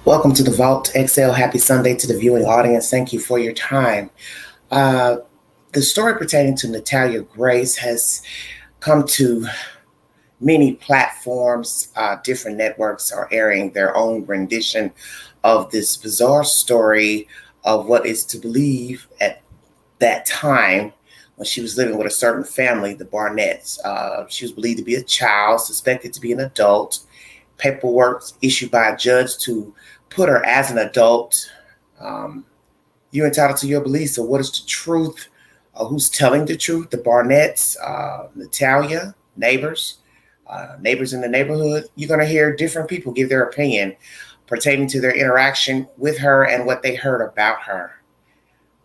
Welcome to the Vault XL. Happy Sunday to the viewing audience. Thank you for your time. Uh, the story pertaining to Natalia Grace has come to many platforms. Different networks are airing their own rendition of this bizarre story of what is to believe at that time when she was living with a certain family, the Barnetts. She was believed to be a child, suspected to be an adult. Paperwork issued by a judge to put her as an adult. You're entitled to your beliefs. So what is the truth? Who's telling the truth? The Barnetts, Natalia, neighbors in the neighborhood. You're going to hear different people give their opinion pertaining to their interaction with her and what they heard about her.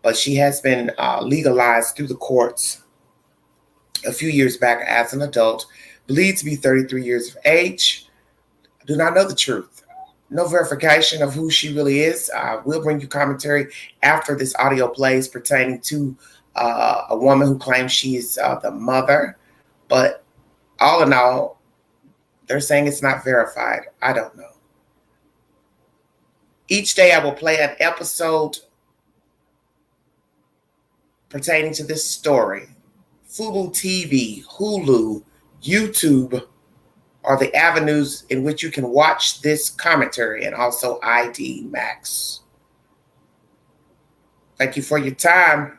But she has been legalized through the courts a few years back as an adult, believed to be 33 years of age. I do not know the truth. No verification of who she really is. We'll bring you commentary after this audio plays pertaining to a woman who claims she is the mother. But all in all, they're saying it's not verified. I don't know. Each day I will play an episode pertaining to this story. Fubo TV, Hulu, YouTube are the avenues in which you can watch this commentary, and also ID Max. Thank you for your time.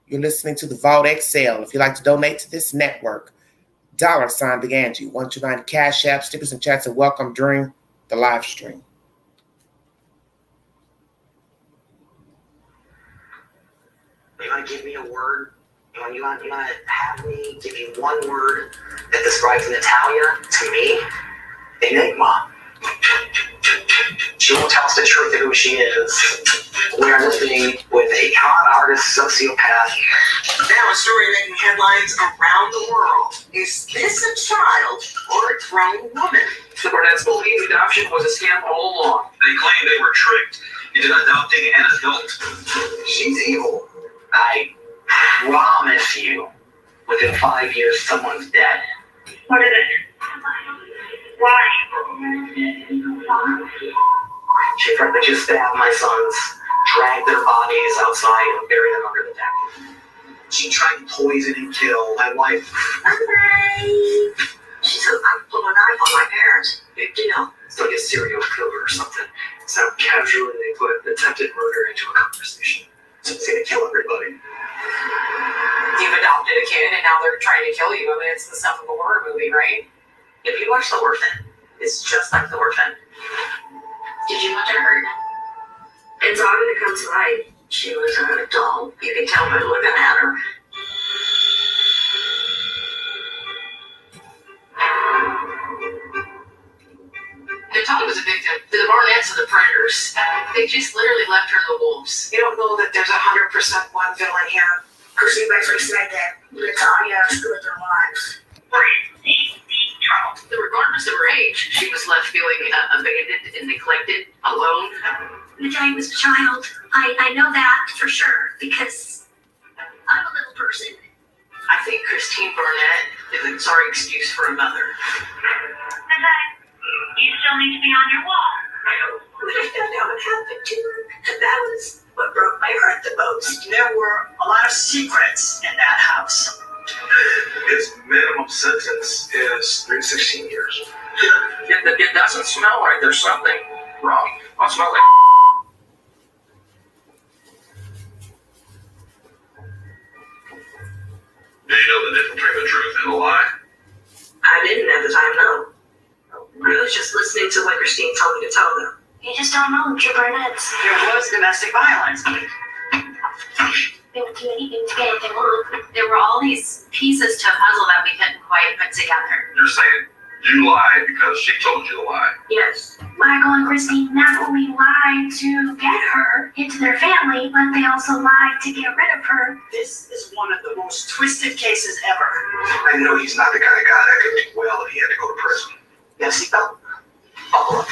You're listening to the Vault XL. If you'd like to donate to this network, $ Big Angie, 129 Cash App, stickers and chats are welcome during the live stream. You want to give me a word? You want to have me give you one word that describes Natalia to me? Enigma. She won't tell us the truth of who she is. We are living with a con artist sociopath. Now a story making headlines around the world. Is this a child or a grown woman? The Barnetts believe adoption was a scam all along. They claim they were tricked into adopting an adult. She's evil. I promise you, within 5 years, someone's dead. What is it? Why? She threatened to stab my sons, drag their bodies outside, and bury them under the deck. She tried to poison and kill my wife. She said I pulled a knife on my parents. Big deal. It's like a serial killer or something. It's how casually they put attempted murder into a conversation. So it's gonna kill everybody. You've adopted a kid and now they're trying to kill you. I mean, it's the stuff of a horror movie, right? If you watch The Orphan, it's just like The Orphan. Did you want to hurt? It's all going to come to light. She was an adult. You can tell by looking at her. Natalia was a victim. The Barnetts are the predators. They just literally left her to the wolves. You don't know that there's 100% one villain here. Christine basically said that Natalia screwed their lives. Regardless of her age, she was left feeling abandoned and neglected, alone. Natalia was a child. I know that for sure because I'm a little person. I think Christine Barnett is a sorry excuse for a mother. Natalia, you still need to be on your wall. When I found out what happened to her, that was what broke my heart the most. There were a lot of secrets in that house. His minimum sentence is 3 to 16 years. It doesn't smell right. There's something wrong. I'll smell like. Do you know the difference between the truth and a lie? I didn't at the time, no. I was just listening to what Christine told me to tell them. You just don't know the true Barnetts. There was domestic violence. They would do anything to get what they want. There were all these pieces to a puzzle that we couldn't quite put together. You're saying you lied because she told you to lie. Yes. Michael and Christine not only lied to get her into their family, but they also lied to get rid of her. This is one of the most twisted cases ever. I know he's not the kind of guy that could do well if he had to go to prison. Yes, he felt. Buckle up.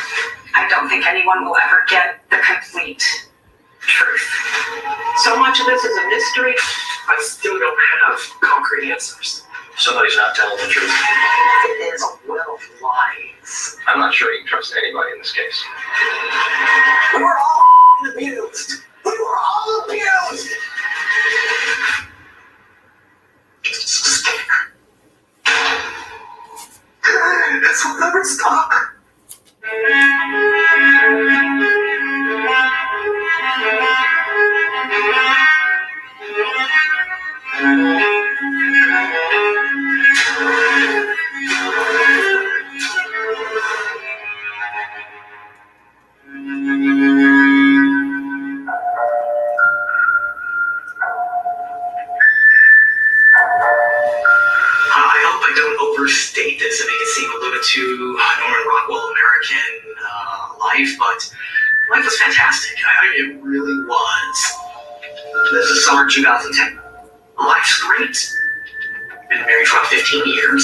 I don't think anyone will ever get the complete truth. So much of this is a mystery. I still don't have concrete answers. Somebody's not telling the truth. It is a well of lies. I'm not sure you can trust anybody in this case. This will never stop. I hope I don't overstate this and make it seem a little bit too Norman Rockwell American life, but life was fantastic. It really was. This is summer 2010. Life's great. Been married for about 15 years.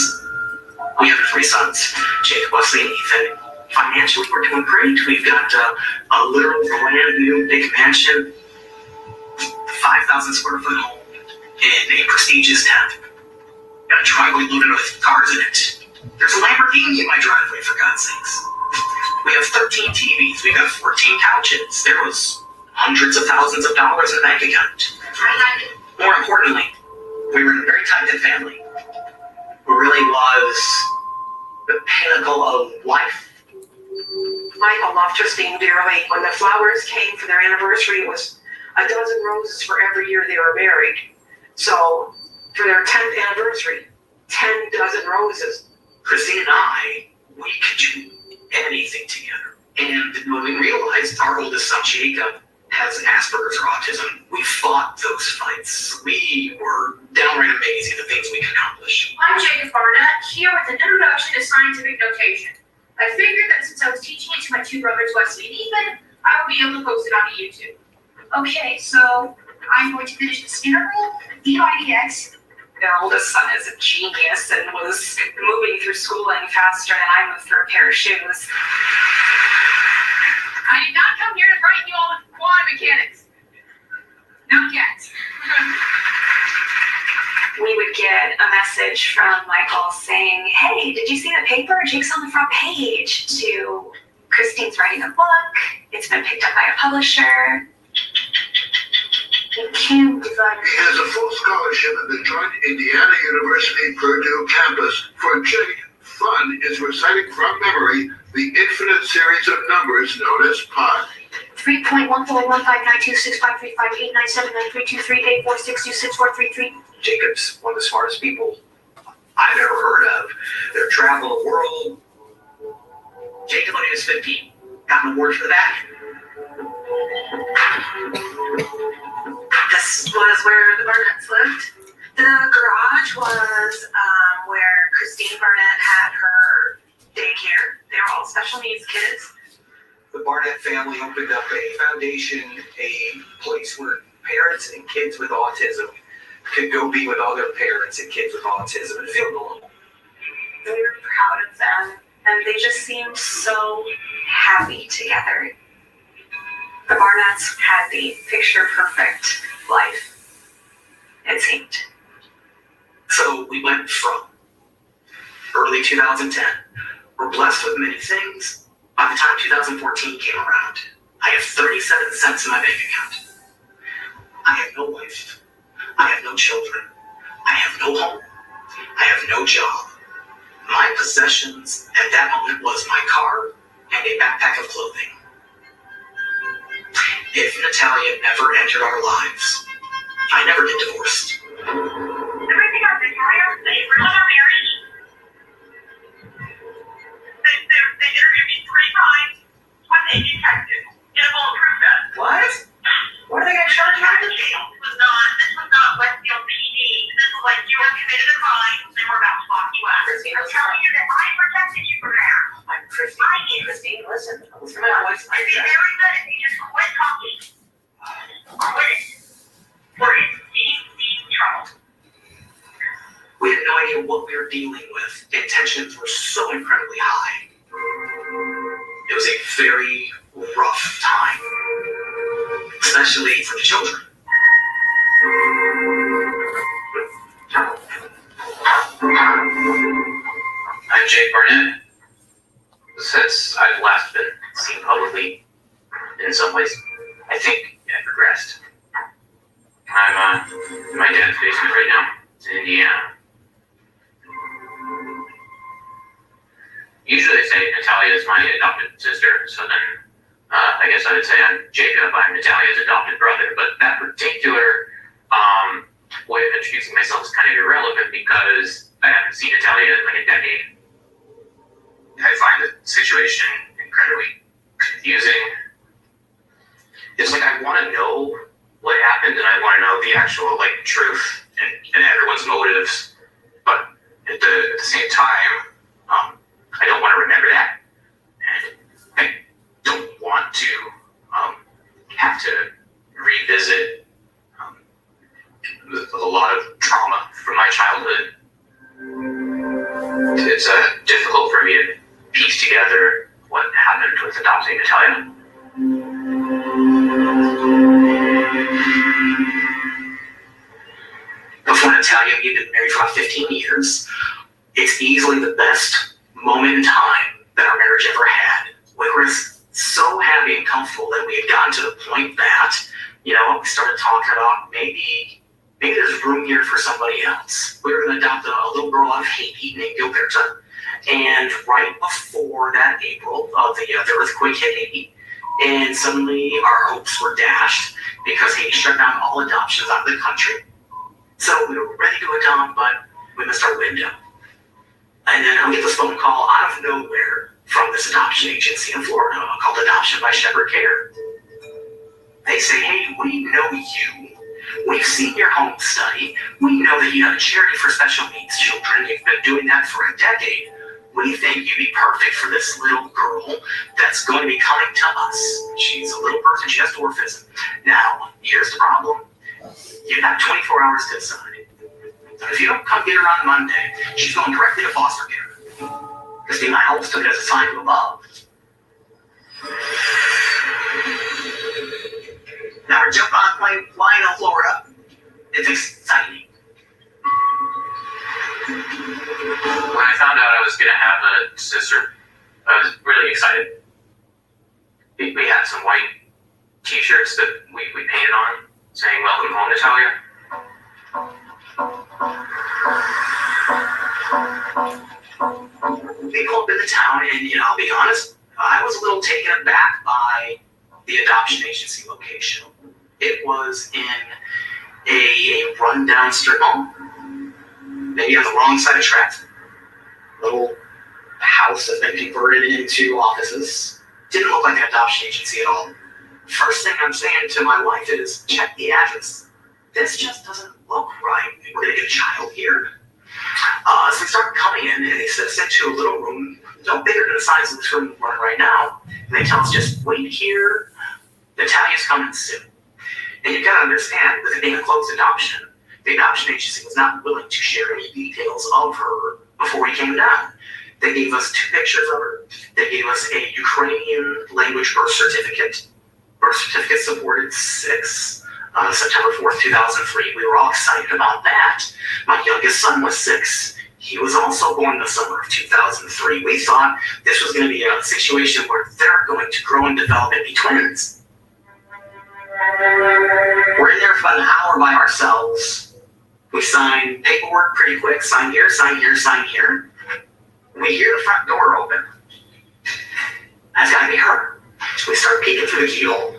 We have 3 sons, Jacob, Wesley, and Ethan. Financially, we're doing great. We've got a literal brand new big mansion, 5,000 square foot home in a prestigious town. Got a driveway loaded with cars in it. There's a Lamborghini in my driveway, for God's sakes. We have 13 TVs. We got 14 couches. There was hundreds of thousands of dollars in the bank account. More importantly, we were in a very tight-knit family. It really was the pinnacle of life. Michael loved Christine dearly. When the flowers came for their anniversary, it was a dozen roses for every year they were married. So for their 10th anniversary, 10 dozen roses. Christine and I, we could do anything together. And when we realized our oldest son, Jacob, has Asperger's or autism, we fought those fights. We were downright amazing at the things we could accomplish. I'm Jacob Barnett, here with an introduction to scientific notation. I figured that since I was teaching it to my 2 brothers, Wesley and Ethan, I would be able to post it on YouTube. Okay, so I'm going to finish this interval, d/dx. Their oldest son is a genius and was moving through schooling faster than I moved through a pair of shoes. I did not come here to frighten you all with quantum mechanics. Not yet. We would get a message from Michael saying, "Hey, did you see the paper? Jake's on the front page," to "Christine's writing a book. It's been picked up by a publisher." Kim designer. He has a full scholarship at the joint Indiana University Purdue campus. For Jake, fun is reciting from memory the infinite series of numbers known as pi. 3.1415926535897932384626433. Jacob's one of the smartest people I've ever heard of. They're traveling the world. Jacob, when he was 15, got an award for that. This was where the Barnetts lived. The garage was where Christine Barnett had her daycare. They were all special needs kids. The Barnett family opened up a foundation, a place where parents and kids with autism could go be with other parents and kids with autism and feel normal. We were proud of them, and they just seemed so happy together. The Barnetts had the picture-perfect life, it seemed. So we went from early 2010. We're blessed with many things. By the time 2014 came around, I have 37 cents in my bank account. I have no wife. I have no children. I have no home. I have no job. My possessions at that moment was my car and a backpack of clothing. If Natalia never entered our lives, I never get divorced. Everything on Victoria, they ruined our marriage. They interviewed me 3 times with a detective in a bulletproof vest. What? What are they going to charge me? This was not Westfield PD. This was like you have committed a crime and we're about to lock you out. Christine, I'm telling you that I protected you from that. I'm Christine, listen. Listen to my voice. It'd be very good if you just quit talking. Quit it. We're in deep trouble. We had no idea what we were dealing with. The tensions were so incredibly high. It was a very rough time, especially for the children. I'm Jake Barnett. Since I've last been seen publicly, in some ways, I think I've progressed. I'm in my dad's basement right now. It's in Indiana. Usually they say Natalia is my adopted sister, so then I guess I would say I'm Jacob, I'm Natalia's adopted brother. But that particular way of introducing myself is kind of irrelevant because I haven't seen Natalia in like a decade. I find the situation incredibly confusing. It's like I want to know what happened and I want to know the actual like truth and everyone's motives, but at the same time, I don't want to remember that, and I don't want to have to revisit a lot of trauma from my childhood. It's difficult for me to piece together what happened with adopting Natalia. Before Natalia, we've been married for about 15 years. It's easily the best moment in time that our marriage ever had. We were so happy and comfortable that we had gotten to the point that, we started talking about maybe there's room here for somebody else. We were going to adopt a little girl out of Haiti named Gilberta. And right before that April, the earthquake hit Haiti, and suddenly our hopes were dashed because Haiti shut down all adoptions out of the country. So we were ready to adopt, but we missed our window. And then I get this phone call out of nowhere from this adoption agency in Florida called Adoption by Shepherd Care. They say, hey, we know you. We've seen your home study. We know that you have a charity for special needs children. You've been doing that for a decade. We think you'd be perfect for this little girl that's going to be coming to us. She's a little person. She has dwarfism. Now, here's the problem. You have 24 hours to decide. If you don't come get her on Monday, she's going directly to foster care. Christina Helps took it as a sign from above. Now we're jumping on a plane flying to Florida. It's exciting. When I found out I was going to have a sister, I was really excited. We had some white t-shirts that we painted on saying, "Welcome home, Natalia." They pulled into town, and I'll be honest, I was a little taken aback by the adoption agency location. It was in a rundown strip mall, maybe on the wrong side of traffic. Little house that's been converted into offices. Didn't look like an adoption agency at all. First thing I'm saying to my wife is, check the address. This just doesn't look right. We're going to get a child here. So we start coming in, and they set us into a little room, no bigger than the size of this room we're in right now. And they tell us, just wait here. Natalia's coming soon. And you've got to understand, with it being a closed adoption, the adoption agency was not willing to share any details of her before we came down. They gave us 2 pictures of her. They gave us a Ukrainian language birth certificate. Birth certificate supported 6. September 4th, 2003. We were all excited about that. My youngest son was 6. He was also born in the summer of 2003. We thought this was going to be a situation where they're going to grow and develop and be twins. We're in there for about an hour by ourselves. We sign paperwork pretty quick. Sign here, sign here, sign here. We hear the front door open. That's got to be her. So we start peeking through the keyhole.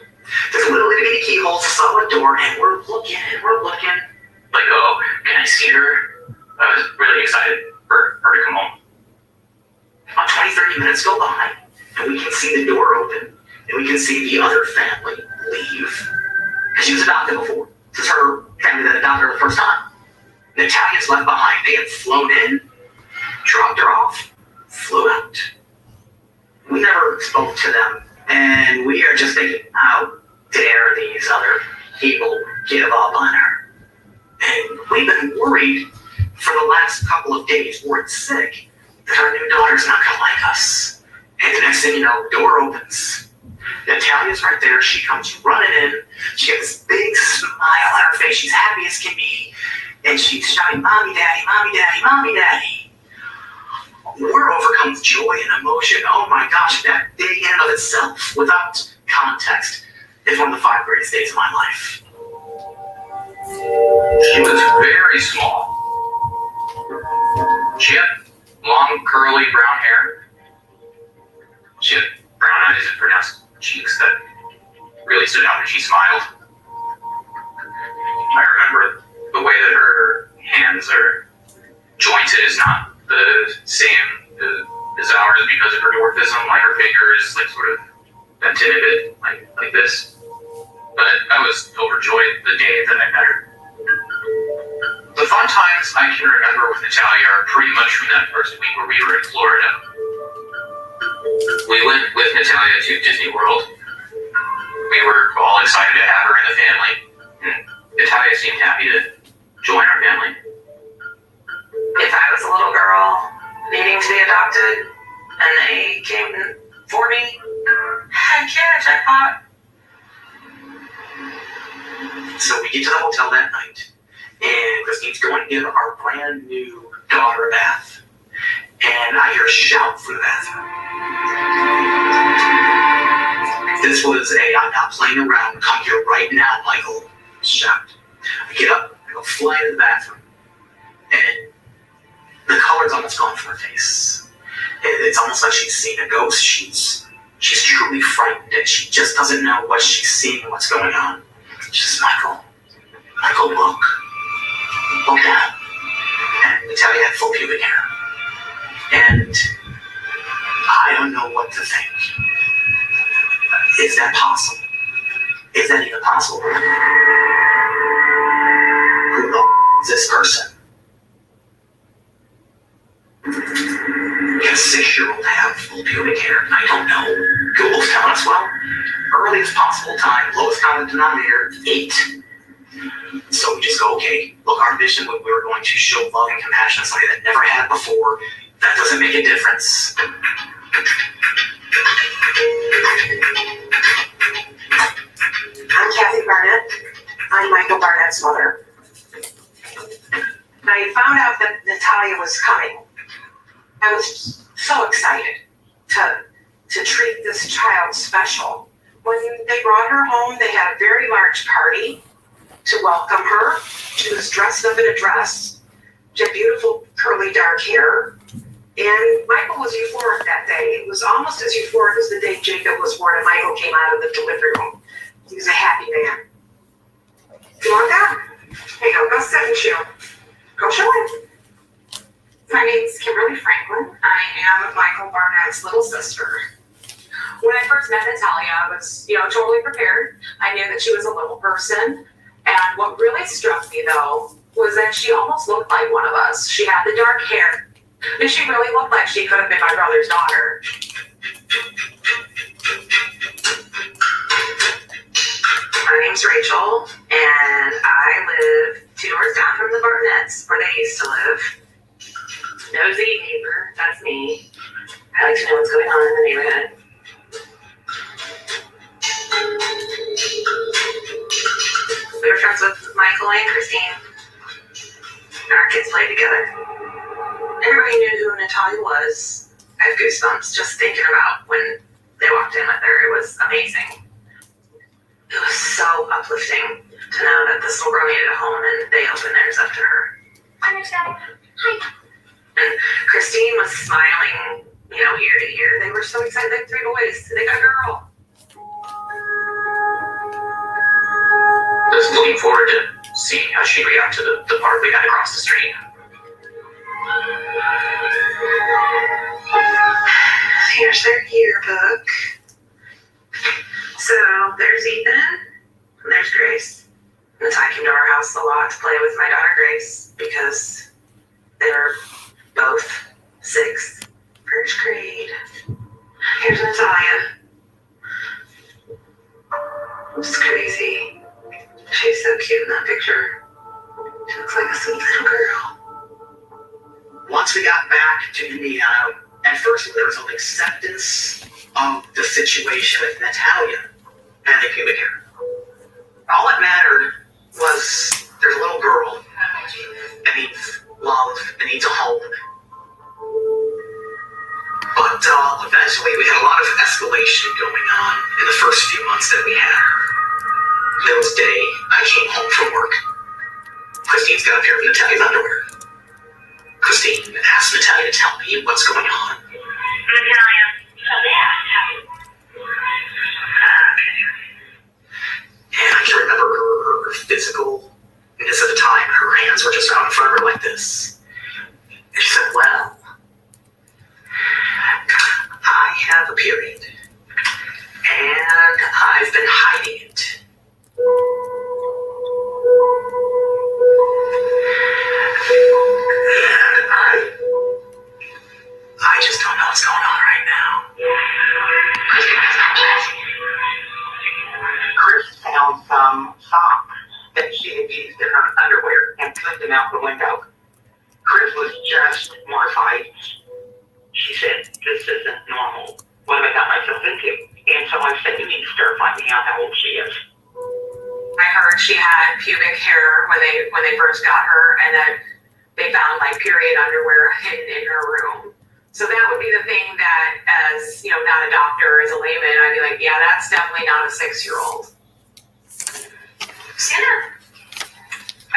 There's a little itty keyhole, solid door, and we're looking. Like, oh, can I see her? I was really excited for her to come home. About 20-30 minutes go by, and we can see the door open, and we can see the other family leave. Because she was adopted before. This is her family that adopted her the first time. Natalia's left behind. They had flown in, dropped her off, flew out. We never spoke to them, and we are just thinking, how dare these other people give up on her? And we've been worried for the last couple of days, worried sick, that our new daughter's not going to like us. And the next thing you know, door opens. Natalia's right there. She comes running in. She has this big smile on her face. She's happy as can be. And she's shouting, "Mommy, Daddy, Mommy, Daddy, Mommy, Daddy." We're overcome with joy and emotion. Oh my gosh, that day in and of itself, without context, is one of the 5 greatest days of my life. She was very small. She had long, curly brown hair. She had brown eyes and pronounced cheeks that really stood out when she smiled. I remember the way that her hands are jointed is not the same as ours because of her dwarfism. Like her finger is like sort of bent in a bit, like this. But I was overjoyed the day that I met her. The fun times I can remember with Natalia are pretty much from that first week where we were in Florida. We went with Natalia to Disney World. We were all excited to have her in the family, and Natalia seemed happy to join our family. If I was a little girl needing to be adopted and they came for me, heck yeah, jackpot. So we get to the hotel that night, and Christine's going to give our brand new daughter a bath. And I hear a shout from the bathroom. This was a "I'm not playing around, come here right now, Michael" shout. I get up, I go fly into the bathroom, and the color's almost gone from her face. It's almost like she's seen a ghost. She's truly frightened, and she just doesn't know what she's seeing, what's going on. She's just, Michael, look down. And Natalia had full pubic hair. And I don't know what to think. Is that possible? Is that even possible? Who is this person? Can a 6-year-old have full pubic hair? I don't know. Google's telling us, well, earliest possible time, lowest common denominator, 8. So we just go, okay, look, our mission, we were going to show love and compassion to somebody that never had before. That doesn't make a difference. I'm Kathy Barnett. I'm Michael Barnett's mother. I found out that Natalia was coming. I was so excited to treat this child special. When they brought her home, they had a very large party to welcome her. She was dressed up in a dress. She had beautiful curly dark hair. And Michael was euphoric that day. It was almost as euphoric as the day Jacob was born and Michael came out of the delivery room. He was a happy man. You want that? Here you go. Go sit and chew. Go show him. My name's Kimberly Franklin. I am Michael Barnett's little sister. When I first met Natalia, I was, totally prepared. I knew that she was a little person. And what really struck me, though, was that she almost looked like one of us. She had the dark hair. And she really looked like she could have been my brother's daughter. My name's Rachel, and I live 2 doors down from the Barnetts, where they used to live. Nosy neighbor, that's me. I like to know what's going on in the neighborhood. We were friends with Michael and Christine. And our kids played together. Everybody knew who Natalia was. I have goosebumps just thinking about when they walked in with her. It was amazing. It was so uplifting to know that this little girl needed a home and they opened theirs up to her. Hi, Natalia. Hi. And Christine was smiling, ear to ear. They were so excited. They had 3 boys. They got a girl. I was looking forward to seeing how she'd react to the park we had across the street. Here's their yearbook. So there's Ethan, and there's Grace. Natalia came to our house a lot to play with my daughter Grace because they were both 6th, first grade. Here's Natalia. It's crazy. She's so cute in that picture. She looks like a sweet little girl. Once we got back to Indiana, at first there was an acceptance of the situation with Natalia and the pubic hair. All that mattered was there's a little girl that needs love, that needs a home. But eventually we had a lot of escalation going on in the first few months that we had her. There was a day I came home from work. Christine's got a pair of Natalia's underwear. Christine asked Natalia to tell me what's going on. Natalia, so they asked how period. And I've been hiding it. And I just don't know what's going on right now. Chris found some socks that she had used in her underwear and threw them out the window. Chris was just mortified. She said, "This isn't normal. What have I got myself into?" And so I said, "You need to start finding out how old she is." I heard she had pubic hair when they first got her, and that they found like period underwear hidden in her room. So that would be the thing that, as you know, not a doctor, as a layman, I'd be like, yeah, that's definitely not a 6-year-old. Santa.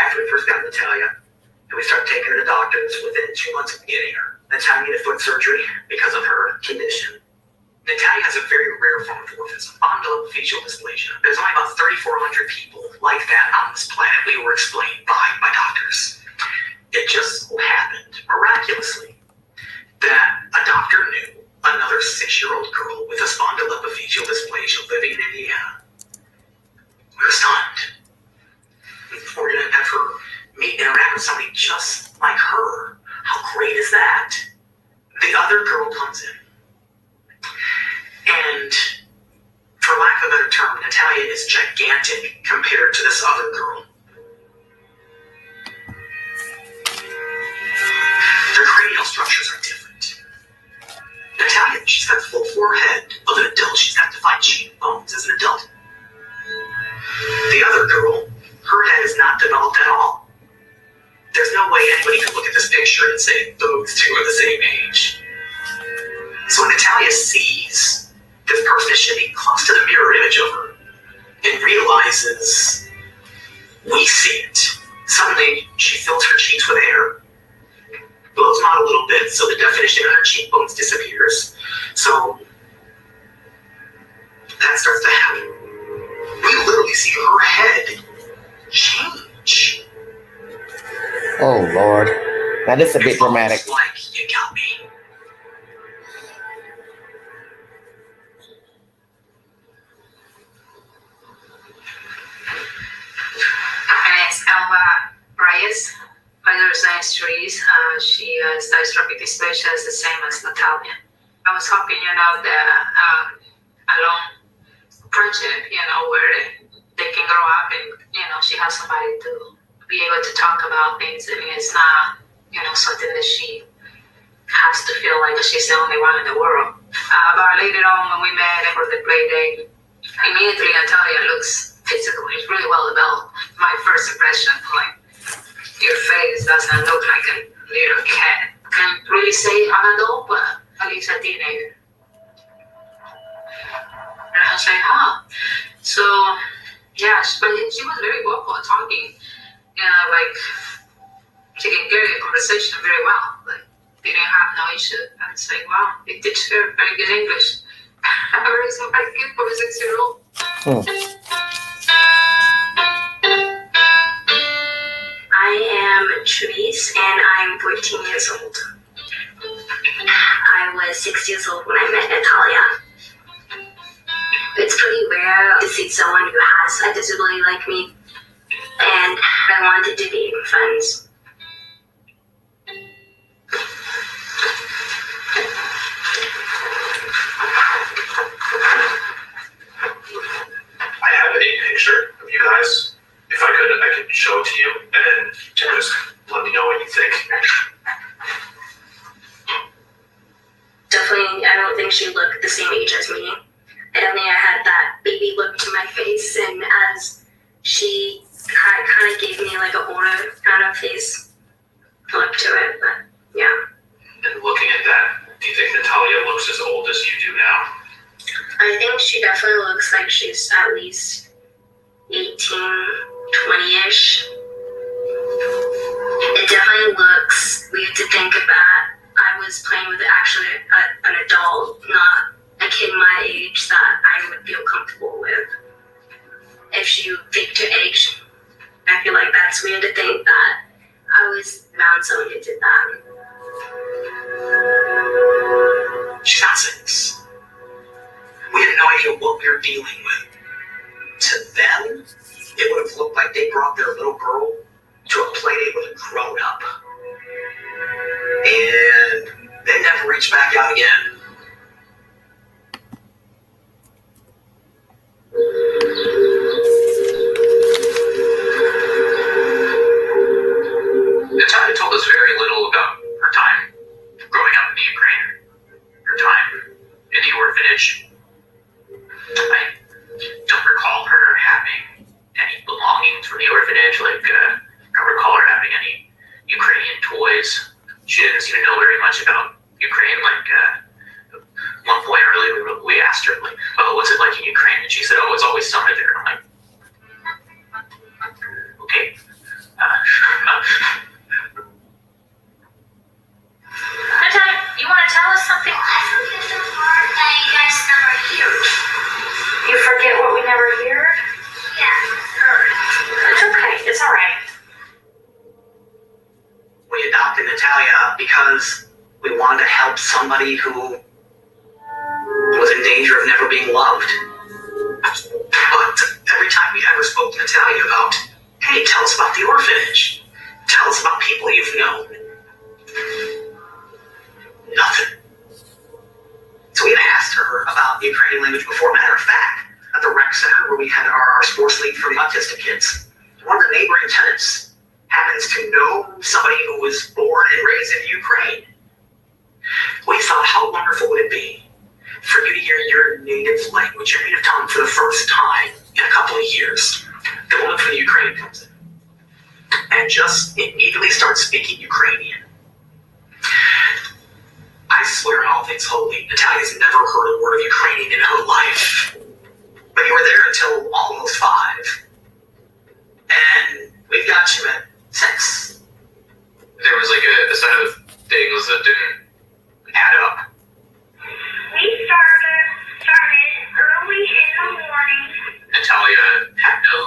After we first got Natalia, and we started taking her to doctors, within 2 months of getting her, Natalia needed foot surgery because of her condition. Natalia has a very rare form of dwarfism, spondyloepiphyseal dysplasia. There's only about 3,400 people like that on this planet, we were explained by doctors. It just so happened, miraculously, that a doctor knew another 6-year-old girl with a spondyloepiphyseal dysplasia living in Indiana. We were stunned. We're going to have her interact with somebody just like her. How great is that? The other girl comes in. And for lack of a better term, Natalia is gigantic compared to this other girl. Their cranial structures are different. Natalia, she's got the full forehead of an adult. She's got defined cheekbones as an adult. The other girl, her head is not developed at all. There's no way anybody could look at this picture and say those two are the same age. So when Natalia sees this person that should be close to the mirror image of her and realizes we see it, suddenly she fills her cheeks with air, blows them out a little bit so the definition of her cheekbones disappears. So that starts to happen. We literally see her head change. Oh, Lord. Now, this is a bit dramatic. It's like, you got me. It's Alba Reyes, other science trees. She has dystrophic dysplasia, the same as Natalia. I was hoping, that a long friendship, where they can grow up and, she has somebody to be able to talk about things. I mean, it's not, something that she has to feel like she's the only one in the world. But later on, when we met for the play date, immediately Natalia looks physical. It's really well developed. My first impression, like, your face doesn't look like a little cat. Can't really say an adult, but at least a teenager. And I was like, huh. So, yeah, but she was very vocal talking. Like, she can carry a conversation very well. Like, didn't have no issue. I was like, wow, they teach her very good English. Very sympathetic kid for a 6-year-old. I am Therese, and I'm 14 years old. I was 6 years old when I met Natalia. It's pretty rare to see someone who has a disability like me, and I wanted to be friends. I have a picture of you guys. If I could show it to you and just let me know what you think. Definitely, I don't think she looked the same age as me. I don't think I had that baby look to my face, and as she kind of gave me like an older kind of face look to it, but yeah. And looking at that, do you think Natalia looks as old as you do now? I think she definitely looks like she's at least 18, 20-ish. It definitely looks weird to think about. I was playing with actually an adult, not a kid my age that I would feel comfortable with. If you picked her age, I feel like that's weird to think that I was around someone who did that. She's not 6. we were dealing with. To them, it would have looked like they brought their little girl to a playdate with a grown-up. And they never reached back out again. Natalia told us very little about her time growing up in the Ukraine, her time in the orphanage. I don't recall her having any belongings from the orphanage, I don't recall her having any Ukrainian toys. She didn't seem to know very much about Ukraine. One point earlier, we asked her, oh, what's it like in Ukraine? And she said, oh, it's always summer there. I'm like, okay. Natalia, you want to tell us something? I forget the part that you guys never hear. You forget what we never hear? Yeah, heard. It's okay. It's all right. We adopted Natalia because we wanted to help somebody who was in danger of never being loved. But every time we ever spoke to Natalia about, hey, tell us about the orphanage. Tell us about people you've known. Nothing. So we had asked her about the Ukrainian language before. Matter of fact, at the rec center where we had our sports league for the autistic kids, one of the neighboring tenants happens to know somebody who was born and raised in Ukraine. We thought, how wonderful would it be for you to hear your native language, your native tongue for the first time in a couple of years. The woman from the Ukraine comes in and just immediately starts speaking Ukrainian. I swear on all things holy, Natalia's never heard a word of Ukrainian in her life. But you were there until almost 5. And we've got you at 6. There was a set of things that didn't add up. We started early in the morning. Natalia had no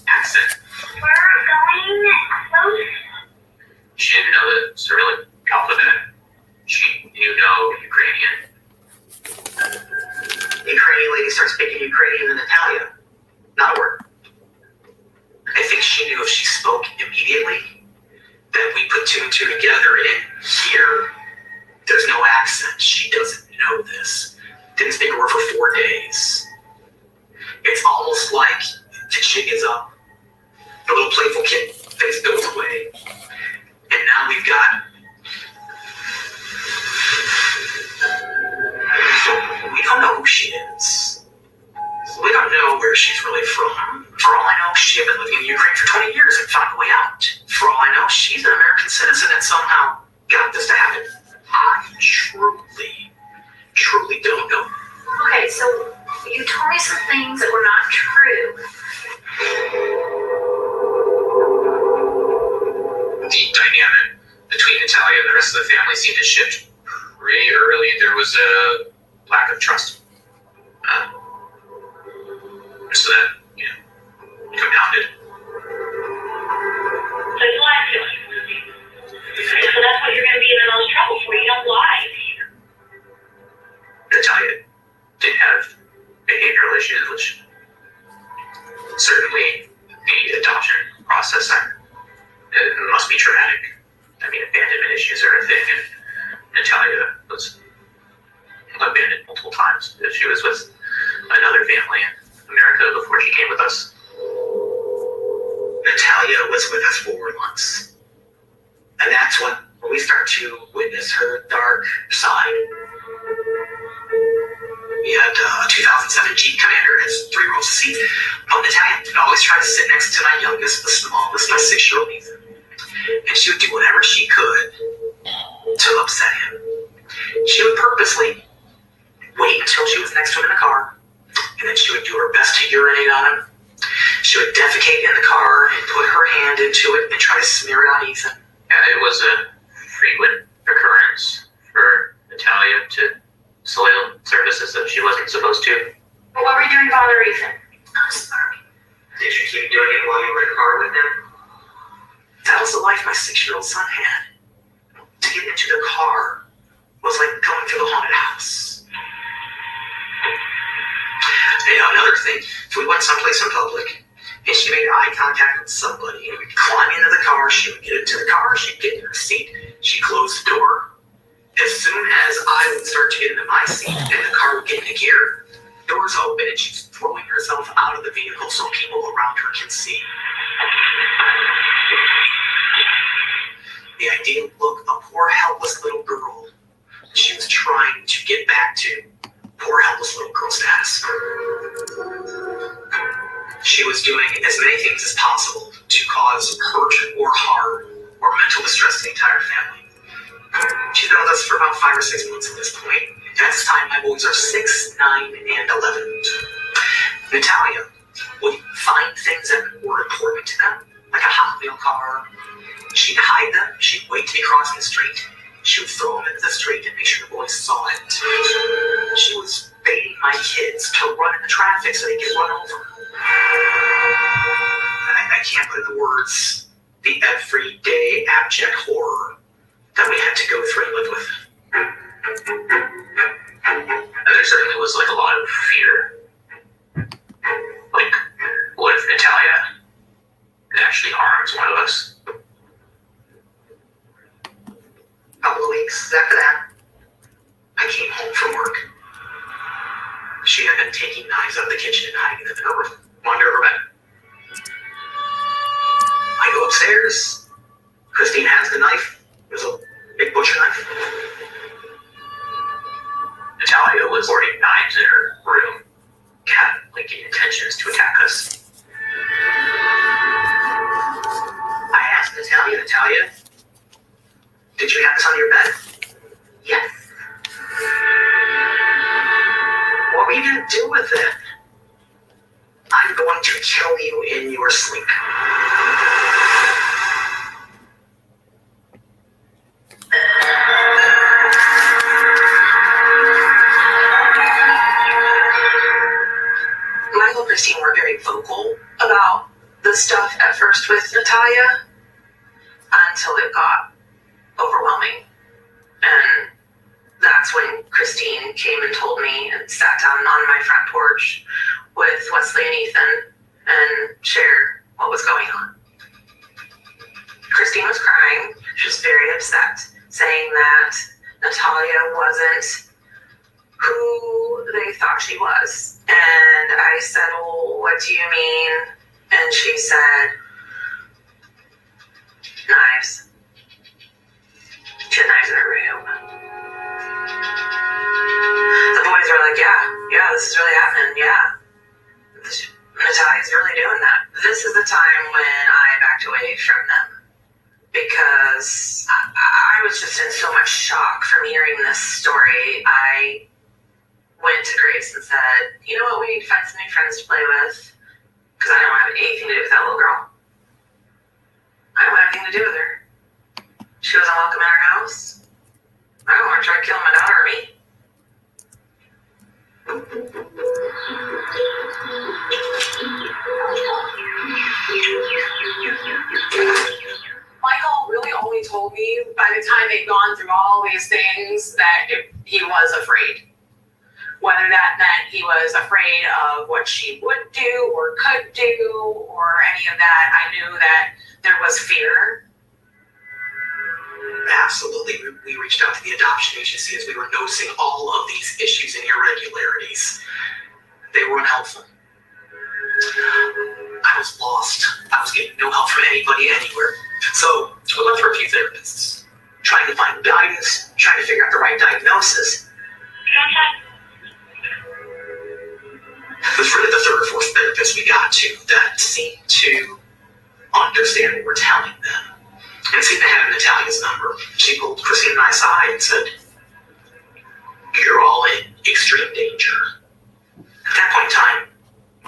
accent. We're going close. She didn't know the Cyrillic alphabet. She knew no Ukrainian. The Ukrainian lady starts speaking Ukrainian to Natalia. Not a word. I think she knew if she spoke immediately, that we put 2 and 2 together and here, there's no accent. She doesn't know this. Didn't speak a word for 4 days. It's almost like the jig is up. The little playful kid face goes away. And now we've got... We don't know who she is. We don't know where she's really from. For all I know, she had been living in Ukraine for 20 years and found a way out. For all I know, she's an American citizen and somehow got this to happen. I truly don't know. Okay, so you told me some things that were not true. The dynamic between Natalia and the rest of the family seemed to shift pretty early. There was a lack of trust. So that, compounded. So you lie to us. So that's what you're going to be in the most trouble for. You don't lie. Natalia did have behavioral issues, which certainly the adoption process it must be traumatic. I mean, abandonment issues are a thing, and Natalia was abandoned multiple times. She was with another family in America before she came with us. Natalia was with us for 4 months. And that's when we start to witness her dark side. We had a 2007 Jeep Commander, has 3 rows of seats. But Natalia would always try to sit next to my youngest, the smallest, my 6-year-old Ethan. And she would do whatever she could to upset him. She would purposely wait until she was next to him in the car, and then she would do her best to urinate on him. She would defecate in the car and put her hand into it and try to smear it on Ethan. And it was a frequent occurrence for Natalia to soil services that she wasn't supposed to. But what were you doing to bother Ethan? I'm sorry. Did you keep doing it while you were in the car with him? That was the life my 6-year-old son had. To get into the car was like going to the haunted house. thing. So we went someplace in public, and she made eye contact with somebody, and we'd climb into the car, she would get into the car, she'd get in her seat, she'd close the door. As soon as I would start to get into my seat and the car would get into gear, doors open and she's throwing herself out of the vehicle so people around her can see. The ideal look, a poor helpless little girl she was trying to get back to poor helpless little girl status. She was doing as many things as possible to cause hurt or harm or mental distress to the entire family. She's been with us for about 5 or 6 months at this point. At this time, my boys are 6, 9, and 11. Natalia would find things that were important to them, like a Hot Wheel car. She'd hide them. She'd wait till they crossed the street. She would throw them into the street and make sure the boys saw it. She was baiting my kids to run into traffic so they get run over. I can't put into words the everyday abject horror that we had to go through and live with. And there certainly was like a lot of fear. Like, what if Natalia actually harms one of us? A couple of weeks after that, I came home from work. She had been taking knives out of the kitchen and hiding them in her room, under her bed. I go upstairs. Christine has the knife. It was a big butcher knife. Natalia was hoarding knives in her room, had like intentions to attack us. I asked Natalia, did you have this under your bed? Yes. What were you going to do with it? I'm going to kill you in your sleep. Michael and Christine were very vocal about the stuff at first with Natalia until it got overwhelming. And that's when Christine came and told me and sat down on my front porch with Wesley and Ethan and shared what was going on. Christine was crying. She was very upset, saying that Natalia wasn't who they thought she was. And I said, well, what do you mean? And she said, knives. She had knives in her room. The boys were like, yeah, this is really happening, yeah. Natalia's really doing that. This is the time when I backed away from them because I was just in so much shock from hearing this story. I went to Grace and said, you know what, we need to find some new friends to play with because I don't have anything to do with that little girl. I don't have anything to do with her. She wasn't welcome in our house. I don't want to try to kill my daughter or me. Michael really only told me by the time they'd gone through all these things that he was afraid. Whether that meant he was afraid of what she would do or could do or any of that, I knew that there was fear. Absolutely. We reached out to the adoption agency as we were noticing all of these issues and irregularities. They were unhelpful. I was lost. I was getting no help from anybody anywhere. So we went through a few therapists, trying to find guidance, trying to figure out the right diagnosis. It was really the third or fourth therapist we got to that seemed to understand what we're telling them. And seemed to have Natalia's number. She pulled Christine and I aside and said, you're all in extreme danger. At that point in time,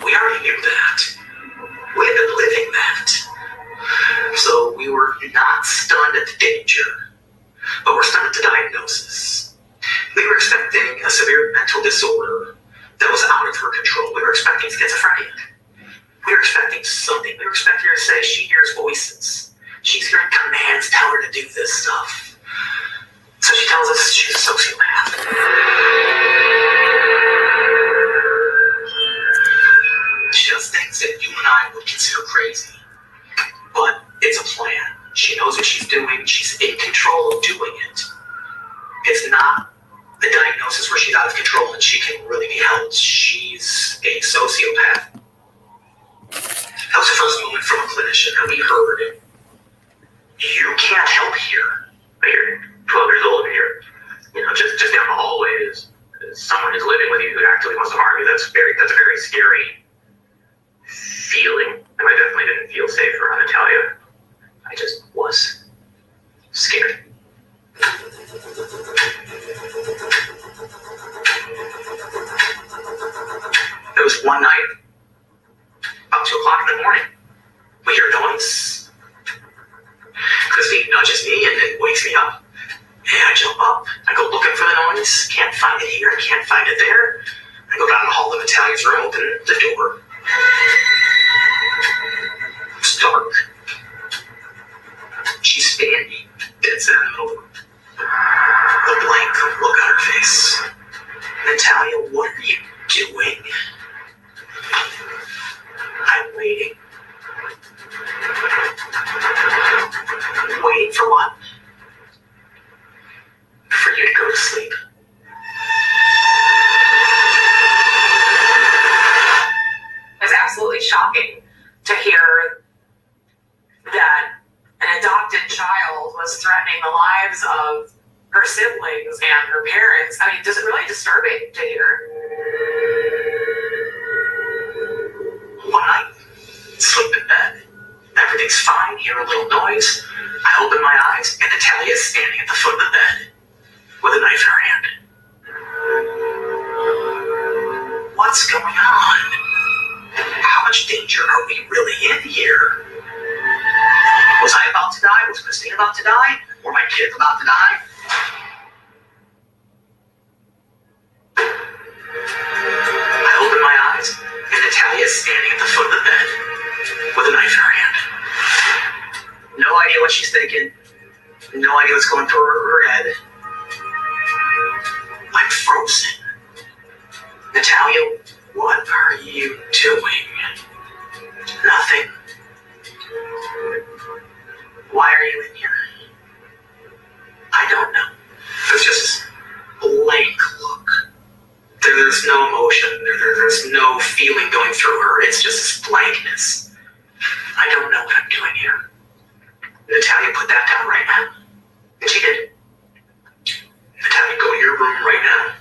we already knew that. We had been living that. So we were not stunned at the danger, but we're stunned at the diagnosis. We were expecting a severe mental disorder that was out of her control. We were expecting schizophrenia. We were expecting something. We were expecting her to say she hears voices. She's hearing commands tell her to do this stuff. So she tells us she's a sociopath. out of control and she can really be helped. She's a sociopath. That was the first moment from a clinician that we heard. You can't help here. You're 12 years old here. Just down the hallway is someone who's living with you who actually wants to harm you. That's a very scary feeling. And I definitely didn't feel safe around Natalia. I just was scared. There was one night, about 2 o'clock in the morning, we hear noise. Christine nudges me and then wakes me up. And I jump up. I go looking for the noise. Can't find it here. Can't find it there. I go down the hall of Natalia's room, open the door. It's dark. She's standing dead center in the middle of the room. A blank look on her face. Natalia, what are you doing? I'm waiting. Waiting for what? For you to go to sleep. It was absolutely shocking to hear that an adopted child was threatening the lives of her siblings and her parents. I mean, it's really disturbing to hear. One night, sleep in bed. Everything's fine, hear a little noise. I open my eyes, and Natalia is standing at the foot of the bed with a knife in her hand. What's going on? How much danger are we really in here? Was I about to die? Was Christine about to die? Were my kids about to die? I open my eyes, and Natalia is standing at the foot of the bed with a knife in her hand. No idea what she's thinking. No idea what's going through her head. I'm frozen. Natalia, what are you doing? Nothing. Why are you in here? I don't know. There's just this blank look. There's no emotion. There's no feeling going through her. It's just this blankness. I don't know what I'm doing here. Natalia, put that down right now. And she did. Natalia, go to your room right now.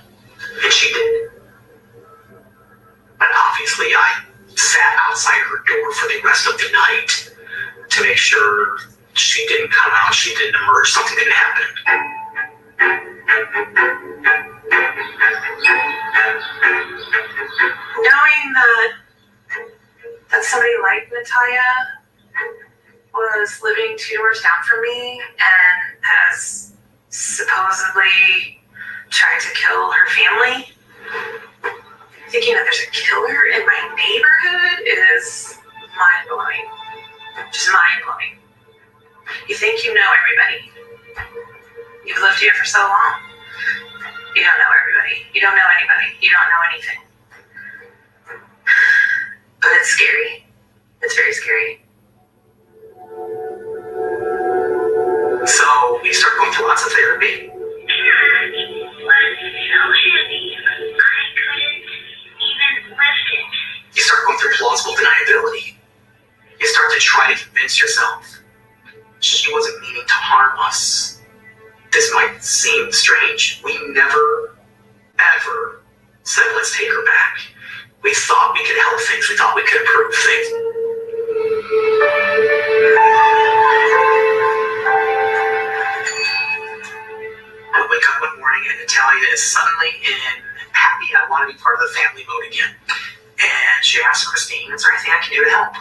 And she did. But obviously I sat outside her door for the rest of the night to make sure she didn't come out, she didn't emerge, something didn't happen. Knowing that somebody like Natalia was living 2 doors down from me and has supposedly tried to kill her family, thinking that there's a killer in my neighborhood is mind-blowing. Just mind-blowing. You think you know everybody. You've lived here for so long. You don't know everybody. You don't know anybody. You don't know anything. But it's scary. It's very scary. So we start going through lots of therapy. It was so heavy. I couldn't even lift it. You start going through plausible deniability. You start to try to convince yourself she wasn't meaning to harm us. This might seem strange. We never, ever said, let's take her back. We thought we could help things. We thought we could improve things. I wake up one morning and Natalia is suddenly in happy, I want to be part of the family mode again. And she asks Christine, is there anything I can do to help?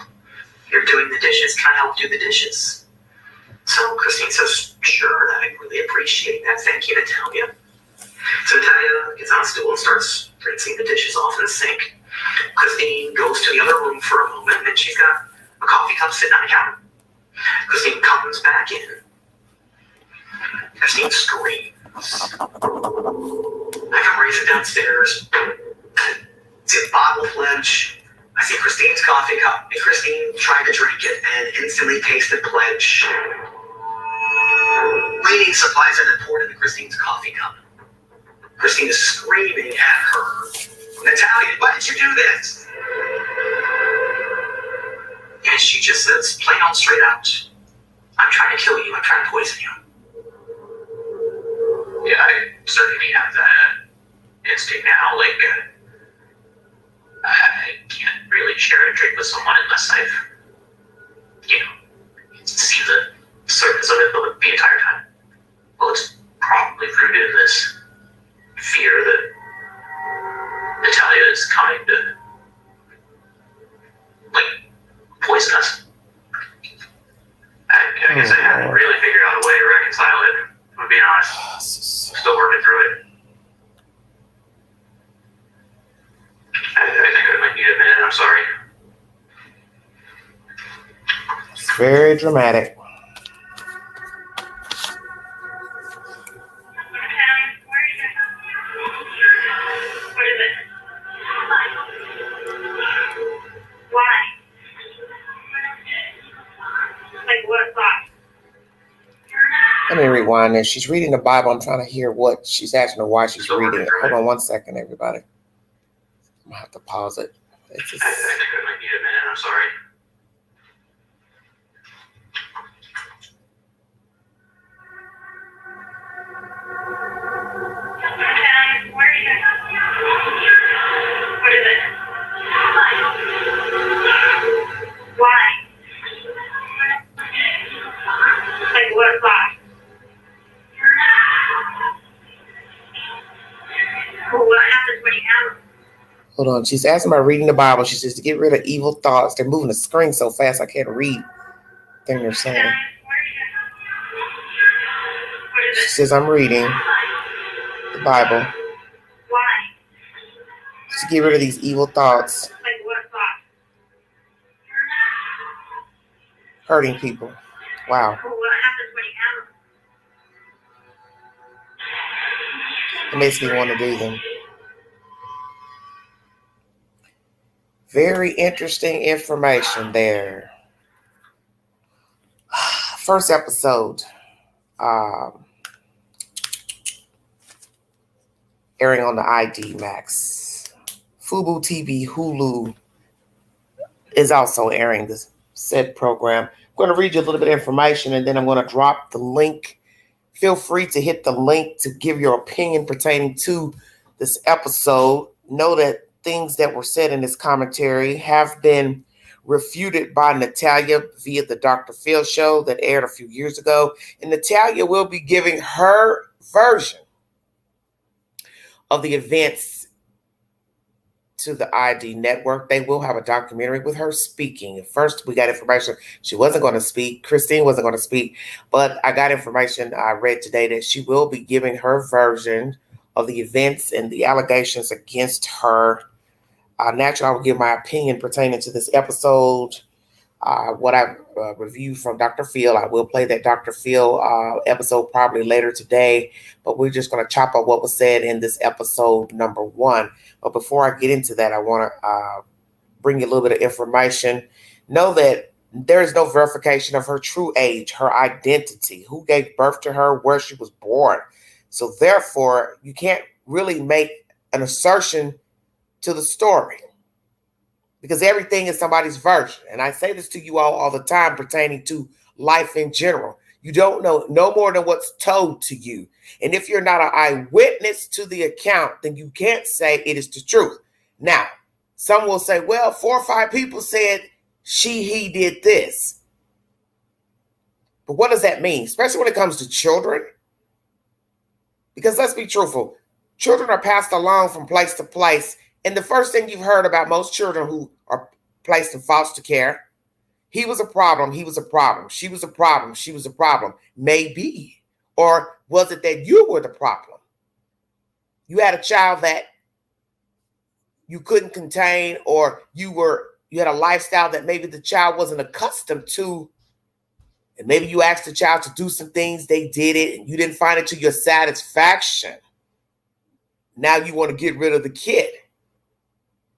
You're doing the dishes. Can I help do the dishes? So Christine says, sure, I really appreciate that. Thank you, Natalia. So Natalia gets on a stool and starts rinsing the dishes off in the sink. Christine goes to the other room for a moment, and she's got a coffee cup sitting on the counter. Christine comes back in. Christine screams. I come racing downstairs. See a bottle of Pledge. I see Christine's coffee cup, and Christine tried to drink it and instantly tasted Pledge. Cleaning supplies are poured into Christine's coffee cup. Christine is screaming this. And she just says, plain out, straight out, I'm trying to kill you, I'm trying to poison you. Yeah, I certainly have that instinct now. Like, I can't really share a drink with someone unless I've, seen the surface of it the entire time. Well, it's probably rooted in this fear that Natalia is coming to, poison us. I guess I haven't really figured out a way to reconcile it, if I'm being honest. Still working through it. I think I might need a minute, I'm sorry. It's very dramatic. Let me rewind this. She's reading the Bible. I'm trying to hear what she's asking her why she's reading it. Hold on 1 second, everybody. I'm going to have to pause it. It's just... I think I might need a minute, I'm sorry. What is it? Why? Like what? Why? Well, what happens when you have them? Hold on. She's asking about reading the Bible. She says to get rid of evil thoughts. They're moving the screen so fast I can't read the thing they're saying. She says, I'm reading the Bible. Why? To get rid of these evil thoughts. Like what thought? Hurting people. Wow. Well, what happens when you have them? It makes me want to do them. Very interesting information there. First episode. Airing on the ID Max. Fubo TV, Hulu is also airing this said program. I'm going to read you a little bit of information and then I'm going to drop the link. Feel free to hit the link to give your opinion pertaining to this episode. Know that things that were said in this commentary have been refuted by Natalia via the Dr. Phil show that aired a few years ago. And Natalia will be giving her version of the events to the ID network. They will have a documentary with her speaking. At first, we got information she wasn't going to speak. Christine wasn't going to speak, but I got information I read today that she will be giving her version of the events and the allegations against her. Naturally, I will give my opinion pertaining to this episode. What I reviewed from Dr. Phil. I will play that Dr. Phil episode probably later today, but we're just going to chop up what was said in this episode number 1. But before I get into that, I want to bring you a little bit of information. Know that there is no verification of her true age, her identity, who gave birth to her, where she was born. So therefore, you can't really make an assertion to the story, because everything is somebody's version. And I say this to you all the time pertaining to life in general. You don't know no more than what's told to you. And if you're not an eyewitness to the account, then you can't say it is the truth. Now, some will say, well, 4 or 5 people said he did this. But what does that mean? Especially when it comes to children. Because let's be truthful. Children are passed along from place to place. And the first thing you've heard about most children who are placed in foster care, he was a problem, he was a problem, she was a problem, she was a problem. Maybe. Or was it that you were the problem? You had a child that you couldn't contain, or you had a lifestyle that maybe the child wasn't accustomed to. And maybe you asked the child to do some things, they did it, and you didn't find it to your satisfaction. Now you want to get rid of the kid.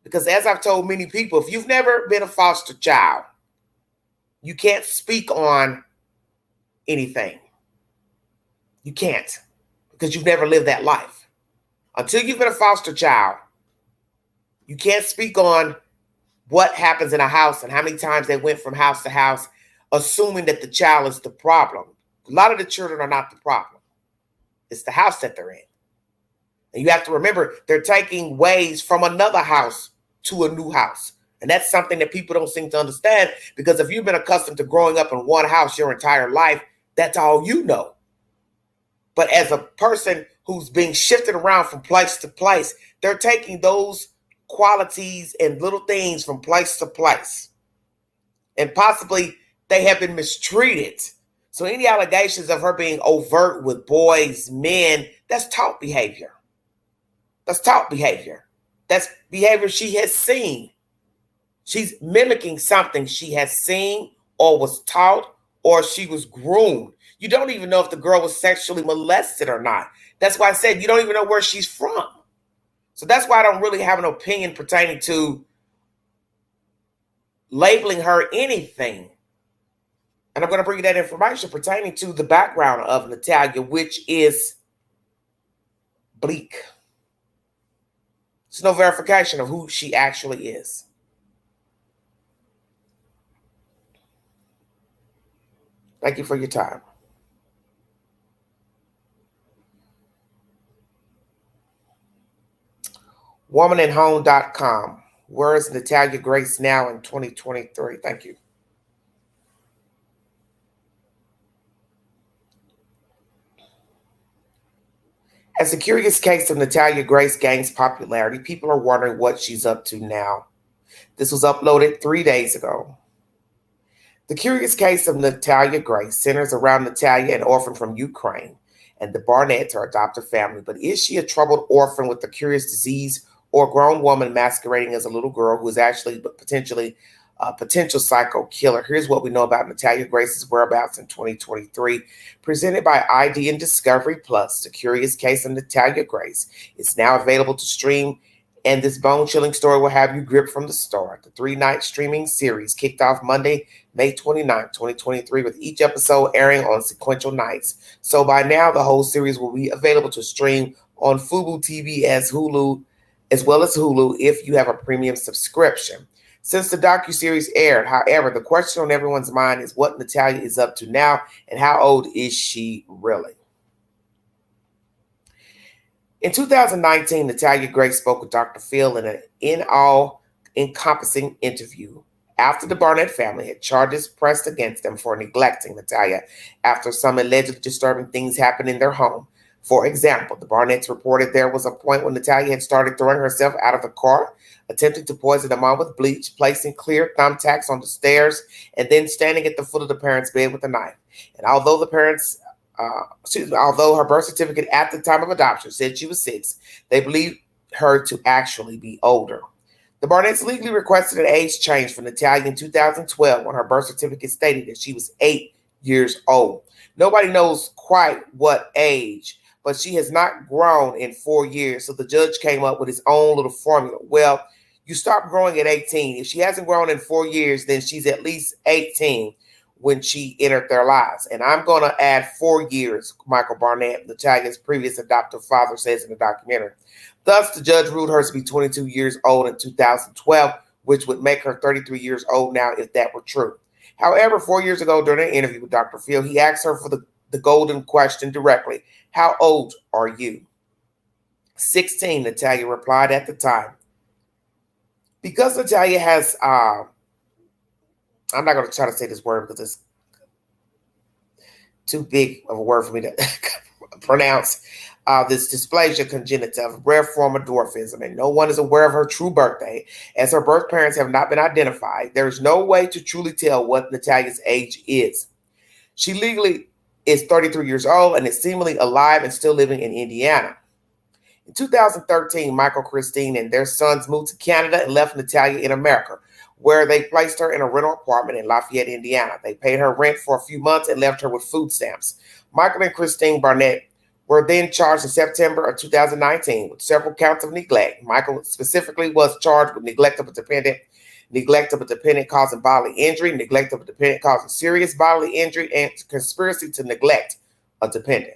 Because as I've told many people, if you've never been a foster child, you can't speak on anything. You can't, because you've never lived that life. Until you've been a foster child, You can't speak on what happens in a house and how many times they went from house to house, assuming that the child is the problem. A lot of the children are not the problem. It's the house that they're in. And you have to remember, they're taking ways from another house to a new house. And that's something that people don't seem to understand, because if you've been accustomed to growing up in one house your entire life, that's all you know. But as a person who's being shifted around from place to place, they're taking those qualities and little things from place to place. And possibly they have been mistreated. So any allegations of her being overt with boys, men, that's taught behavior. That's taught behavior. That's behavior she has seen. She's mimicking something she has seen or was taught or she was groomed. You don't even know if the girl was sexually molested or not. That's why I said you don't even know where she's from. So that's why I don't really have an opinion pertaining to labeling her anything. And I'm going to bring you that information pertaining to the background of Natalia, which is bleak. There's no verification of who she actually is. Thank you for your time. womanandhome.com. Where is Natalia Grace now in 2023? Thank you. As the curious case of Natalia Grace gains popularity, people are wondering what she's up to now. This was uploaded 3 days ago. The curious case of Natalia Grace centers around Natalia, an orphan from Ukraine, and the Barnett, her adoptive family. But is she a troubled orphan with a curious disease, or a grown woman masquerading as a little girl who is actually potentially a potential psycho killer? Here's what we know about Natalia Grace's whereabouts in 2023. Presented by ID and Discovery Plus, The Curious Case of Natalia Grace is now available to stream, and this bone-chilling story will have you gripped from the start. The 3-night streaming series kicked off Monday, May 29, 2023, with each episode airing on sequential nights. So by now, the whole series will be available to stream on Fubo TV as well as Hulu if you have a premium subscription. Since the docuseries aired, however, the question on everyone's mind is what Natalia is up to now and how old is she really? In 2019, Natalia Grace spoke with Dr. Phil in an all-encompassing interview after the Barnett family had charges pressed against them for neglecting Natalia after some allegedly disturbing things happened in their home. For example, the Barnetts reported there was a point when Natalia had started throwing herself out of the car, attempting to poison the mom with bleach, placing clear thumbtacks on the stairs, and then standing at the foot of the parents' bed with a knife. And although although her birth certificate at the time of adoption said she was 6, they believed her to actually be older. The Barnetts legally requested an age change for Natalia in 2012 when her birth certificate stated that she was 8 years old. Nobody knows quite what age, but she has not grown in 4 years, so the judge came up with his own little formula. Well, you stop growing at 18. If she hasn't grown in 4 years, then she's at least 18 when she entered their lives. And I'm going to add 4 years, Michael Barnett, Natalia's previous adoptive father, says in the documentary. Thus, the judge ruled her to be 22 years old in 2012, which would make her 33 years old now if that were true. However, 4 years ago, during an interview with Dr. Phil, he asked her for the golden question directly. How old are you? 16, Natalia replied at the time. Because Natalia has, I'm not going to try to say this word because it's too big of a word for me to pronounce, this dysplasia congenita, a rare form of dwarfism, and no one is aware of her true birthday, as her birth parents have not been identified. There is no way to truly tell what Natalia's age is. She legally is 33 years old and is seemingly alive and still living in Indiana. In 2013, Michael, Christine, and their sons moved to Canada and left Natalia in America, where they placed her in a rental apartment in Lafayette, Indiana. They paid her rent for a few months and left her with food stamps. Michael and Christine Barnett were then charged in September of 2019 with several counts of neglect. Michael specifically was charged with neglect of a dependent causing bodily injury, neglect of a dependent causing serious bodily injury, and conspiracy to neglect a dependent.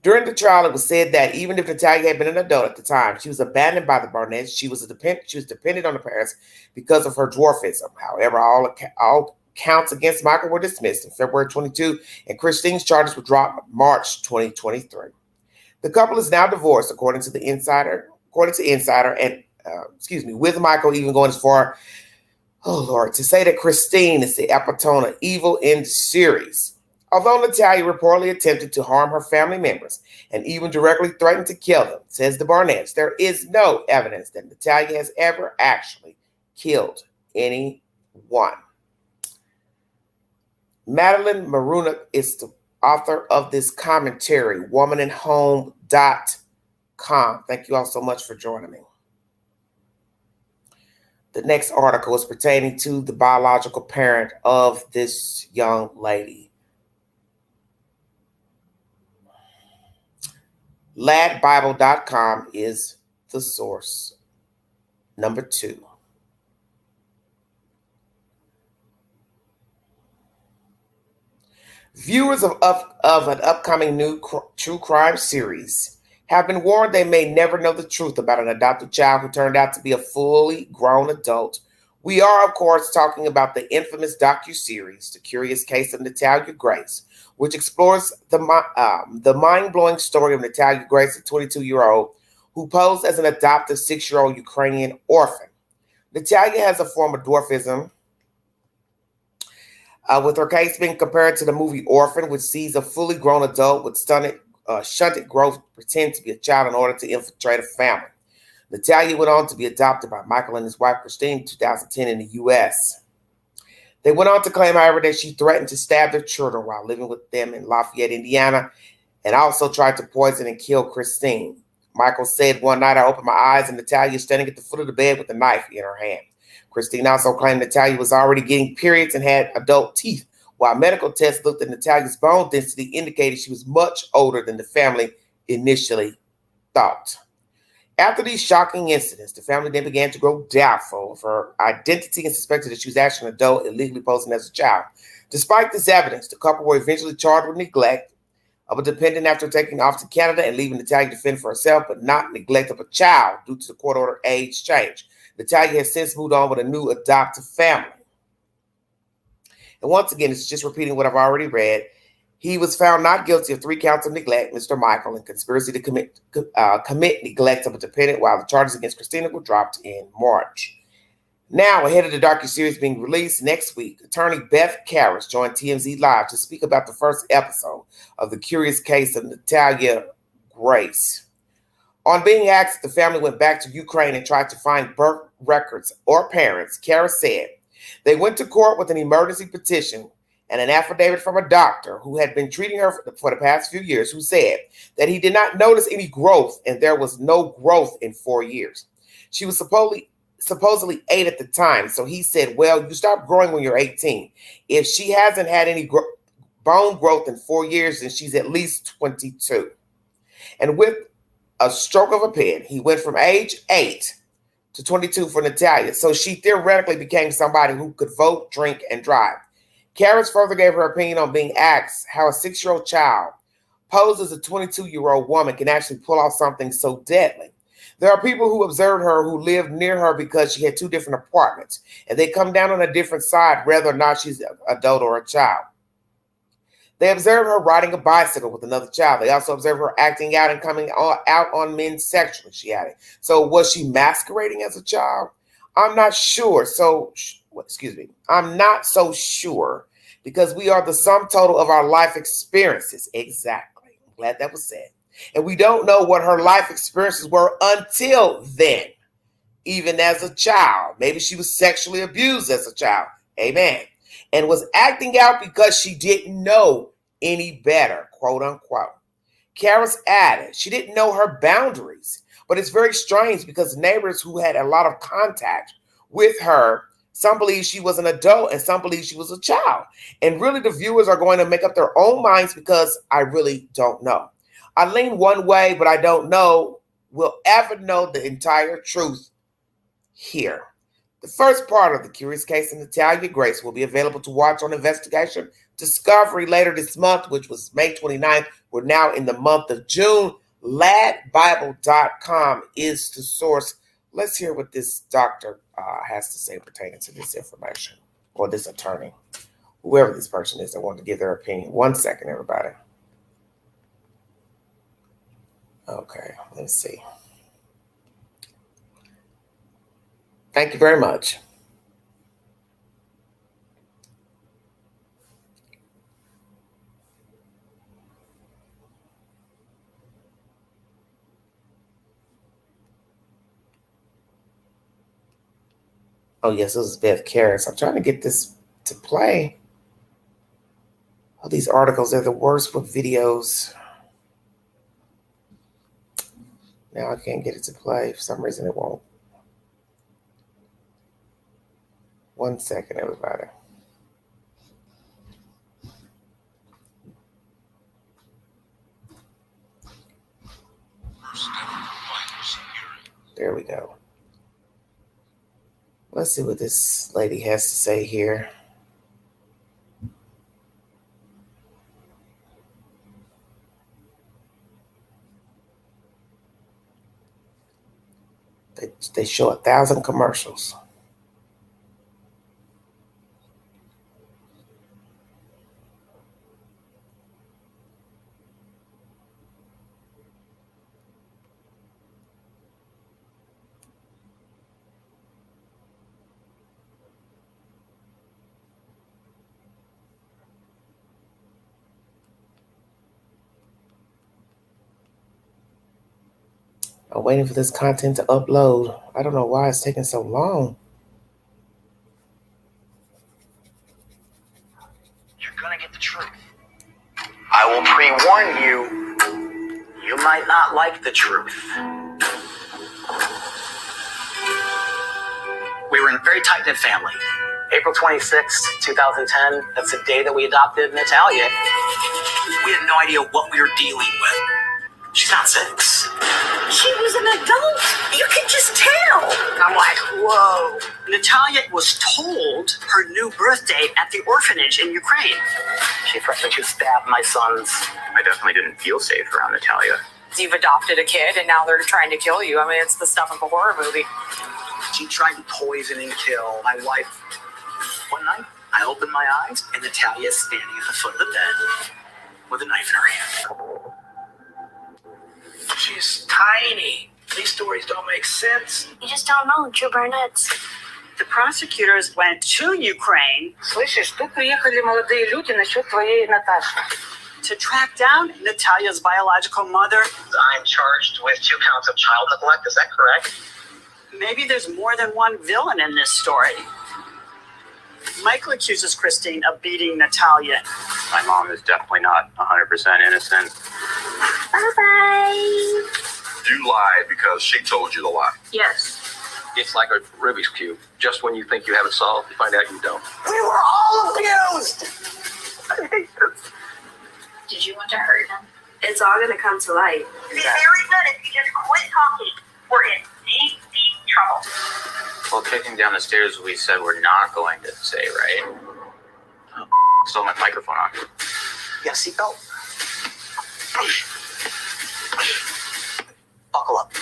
During the trial, it was said that even if Natalia had been an adult at the time, she was abandoned by the Barnetts. She was dependent on the parents because of her dwarfism. However, all counts against Michael were dismissed in February 22, and Christine's charges were dropped March 2023. The couple is now divorced, according to Insider, and with Michael even going as far, to say that Christine is the epitome of evil in the series. Although Natalia reportedly attempted to harm her family members and even directly threatened to kill them, says the Barnetts, there is no evidence that Natalia has ever actually killed anyone. Madeline Maruna is the author of this commentary, womanandhome.com. Thank you all so much for joining me. The next article is pertaining to the biological parent of this young lady. Ladbible.com is the source. Number 2. Viewers of an upcoming new true crime series have been warned they may never know the truth about an adopted child who turned out to be a fully grown adult. We are, of course, talking about the infamous docuseries, The Curious Case of Natalia Grace, which explores the mind-blowing story of Natalia Grace, a 22-year-old who posed as an adoptive 6-year-old Ukrainian orphan. Natalia has a form of dwarfism, with her case being compared to the movie Orphan, which sees a fully grown adult with shunted growth pretend to be a child in order to infiltrate a family. Natalia went on to be adopted by Michael and his wife Christine in 2010 in the U.S. They went on to claim, however, that she threatened to stab their children while living with them in Lafayette, Indiana, and also tried to poison and kill Christine. Michael said, "One night I opened my eyes and Natalia is standing at the foot of the bed with a knife in her hand." Christine also claimed Natalia was already getting periods and had adult teeth, while medical tests looked at Natalia's bone density indicated she was much older than the family initially thought. After these shocking incidents, the family then began to grow doubtful of her identity and suspected that she was actually an adult illegally posing as a child. Despite this evidence, the couple were eventually charged with neglect of a dependent after taking off to Canada and leaving Natalia to fend for herself, but not neglect of a child due to the court order age change. Natalia has since moved on with a new adoptive family. And once again, it's just repeating what I've already read. He was found not guilty of 3 counts of neglect, Mr. Michael, and conspiracy to commit neglect of a dependent, while the charges against Christina were dropped in March. Now, ahead of the docuseries being released next week, attorney Beth Karras joined TMZ Live to speak about the first episode of The Curious Case of Natalia Grace. On being asked if the family went back to Ukraine and tried to find birth records or parents, Karras said they went to court with an emergency petition and an affidavit from a doctor who had been treating her for the past few years, who said that he did not notice any growth and there was no growth in 4 years. She was supposedly 8 at the time, so he said, well, you stop growing when you're 18. If she hasn't had any bone growth in 4 years, then she's at least 22. And with a stroke of a pen, he went from age 8 to 22 for Natalia, so she theoretically became somebody who could vote, drink, and drive. Karras further gave her opinion on being asked how a 6-year-old child posed as a 22-year-old woman can actually pull off something so deadly. There are people who observed her who lived near her because she had 2 different apartments, and they come down on a different side whether or not she's an adult or a child. They observed her riding a bicycle with another child. They also observed her acting out and coming out on men sexually, she added. So was she masquerading as a child? I'm not sure. I'm not so sure, because we are the sum total of our life experiences. Exactly. I'm glad that was said. And we don't know what her life experiences were until then, even as a child. Maybe she was sexually abused as a child. Amen. And was acting out because she didn't know any better, quote unquote. Karras added she didn't know her boundaries, but it's very strange because neighbors who had a lot of contact with her, some believe she was an adult and some believe she was a child. And really the viewers are going to make up their own minds, because I really don't know. I lean one way, but I don't know we'll ever know the entire truth here. The first part of The Curious Case of Natalia Grace will be available to watch on Investigation Discovery later this month, which was May 29th, We're now in the month of June. ladbible.com is the source. Let's hear what this doctor has to say pertaining to this information, or this attorney, whoever this person is that wanted to give their opinion. 1 second, everybody. Okay, let's see. Thank you very much. Oh, yes, this is Beth Karras. I'm trying to get this to play. All these articles are the worst with videos. Now I can't get it to play. For some reason, it won't. 1 second, everybody. There we go. Let's see what this lady has to say here. They show 1,000 commercials. I'm waiting for this content to upload. I don't know why it's taking so long. You're gonna get the truth. I will pre-warn you, you might not like the truth. We were in a very tight-knit family. April 26th, 2010, that's the day that we adopted Natalia. We had no idea what we were dealing with. She's not 6. She was an adult. You can just tell. I'm like, whoa. Natalia was told her new birth date at the orphanage in Ukraine. She threatened to stab my sons. I definitely didn't feel safe around Natalia. You've adopted a kid and now they're trying to kill you. I mean, it's the stuff of a horror movie. She tried to poison and kill my wife. One night, I opened my eyes and Natalia is standing at the foot of the bed with a knife in her hand. She's tiny. These stories don't make sense. You just don't know, Joe Barnett's. The prosecutors went to Ukraine. Слышишь, тут приехали молодые люди насчет твоей Наташи. To track down Natalia's biological mother. I'm charged with 2 counts of child neglect. Is that correct? Maybe there's more than one villain in this story. Michael accuses Christine of beating Natalia. My mom is definitely not 100% innocent. Bye-bye. You lied because she told you to lie. Yes. It's like a Rubik's Cube. Just when you think you have it solved, you find out you don't. We were all abused! I hate this. Did you want to hurt him? It's all gonna come to light. Be very good if you just quit talking. We're in deep, deep trouble. Well, kicking down the stairs, we said we're not going to say, right? Oh, still my microphone on. You got a seatbelt? Buckle up.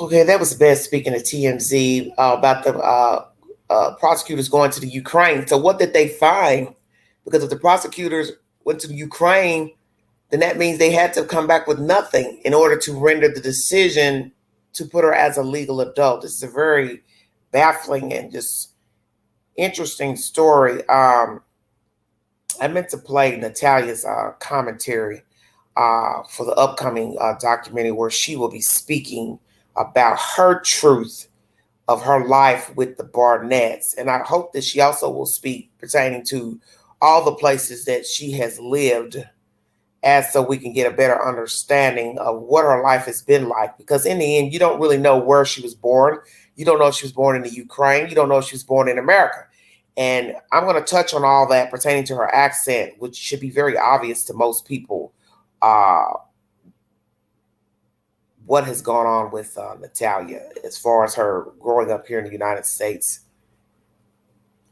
Okay, that was Beth speaking to TMZ about the prosecutors going to the Ukraine. So what did they find? Because if the prosecutors went to the Ukraine, then that means they had to come back with nothing in order to render the decision to put her as a legal adult. This is a very baffling and just interesting story. I meant to play Natalia's commentary for the upcoming documentary where she will be speaking about her truth of her life with the Barnetts. And I hope that she also will speak pertaining to all the places that she has lived, as so we can get a better understanding of what her life has been like. Because in the end, you don't really know where she was born. You don't know if she was born in the Ukraine. You don't know if she was born in America. And I'm going to touch on all that pertaining to her accent, which should be very obvious to most people. What has gone on with Natalia as far as her growing up here in the United States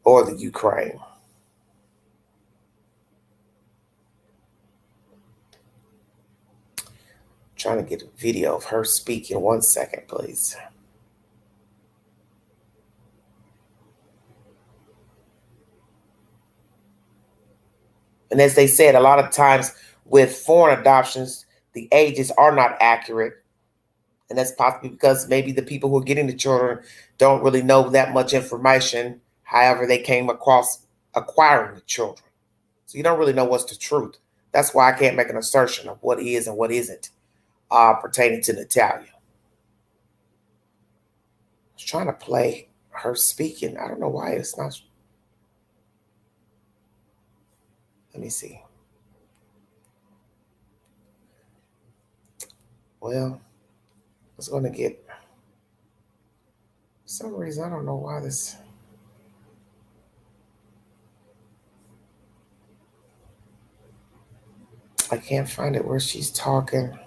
or the Ukraine. Trying to get a video of her speaking. 1 second, please. And as they said, a lot of times with foreign adoptions, the ages are not accurate. And that's possibly because maybe the people who are getting the children don't really know that much information. However, they came across acquiring the children. So you don't really know what's the truth. That's why I can't make an assertion of what is and what isn't pertaining to Natalia. I was trying to play her speaking. I don't know why it's not. Let me see. Well, I was going to get, for some reason, I don't know why this. I can't find it where she's talking.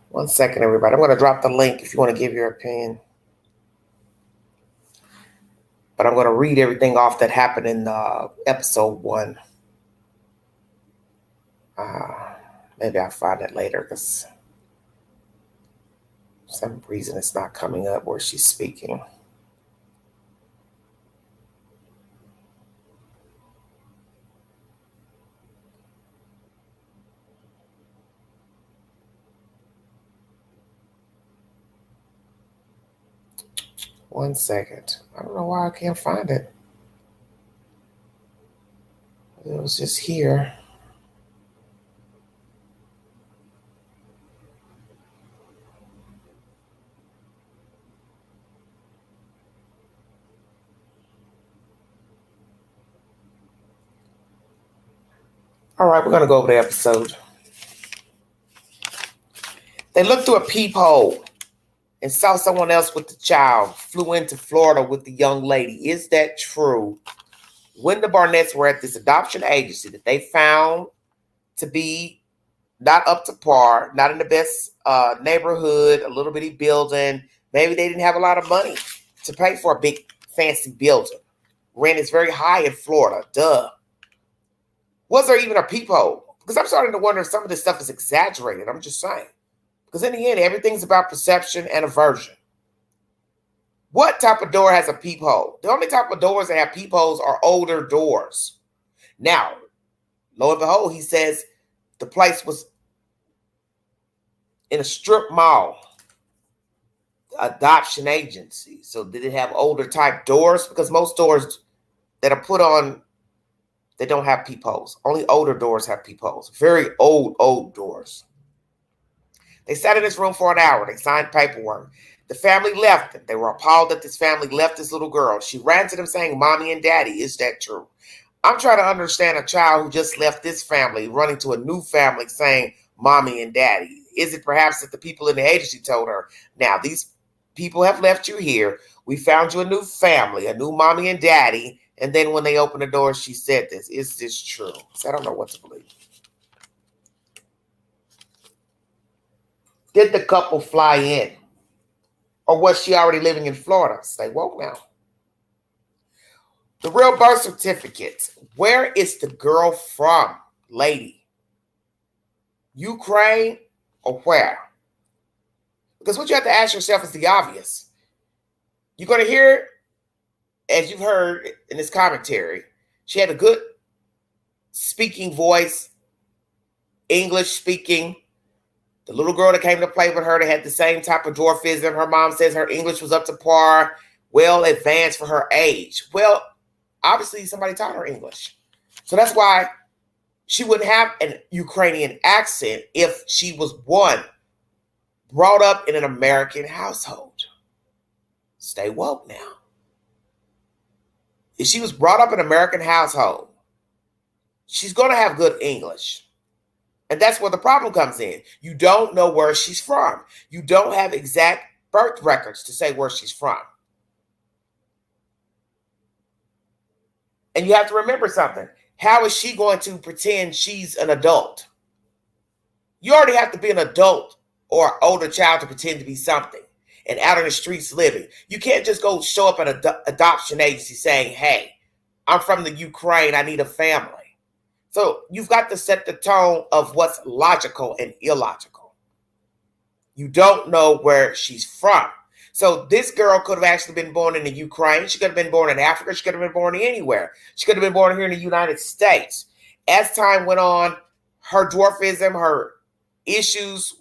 One second, everybody. I'm going to drop the link if you want to give your opinion. But I'm going to read everything off that happened in episode 1. Maybe I'll find it later because for some reason it's not coming up where she's speaking. One second. I don't know why I can't find it. It was just here. All right, we're going to go over the episode. They looked through a peephole and saw someone else with the child, flew into Florida with the young lady. Is that true? When the Barnetts were at this adoption agency that they found to be not up to par, not in the best neighborhood, a little bitty building, maybe they didn't have a lot of money to pay for a big fancy building. Rent is very high in Florida, duh. Was there even a peephole? Because I'm starting to wonder if some of this stuff is exaggerated. I'm just saying. Because in the end, everything's about perception and aversion. What type of door has a peephole? The only type of doors that have peepholes are older doors. Now, lo and behold, he says the place was in a strip mall, adoption agency. So did it have older type doors? Because most doors that are put on, they don't have peepholes. Only older doors have peepholes. Very old doors. They sat in this room for an hour. They signed paperwork. The family left them. They were appalled that this family left this little girl. She ran to them saying, "Mommy and Daddy, is that true?" I'm trying to understand a child who just left this family running to a new family saying, "Mommy and Daddy." Is it perhaps that the people in the agency told her, "Now, these people have left you here. We found you a new family, a new mommy and daddy." And then when they opened the door, she said this. Is this true? So I don't know what to believe. Did the couple fly in? Or was she already living in Florida? Say, whoa now. The real birth certificate. Where is the girl from, lady? Ukraine or where? Because what you have to ask yourself is the obvious. You're going to hear, as you've heard in this commentary, she had a good speaking voice, English speaking. The little girl that came to play with her, they had the same type of dwarfism. Her mom says her English was up to par, well advanced for her age. Well, obviously somebody taught her English. So that's why she wouldn't have an Ukrainian accent if she was brought up in an American household. Stay woke now. If she was brought up in an American household, she's going to have good English. And that's where the problem comes in. You don't know where she's from. You don't have exact birth records to say where she's from. And you have to remember something. How is she going to pretend she's an adult? You already have to be an adult or an older child to pretend to be something. and out on the streets living. You can't just go show up at an adoption agency saying, hey, I'm from the Ukraine, I need a family. So you've got to set the tone of what's logical and illogical. You don't know where she's from. So this girl could have actually been born in the Ukraine. She could have been born in Africa. She could have been born anywhere. She could have been born here in the United States. As time went on, her dwarfism, her issues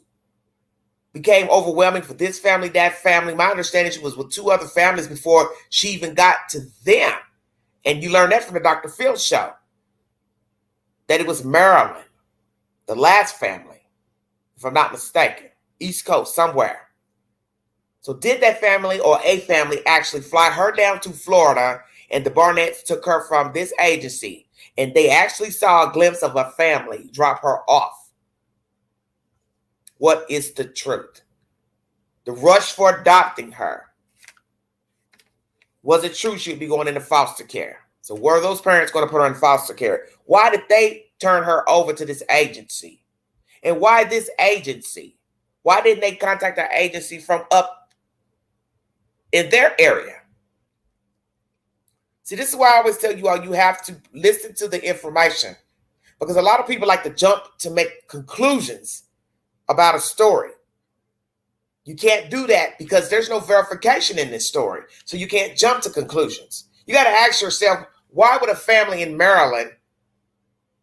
became overwhelming for this family, that family. My understanding, she was with 2 other families before she even got to them. And you learned that from the Dr. Phil show, that it was Maryland, the last family, if I'm not mistaken, East Coast somewhere. So did that family or a family actually fly her down to Florida, and the Barnetts took her from this agency, and they actually saw a glimpse of a family drop her off? What is the truth? The rush for adopting her. Was it true she'd be going into foster care? So were those parents going to put her in foster care? Why did they turn her over to this agency? And why this agency? Why didn't they contact an agency from up in their area? See, this is why I always tell you all, you have to listen to the information, because a lot of people like to jump to make conclusions about a story. You can't do that because there's no verification in this story. So you can't jump to conclusions. You got to ask yourself, why would a family in Maryland,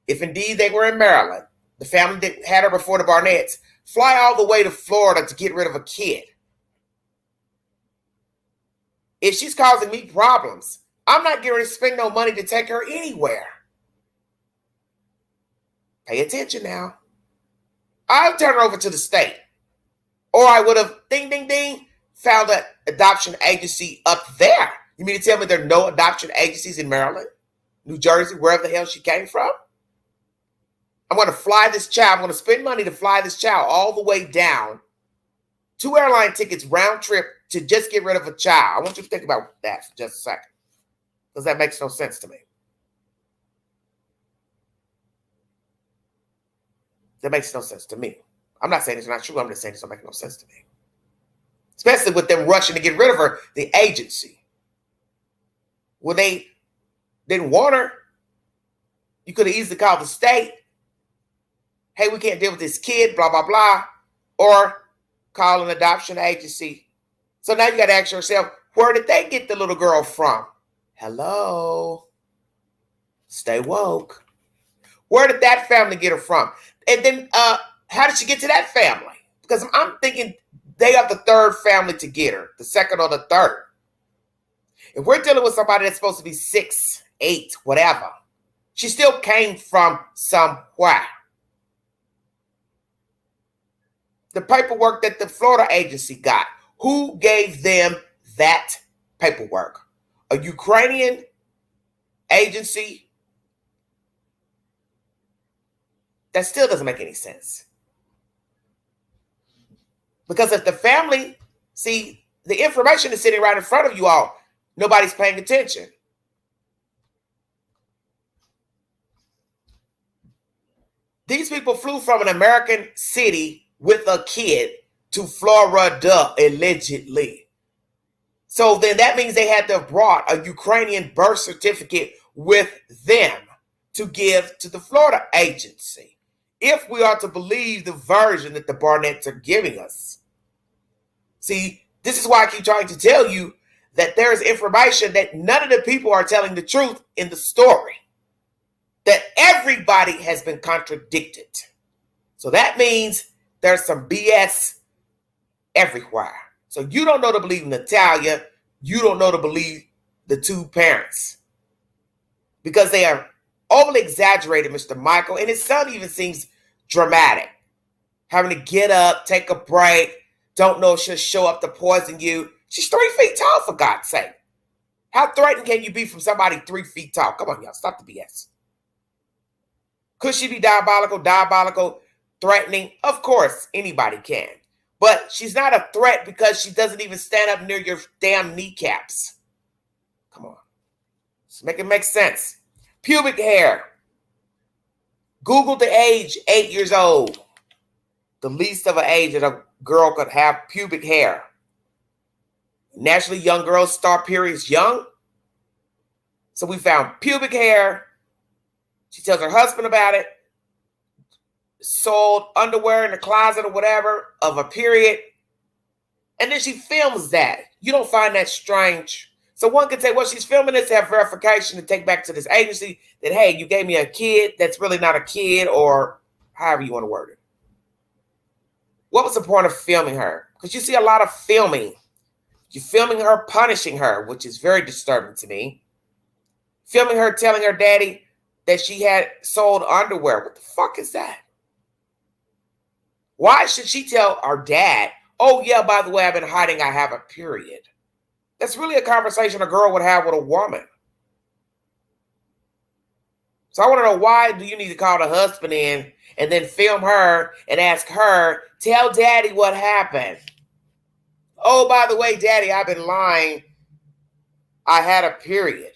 if indeed they were in Maryland, the family that had her before the Barnetts, fly all the way to Florida to get rid of a kid? If she's causing me problems, I'm not going to spend no money to take her anywhere. Pay attention now. I'll turn her over to the state. Or I would have, ding, ding, ding, found an adoption agency up there. You mean to tell me there are no adoption agencies in Maryland, New Jersey, wherever the hell she came from? I'm going to fly this child. I'm going to spend money to fly this child all the way down. 2 airline tickets round trip to just get rid of a child. I want you to think about that for just a second, because that makes no sense to me. That makes no sense to me. I'm not saying it's not true. I'm just saying it's not making no sense to me. Especially with them rushing to get rid of her, the agency. When they didn't want her, you could have easily called the state. Hey, we can't deal with this kid, blah, blah, blah. Or call an adoption agency. So now you got to ask yourself, where did they get the little girl from? Hello? Stay woke. Where did that family get her from? And then how did she get to that family? Because I'm thinking they are the 3rd family to get her, the 2nd or the 3rd. If we're dealing with somebody that's supposed to be 6, 8, whatever, she still came from somewhere. The paperwork that the Florida agency got, who gave them that paperwork? A Ukrainian agency? That still doesn't make any sense. Because if the family, see, the information is sitting right in front of you all, nobody's paying attention. These people flew from an American city with a kid to Florida, allegedly. So then that means they had to have brought a Ukrainian birth certificate with them to give to the Florida agency, if we are to believe the version that the Barnetts are giving us. See, this is why I keep trying to tell you that there is information that none of the people are telling the truth in the story, that everybody has been contradicted. So that means there's some BS everywhere. So you don't know to believe Natalia. You don't know to believe the 2 parents, because they are overly exaggerated, Mr. Michael. And his son even seems dramatic. Having to get up, take a break, don't know if she'll show up to poison you. She's 3 feet tall, for God's sake. How threatened can you be from somebody 3 feet tall? Come on, y'all, stop the BS. Could she be diabolical, threatening? Of course, anybody can. But she's not a threat because she doesn't even stand up near your damn kneecaps. Come on. Let's make it make sense. Pubic hair. Google the age, 8 years old. The least of an age that a girl could have pubic hair. Naturally, young girls start periods young. So we found pubic hair. She tells her husband about it. Sold underwear in the closet or whatever of a period. And then she films that. You don't find that strange? So one could say, well, she's filming this to have verification to take back to this agency that, hey, you gave me a kid that's really not a kid, or however you want to word it. What was the point of filming her? Because you see a lot of filming. You're filming her punishing her, which is very disturbing to me. Filming her telling her daddy that she had sold underwear. What the fuck is that? Why should she tell our dad, oh, yeah, by the way, I've been hiding, I have a period? That's really a conversation a girl would have with a woman. So I want to know, why do you need to call the husband in and then film her and ask her, tell daddy what happened? Oh, by the way, daddy, I've been lying. I had a period.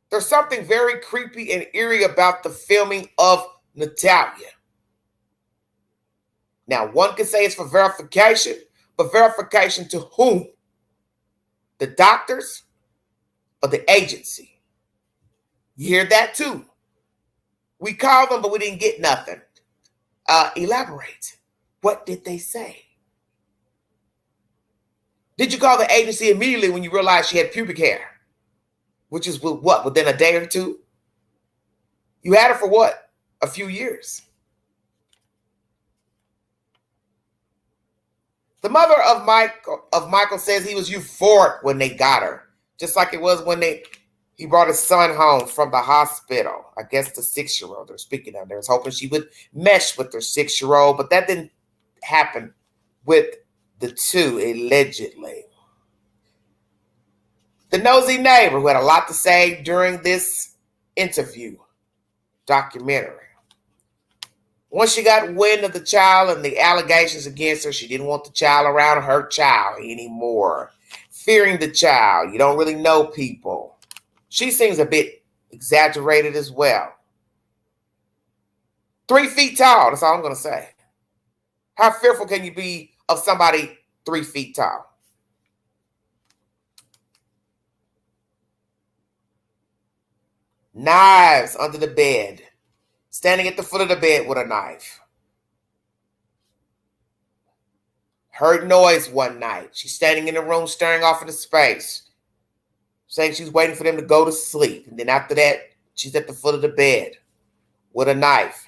There's something very creepy and eerie about the filming of Natalia. Now, one could say it's for verification, but verification to whom? The doctors or the agency? You hear that too? We called them, but we didn't get nothing. Elaborate. What did they say? Did you call the agency immediately when you realized she had pubic hair? Which is what, within a day or two? You had her for what? A few years. The mother of Michael says he was euphoric when they got her, just like it was when he brought his son home from the hospital. I guess the 6-year-old they're speaking of. They was hoping she would mesh with their 6-year-old, but that didn't happen with the two, allegedly. The nosy neighbor who had a lot to say during this interview documentary. Once she got wind of the child and the allegations against her, she didn't want the child around her child anymore. Fearing the child. You don't really know people. She seems a bit exaggerated as well. 3 feet tall, that's all I'm going to say. How fearful can you be of somebody 3 feet tall? Knives under the bed. Standing at the foot of the bed with a knife. Heard noise one night. She's standing in the room staring off into space. Saying she's waiting for them to go to sleep. And then after that, she's at the foot of the bed with a knife.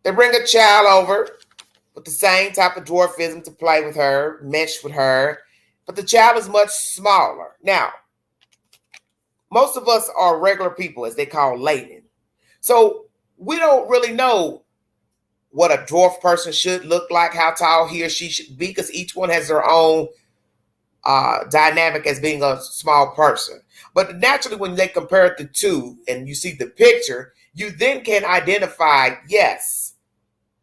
They bring a child over with the same type of dwarfism to play with her, mesh with her. But the child is much smaller. Now, most of us are regular people, as they call laymen. So we don't really know what a dwarf person should look like, how tall he or she should be, because each one has their own dynamic as being a small person. But naturally, when they compare the two and you see the picture, you then can identify, yes,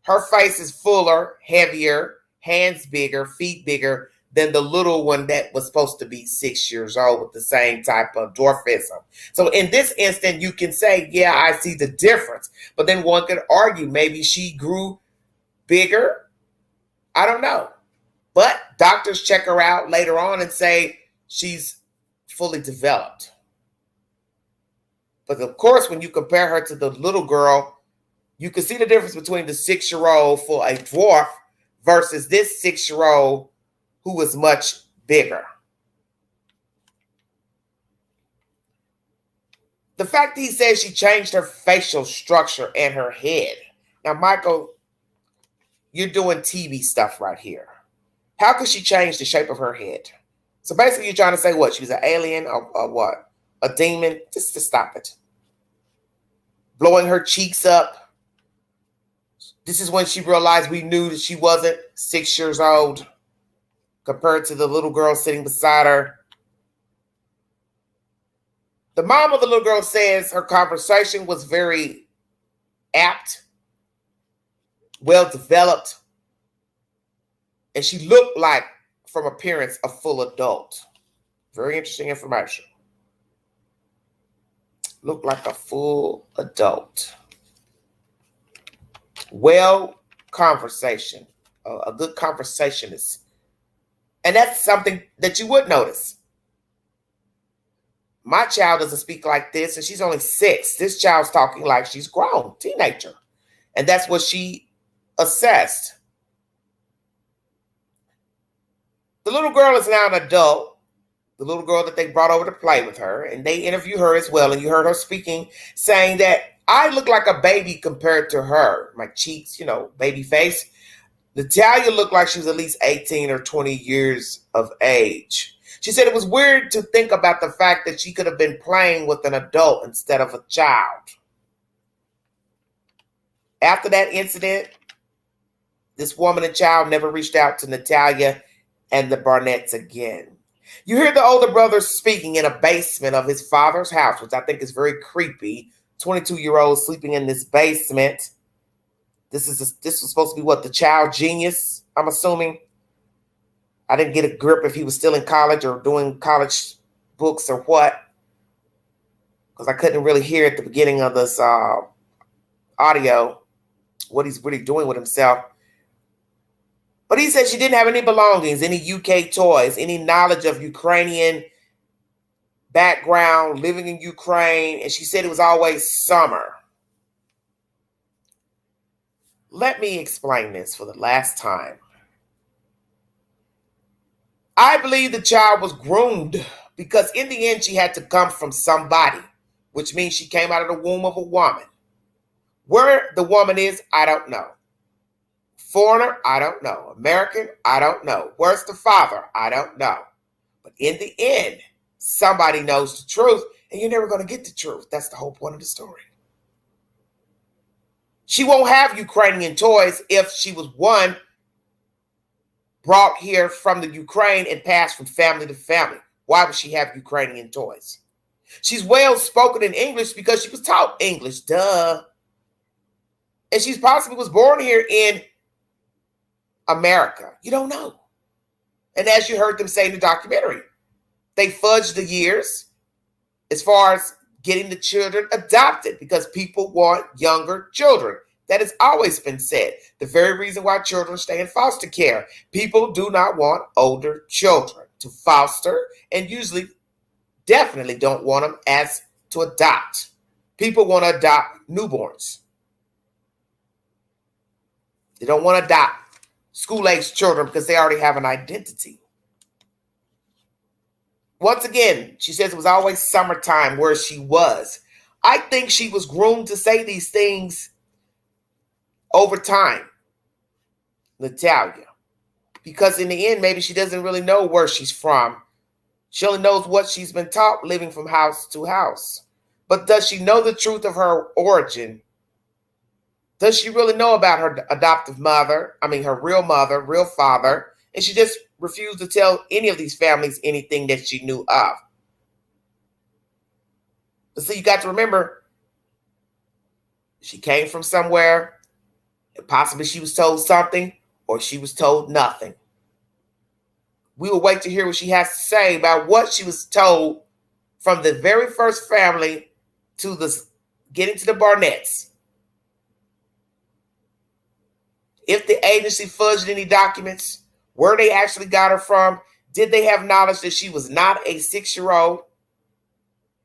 her face is fuller, heavier, hands bigger, feet bigger than the little one that was supposed to be 6 years old with the same type of dwarfism. So in this instant, you can say, yeah, I see the difference. But then one could argue maybe she grew bigger. I don't know. But doctors check her out later on and say she's fully developed. But of course, when you compare her to the little girl, you can see the difference between the 6-year-old for a dwarf versus this 6-year-old who was much bigger. The fact that he says she changed her facial structure and her head. Now, Michael, you're doing TV stuff right here. How could she change the shape of her head? So basically, you're trying to say what? She was an alien or what? A demon? Just to stop it. Blowing her cheeks up. This is when she realized we knew that she wasn't 6 years old compared to the little girl sitting beside her. The mom of the little girl says her conversation was very apt, well developed, and she looked like, from appearance, a full adult. Very interesting information. Looked like a full adult. Well, conversation. A good conversationist. And that's something that you would notice. My child doesn't speak like this, and she's only 6. This child's talking like she's grown, teenager. And that's what she assessed. The little girl is now an adult, the little girl that they brought over to play with her, and they interview her as well. And you heard her speaking, saying that I look like a baby compared to her. My cheeks, baby face. Natalia looked like she was at least 18 or 20 years of age. She said it was weird to think about the fact that she could have been playing with an adult instead of a child. After that incident, this woman and child never reached out to Natalia and the Barnetts again. You hear the older brother speaking in a basement of his father's house, which I think is very creepy. 22-year-old sleeping in this basement. This was supposed to be what, the child genius, I'm assuming. I didn't get a grip if he was still in college or doing college books or what, because I couldn't really hear at the beginning of this audio what he's really doing with himself. But he said she didn't have any belongings, any UK toys, any knowledge of Ukrainian background, living in Ukraine, and she said it was always summer. Let me explain this for the last time. I believe the child was groomed because in the end she had to come from somebody, which means she came out of the womb of a woman. Where the woman is, I don't know. Foreigner, I don't know. American, I don't know. Where's the father? I don't know. But in the end, somebody knows the truth, and you're never going to get the truth. That's the whole point of the story. She won't have Ukrainian toys if she was one brought here from the Ukraine and passed from family to family. Why would she have Ukrainian toys? She's well spoken in English because she was taught English, duh. And she possibly was born here in America. You don't know. And as you heard them say in the documentary, they fudged the years as far as getting the children adopted because people want younger children. That has always been said. The very reason why children stay in foster care. People do not want older children to foster and usually definitely don't want them as to adopt. People want to adopt newborns. They don't want to adopt school-aged children because they already have an identity. Once again, she says it was always summertime where she was. I think she was groomed to say these things over time, Natalia. Because in the end, maybe she doesn't really know where she's from. She only knows what she's been taught living from house to house. But does she know the truth of her origin? Does she really know about her adoptive mother? Her real mother, real father. And she just refused to tell any of these families anything that she knew of. But see, you got to remember, she came from somewhere. And possibly she was told something or she was told nothing. We will wait to hear what she has to say about what she was told from the very first family to getting to the Barnetts. If the agency fudged any documents, where they actually got her from, did they have knowledge that she was not a 6-year-old?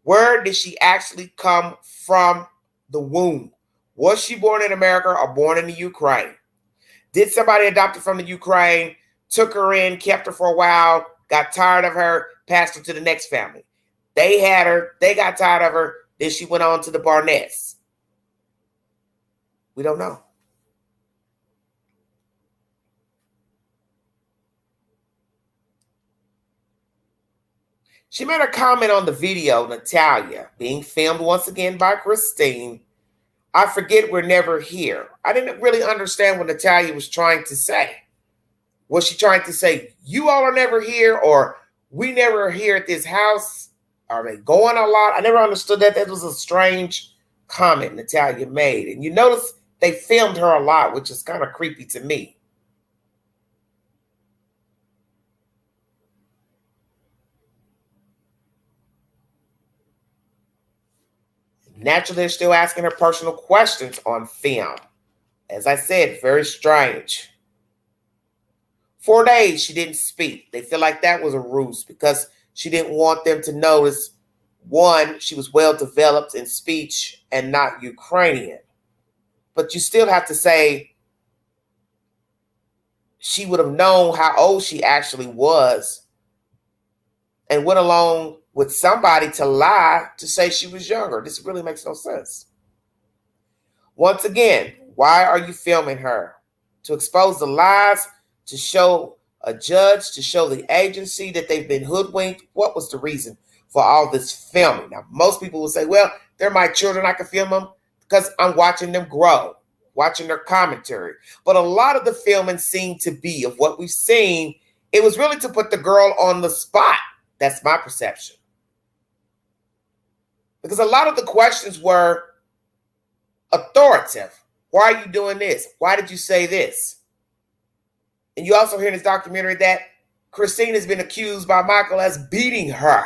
Where did she actually come from the womb? Was she born in America or born in the Ukraine? Did somebody adopt her from the Ukraine, took her in, kept her for a while, got tired of her, passed her to the next family? They had her, they got tired of her, then she went on to the Barnetts. We don't know. She made a comment on the video, Natalia, being filmed once again by Christine. I forget we're never here. I didn't really understand what Natalia was trying to say. Was she trying to say, you all are never here, or we never are here at this house? Are they going a lot? I never understood that. That was a strange comment Natalia made. And you notice they filmed her a lot, which is kind of creepy to me. Naturally, they're still asking her personal questions on film. As I said, very strange. 4 days she didn't speak. They feel like that was a ruse because she didn't want them to notice, one, she was well developed in speech and not Ukrainian. But you still have to say she would have known how old she actually was and went along with somebody to lie to say she was younger. This really makes no sense. Once again, why are you filming her? To expose the lies, to show a judge, to show the agency that they've been hoodwinked? What was the reason for all this filming? Now, most people will say, well, they're my children, I can film them because I'm watching them grow, watching their commentary. But a lot of the filming seemed to be, of what we've seen, it was really to put the girl on the spot. That's my perception. Because a lot of the questions were authoritative. Why are you doing this? Why did you say this? And you also hear in this documentary that Christine has been accused by Michael as beating her.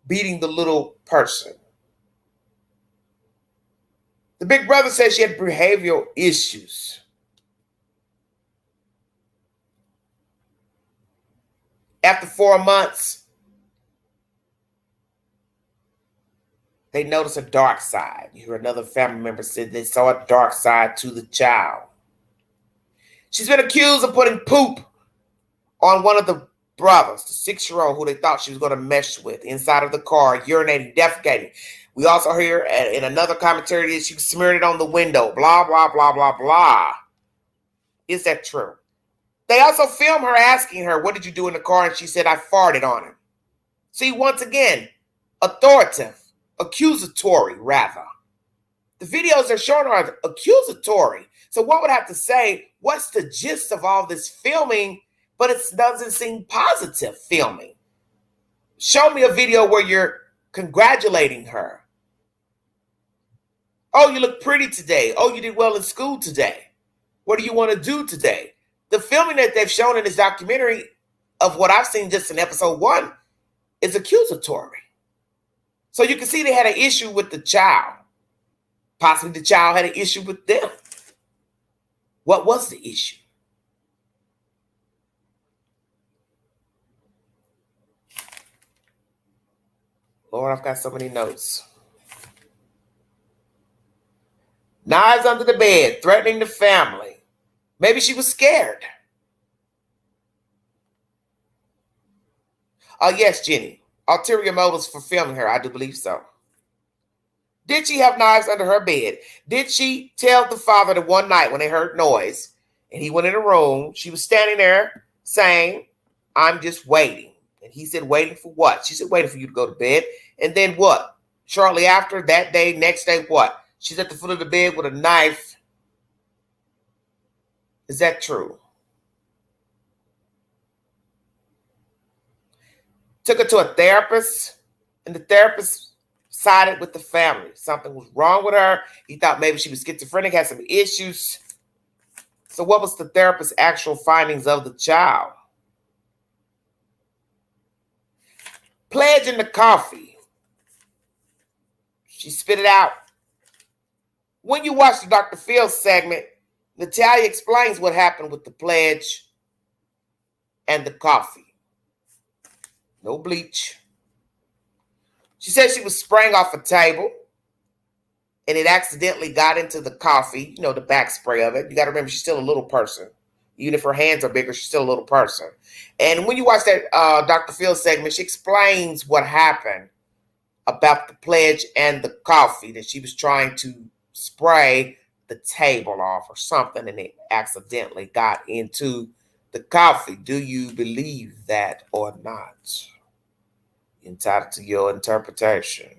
Beating the little person. The big brother said she had behavioral issues. After 4 months, they noticed a dark side. You hear another family member said they saw a dark side to the child. She's been accused of putting poop on one of the brothers, the 6-year-old who they thought she was going to mesh with, inside of the car, urinating, defecating. We also hear in another commentary that she smeared it on the window, blah, blah, blah, blah, blah. Is that true? They also filmed her asking her, what did you do in the car? And she said, I farted on him. See, once again, authoritative, accusatory, rather. The videos they're showing are accusatory. So one would have to say, what's the gist of all this filming? But it doesn't seem positive filming. Show me a video where you're congratulating her. Oh, you look pretty today. Oh, you did well in school today. What do you want to do today? The filming that they've shown in this documentary of what I've seen just in episode 1 is accusatory. So you can see they had an issue with the child. Possibly the child had an issue with them. What was the issue? Lord, I've got so many notes. Knives under the bed, threatening the family. Maybe she was scared. Oh, yes, Jenny. Ulterior motives for filming her. I do believe so. Did she have knives under her bed? Did she tell the father that one night when they heard noise and he went in the room, she was standing there saying, I'm just waiting. And he said, waiting for what? She said, waiting for you to go to bed. And then what? Shortly after, that day, next day, what? She's at the foot of the bed with a knife. Is that true? Took her to a therapist, and the therapist sided with the family. Something was wrong with her. He thought maybe she was schizophrenic, had some issues. So what was the therapist's actual findings of the child? Pledging the coffee. She spit it out. When you watch the Dr. Phil segment, Natalia explains what happened with the pledge and the coffee. No bleach. She said she was spraying off a table and it accidentally got into the coffee, you know, the back spray of it. You got to remember, she's still a little person. Even if her hands are bigger, she's still a little person. And when you watch that Dr. Phil segment, she explains what happened about the pledge and the coffee, that she was trying to spray the table off or something and it accidentally got into the coffee. Do you believe that or not? Entitled to your interpretation.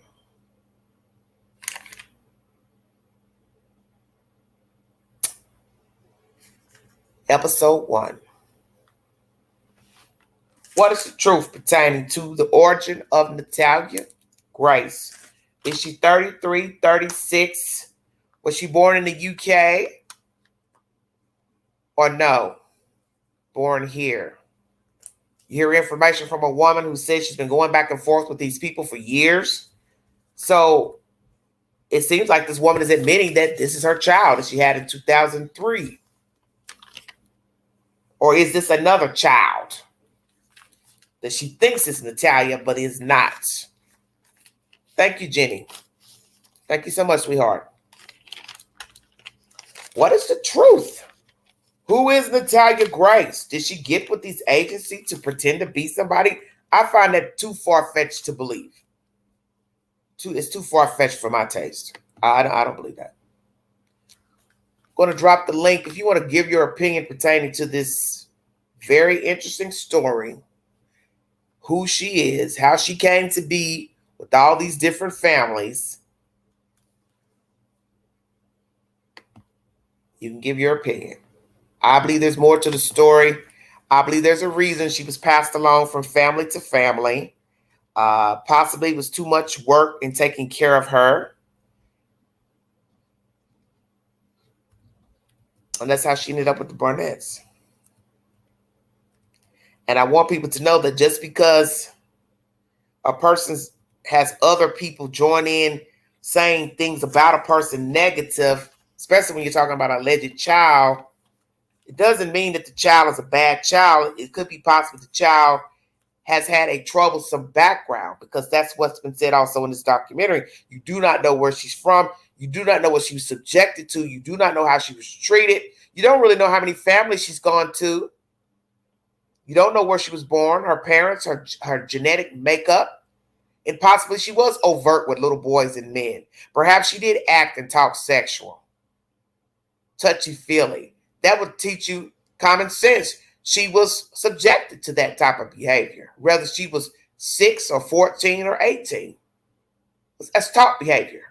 Episode 1. What is the truth pertaining to the origin of Natalia Grace? Is she 33, 36? Was she born in the UK? Or no? Born here. You hear information from a woman who says she's been going back and forth with these people for years. So it seems like this woman is admitting that this is her child that she had in 2003. Or is this another child that she thinks is Natalia, but is not? Thank you, Jenny. Thank you so much, sweetheart. What is the truth? Who is Natalia Grace? Did she get with these agencies to pretend to be somebody? I find that too far-fetched to believe. It's too far-fetched for my taste. I don't believe that. I'm going to drop the link. If you want to give your opinion pertaining to this very interesting story, who she is, how she came to be with all these different families, you can give your opinion. I believe there's more to the story. I believe there's a reason she was passed along from family to family. Possibly it was too much work in taking care of her. And that's how she ended up with the Barnetts. And I want people to know that just because a person has other people join in saying things about a person negative, especially when you're talking about an alleged child, it doesn't mean that the child is a bad child. It could be possible the child has had a troublesome background, because that's what's been said also in this documentary. You do not know where she's from. You do not know what she was subjected to. You do not know how she was treated. You don't really know how many families she's gone to. You don't know where she was born, her parents, her genetic makeup. And possibly she was overt with little boys and men. Perhaps she did act and talk sexual, touchy-feely. That would teach you common sense. She was subjected to that type of behavior, whether she was 6 or 14 or 18. That's taught behavior.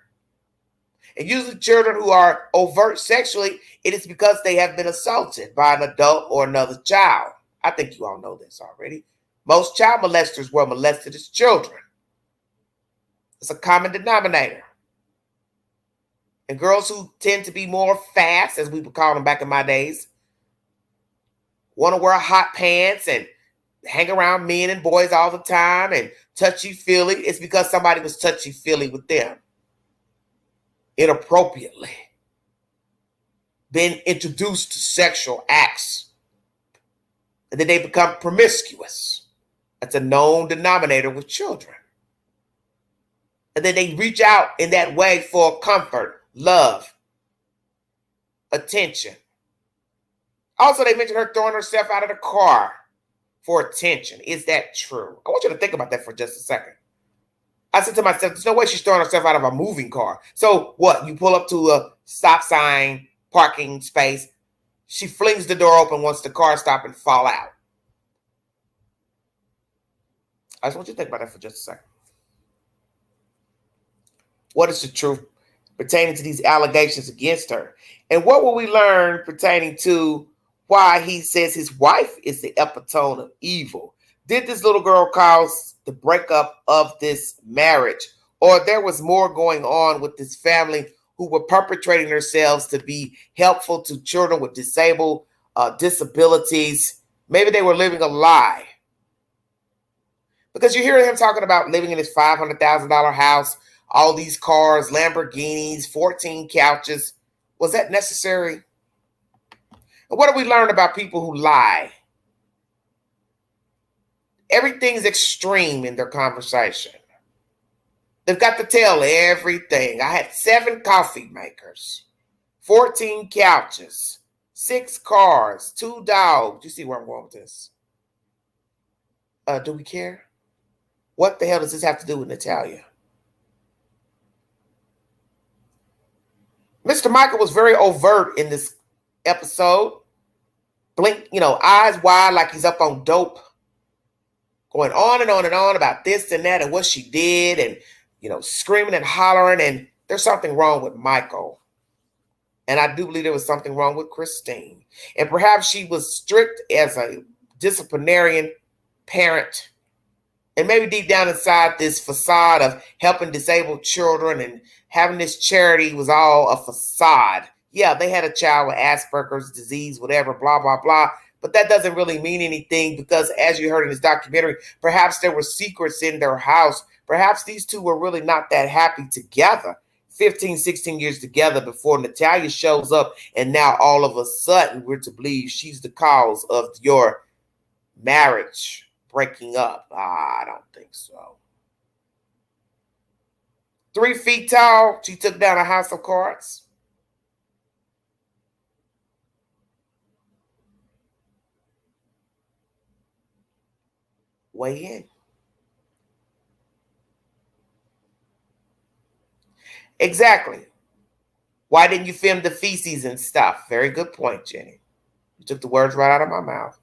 And usually children who are overt sexually, it is because they have been assaulted by an adult or another child. I think you all know this already. Most child molesters were molested as children. It's a common denominator. And girls who tend to be more fast, as we would call them back in my days, want to wear hot pants and hang around men and boys all the time and touchy-feely, it's because somebody was touchy-feely with them inappropriately, been introduced to sexual acts, and then they become promiscuous. That's a known denominator with children. And then they reach out in that way for comfort, love, attention. Also, they mentioned her throwing herself out of the car for attention. Is that true? I want you to think about that for just a second. I said to myself, there's no way she's throwing herself out of a moving car. So what? You pull up to a stop sign, parking space. She flings the door open once the car stops and fall out. I just want you to think about that for just a second. What is the truth pertaining to these allegations against her? And what will we learn pertaining to why he says his wife is the epitome of evil? Did this little girl cause the breakup of this marriage? Or there was more going on with this family who were perpetrating themselves to be helpful to children with disabilities? Maybe they were living a lie. Because you hear him talking about living in his $500,000 house, all these cars, Lamborghinis, 14 couches. Was that necessary? And what do we learn about people who lie? Everything's extreme in their conversation. They've got to tell everything. I had 7 coffee makers, 14 couches, 6 cars, 2 dogs. You see where I'm going with this? Do we care? What the hell does this have to do with Natalia? Mr. Michael was very overt in this episode. Blink, eyes wide like he's up on dope. Going on and on and on about this and that and what she did and, screaming and hollering. And there's something wrong with Michael. And I do believe there was something wrong with Christine. And perhaps she was strict as a disciplinarian parent. And maybe deep down inside this facade of helping disabled children and having this charity was all a facade. Yeah, they had a child with Asperger's disease, whatever, blah, blah, blah. But that doesn't really mean anything because, as you heard in this documentary, perhaps there were secrets in their house. Perhaps these two were really not that happy together. 15, 16 years together before Natalia shows up, and now all of a sudden we're to believe she's the cause of your marriage breaking up. I don't think so. 3 feet tall, she took down a house of cards. Weigh in. Exactly. Why didn't you film the feces and stuff? Very good point, Jenny. You took the words right out of my mouth.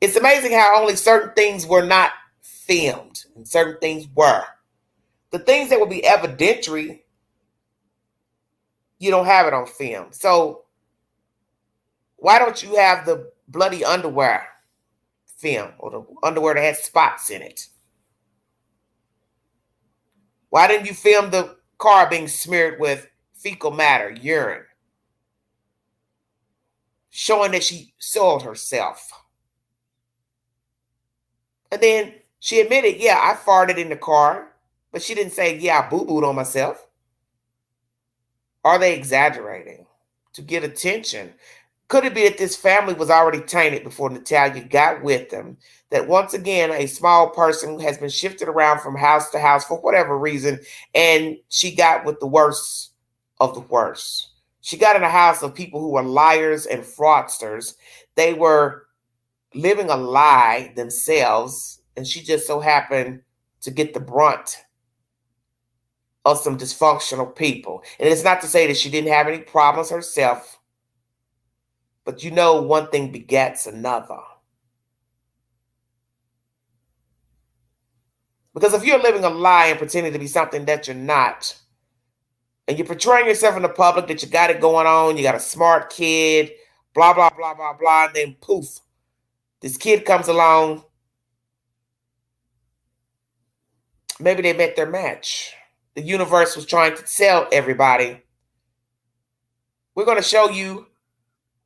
It's amazing how only certain things were not filmed and certain things were. The things that would be evidentiary, you don't have it on film. So why don't you have the bloody underwear film or the underwear that had spots in it? Why didn't you film the car being smeared with fecal matter, urine, showing that she soiled herself? And then she admitted, yeah, I farted in the car, but she didn't say, yeah, I boo-booed on myself. Are they exaggerating to get attention? Could it be that this family was already tainted before Natalia got with them? That once again, a small person has been shifted around from house to house for whatever reason, and she got with the worst of the worst. She got in a house of people who were liars and fraudsters. They were living a lie themselves, and she just so happened to get the brunt of some dysfunctional people. And it's not to say that she didn't have any problems herself, but you know, one thing begets another. Because if you're living a lie and pretending to be something that you're not, and you're portraying yourself in the public that you got it going on, you got a smart kid, blah, blah, blah, blah, blah, and then poof, this kid comes along. Maybe they met their match. The universe was trying to tell everybody, we're going to show you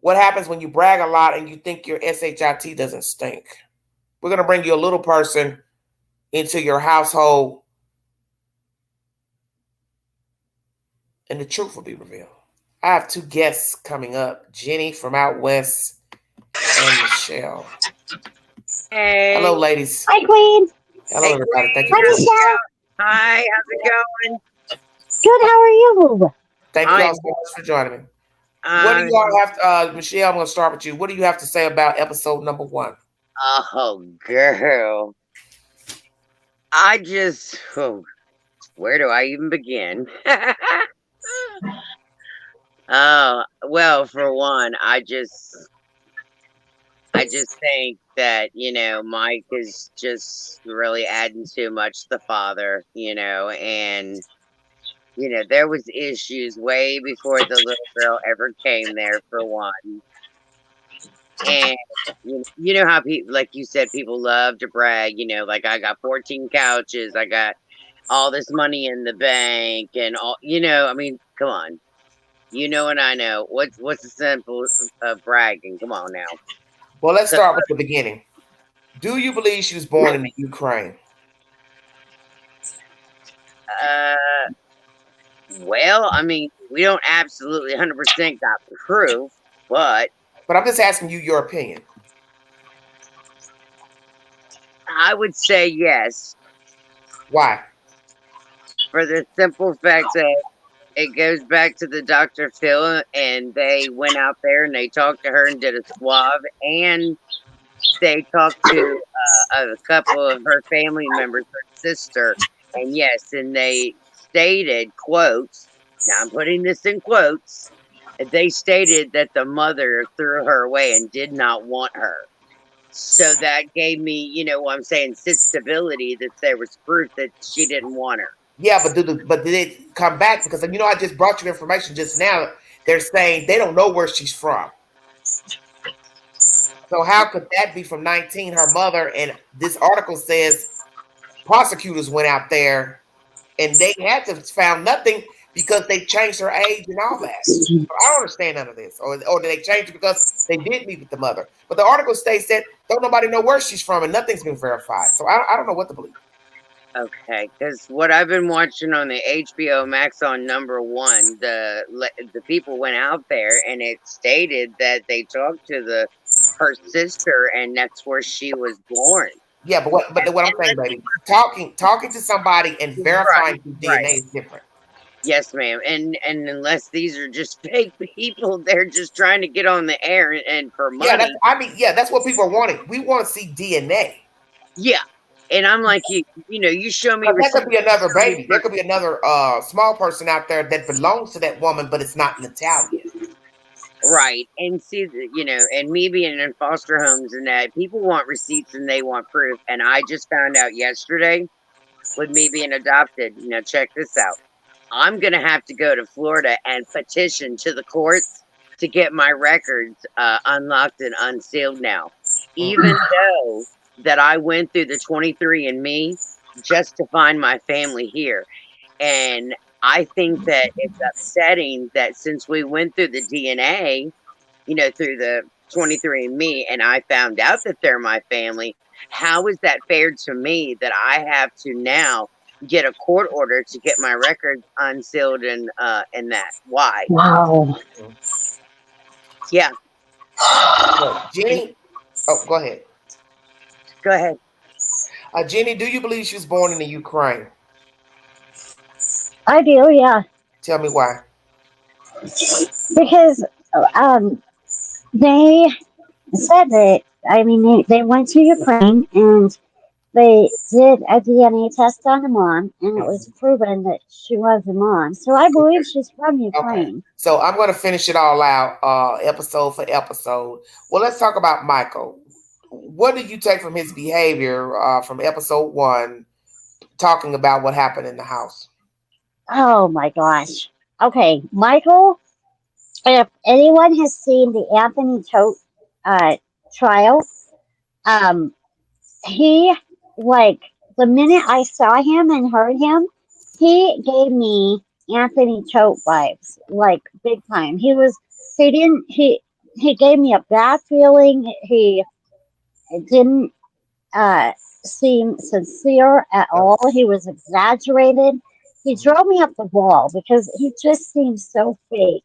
what happens when you brag a lot and you think your SHIT doesn't stink. We're going to bring you a little person into your household, and the truth will be revealed. I have 2 guests coming up, Jenny from out west and Michelle. Hey. Hello, ladies. Hi, Queen. Hello, everybody. Thank you. Hi, Michelle. Hi, how's it going? Good, how are you? Thank you all so much for joining me. What do you all have to, Michelle, I'm going to start with you. What do you have to say about episode number 1? Oh, girl. Where do I even begin? Well, for one, I just think that, Mike is just really adding too much to the father, and, there was issues way before the little girl ever came there, for one. And you know how people, like you said, people love to brag, like I got 14 couches, I got all this money in the bank, and all, I mean, come on. You know and I know. What's the simple of bragging? Come on now. Well, let's start with the beginning. Do you believe she was born in the Ukraine? Well, I mean, we don't absolutely 100% got proof, but I'm just asking you your opinion. I would say yes. Why? For the simple fact that it goes back to the Dr. Phil, and they went out there and they talked to her and did a swab, and they talked to a couple of her family members, her sister, and yes, and they stated, quotes, now I'm putting this in quotes, they stated that the mother threw her away and did not want her. So that gave me, what I'm saying, stability that there was proof that she didn't want her. Yeah, but did it come back? Because, I just brought you information just now. They're saying they don't know where she's from. So how could that be from 19, her mother? And this article says prosecutors went out there and they had to found nothing because they changed her age and all that. So I don't understand none of this. Or did they change it because they did meet with the mother? But the article states that don't nobody know where she's from and nothing's been verified. So I don't know what to believe. Okay, because what I've been watching on the HBO Max on #1, the people went out there and it stated that they talked to her sister, and that's where she was born. Yeah, but what I'm saying, baby, talking to somebody and Right, verifying through DNA right. is different. Yes, ma'am. And unless these are just fake people, they're just trying to get on the air and for Yeah, money. that's what people are wanting. We want to see DNA. Yeah. And I'm like, you show me Because that receipts. could be another baby. There could be another small person out there that belongs to that woman, but it's not Natalia. Right. And see, and me being in foster homes and that, people want receipts and they want proof. And I just found out yesterday with me being adopted, check this out. I'm going to have to go to Florida and petition to the courts to get my records unlocked and unsealed now. Even though that I went through the 23andMe just to find my family here. And I think that it's upsetting that since we went through the DNA, through the 23andMe, and I found out that they're my family, how is that fair to me that I have to now get a court order to get my records unsealed and that? Why? Wow. Yeah. Jenny, go ahead. Go ahead. Jenny, do you believe she was born in the Ukraine? I do, yeah. Tell me why. Because they said that, they went to Ukraine and they did a DNA test on the mom, and it was proven that she was the mom. So I believe she's from Ukraine. Okay. So I'm going to finish it all out, episode for episode. Well, let's talk about Michael. What did you take from his behavior from episode 1, talking about what happened in the house? Oh my gosh. Okay, Michael, if anyone has seen the Anthony Tote trial, he, like, the minute I saw him and heard him, he gave me Anthony Tote vibes, like, big time. He gave me a bad feeling. He didn't seem sincere at all. He was exaggerated. He drove me up the wall because he just seems so fake.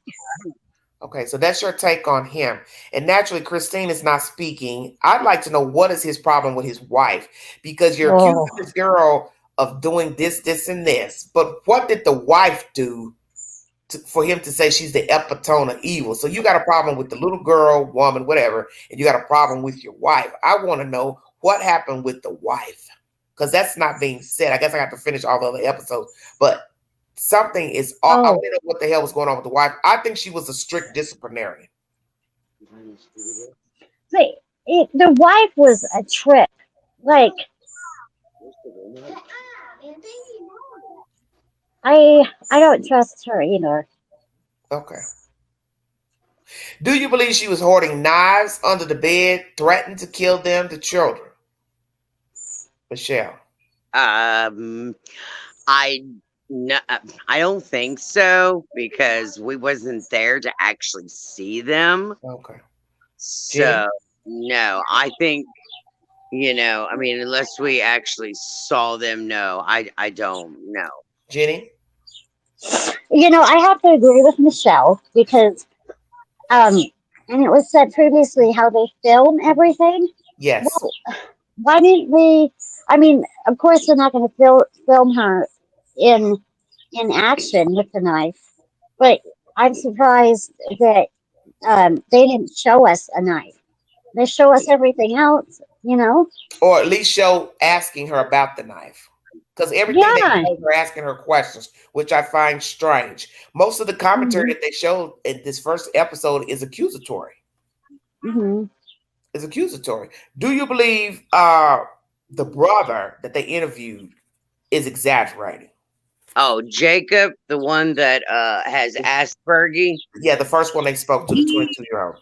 Okay, so that's your take on him. And naturally, Christine is not speaking. I'd like to know what is his problem with his wife, because you're accusing this girl of doing this, and this. But what did the wife do for him to say she's the epitome of evil? So you got a problem with the little girl, woman, whatever, and you got a problem with your wife. I want to know what happened with the wife, because that's not being said. I guess I have to finish all the other episodes, but something is off. I want to know what the hell was going on with the wife. I think she was a strict disciplinarian. See, the wife was a trip. Like, I don't trust her either. Okay. Do you believe she was hoarding knives under the bed, threatened to kill them, the children? Michelle. No, I don't think so, because we wasn't there to actually see them. Okay. So no, I think, unless we actually saw them, no, I don't know. Jenny? I have to agree with Michelle because, and it was said previously how they film everything. Yes. Well, why didn't they? Of course they're not going to film her in action with the knife, but I'm surprised that they didn't show us a knife. They show us everything else, Or at least show asking her about the knife. Because everything they showed her asking her questions, which I find strange. Most of the commentary that they showed in this first episode is accusatory. Is accusatory. Do you believe the brother that they interviewed is exaggerating? Oh, Jacob, the one that has Asperger. Yeah, the first one they spoke to, the 22-year-old.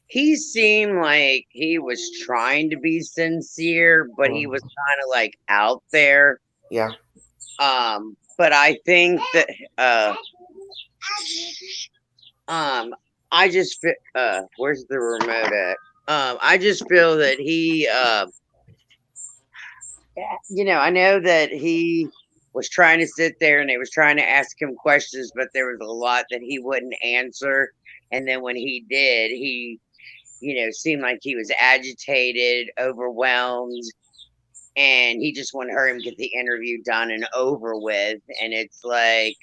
He seemed like he was trying to be sincere, but he was kind of like out there. Yeah. But I think that I just where's the remote at? I just feel that I know that he was trying to sit there and they was trying to ask him questions, but there was a lot that he wouldn't answer. And then when he did, he, seemed like he was agitated, overwhelmed, and he just wanted to hurry and get the interview done and over with. And it's like,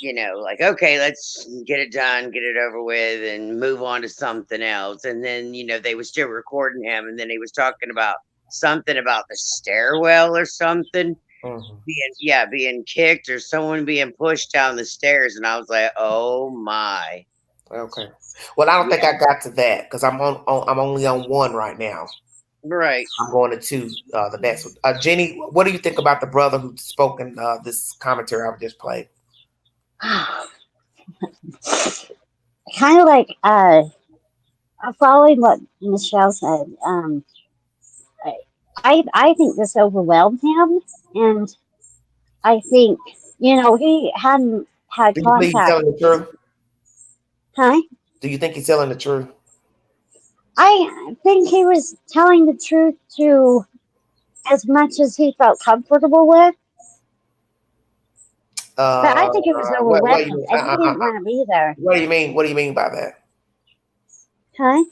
like, okay, let's get it done, get it over with, and move on to something else. And then, they were still recording him, and then he was talking about something about the stairwell or something being kicked or someone being pushed down the stairs. And I was like, oh my. Okay. Well, I don't think I got to that because I'm only on one right now. Right. I'm going to two, the next one. Jenny, what do you think about the brother who spoke in this commentary I just played? Kind of like following what Michelle said. I think this overwhelmed him, and I think he hadn't had Do you think he's contact. telling the truth? Huh? Do you think he's telling the truth? I think he was telling the truth to as much as he felt comfortable with. But I think it was overwhelming, and he didn't want to be there. What do you mean? What do you mean by that? Huh?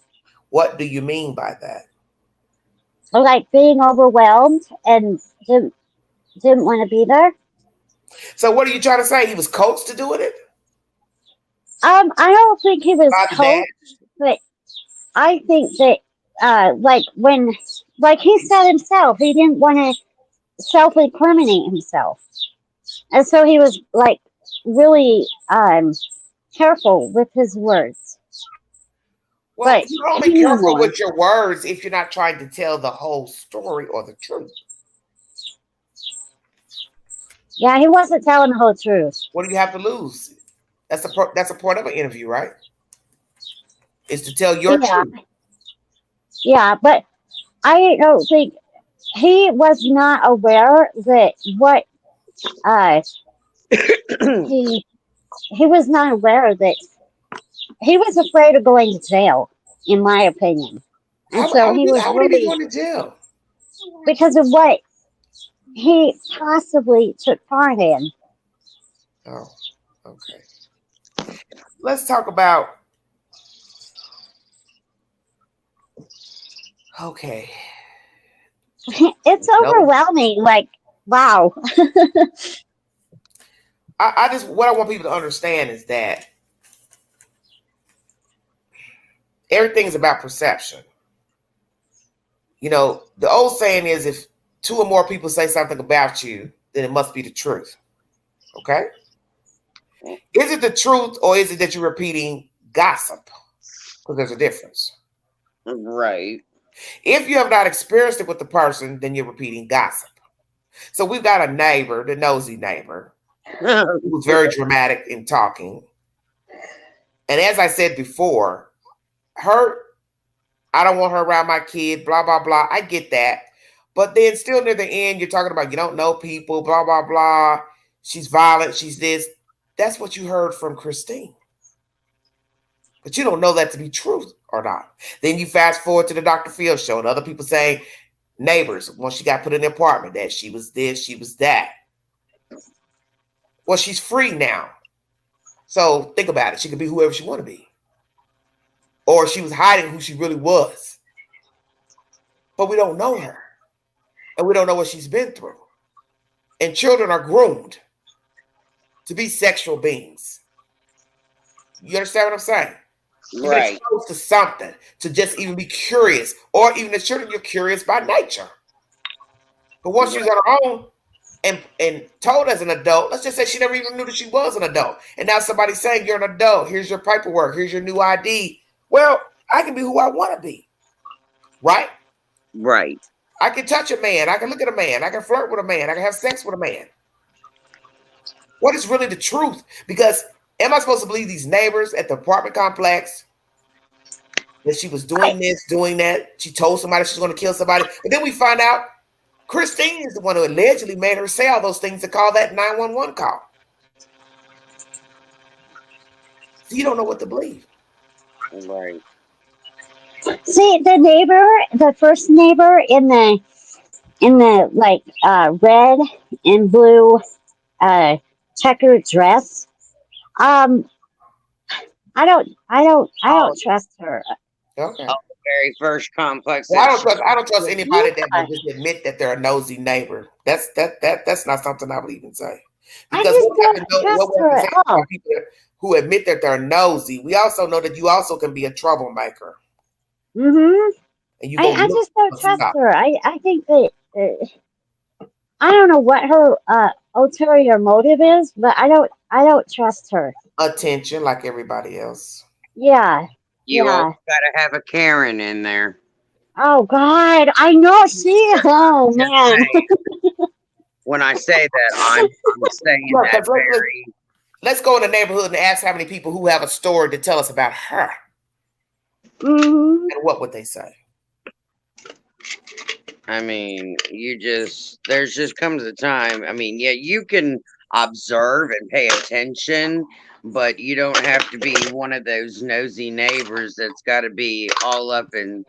What do you mean by that? Like being overwhelmed and didn't want to be there. So what are you trying to say? He was coached to doing it? I don't think he was coached, but I think that like he said himself, he didn't want to self-incriminate himself. And so he was like really careful with his words. Well, but you're only careful with your words if you're not trying to tell the whole story or the truth. Yeah, he wasn't telling the whole truth. What do you have to lose? That's a part of an interview, right? Is to tell your truth. Yeah, but I don't think he was not aware that what he was not aware that he was afraid of going to jail, in my opinion. And so he was really going to jail because of what he possibly took part in. Oh, okay. Let's talk about. Okay. It's overwhelming. Like, wow. What I want people to understand is that everything is about perception. The old saying is if two or more people say something about you, then it must be the truth. Okay? Is it the truth or is it that you're repeating gossip? Because there's a difference. Right. If you have not experienced it with the person, then you're repeating gossip. So we've got a neighbor, the nosy neighbor, who's very dramatic in talking. And as I said before, I don't want her around my kid, blah, blah, blah. I get that. But then still near the end, you're talking about you don't know people, blah, blah, blah. She's violent, she's this. That's what you heard from Christine. But you don't know that to be true or not. Then you fast forward to the Dr. Phil show and other people saying, neighbors, when she got put in the apartment, that she was this, she was that. Well, she's free now. So think about it. She could be whoever she want to be. Or she was hiding who she really was. But we don't know her. And we don't know what she's been through. And children are groomed to be sexual beings. You understand what I'm saying? Right. You're exposed to something, to just even be curious. Or even the children, you're curious by nature. But once she's on her own and told as an adult, let's just say she never even knew that she was an adult. And now somebody's saying you're an adult. Here's your paperwork. Here's your new ID. Well, I can be who I want to be. Right? Right. I can touch a man. I can look at a man. I can flirt with a man. I can have sex with a man. What is really the truth? Because am I supposed to believe these neighbors at the apartment complex that she was doing this, doing that? She told somebody she's going to kill somebody. But then we find out Christine is the one who allegedly made her say all those things to call that 911 call. So you don't know what to believe. Right. See, the first neighbor in the like red and blue checkered dress. Um, I Oh, don't trust her. Okay. the very first complex Well, that she I don't trust anybody that Yeah, will just admit that they're a nosy neighbor. That's not something I would even say. I Because just don't what trust we have to her say at all. about people who admit that they're nosy, we also know that you also can be a troublemaker Hmm. and you go I look just don't for trust stuff. her. I think that I don't know what her ulterior motive is, but I don't trust her. Attention like everybody else. Yeah, you always yeah. gotta have a Karen in there. Oh God, I know. See, oh Just man. saying. When I say that, I'm saying Yeah, that because very. let's go in the neighborhood and ask how many people who have a story to tell us about her. Hmm. And what would they say? I mean, there's just comes a time. I mean, yeah, you can observe and pay attention, but you don't have to be one of those nosy neighbors that's got to be all up in,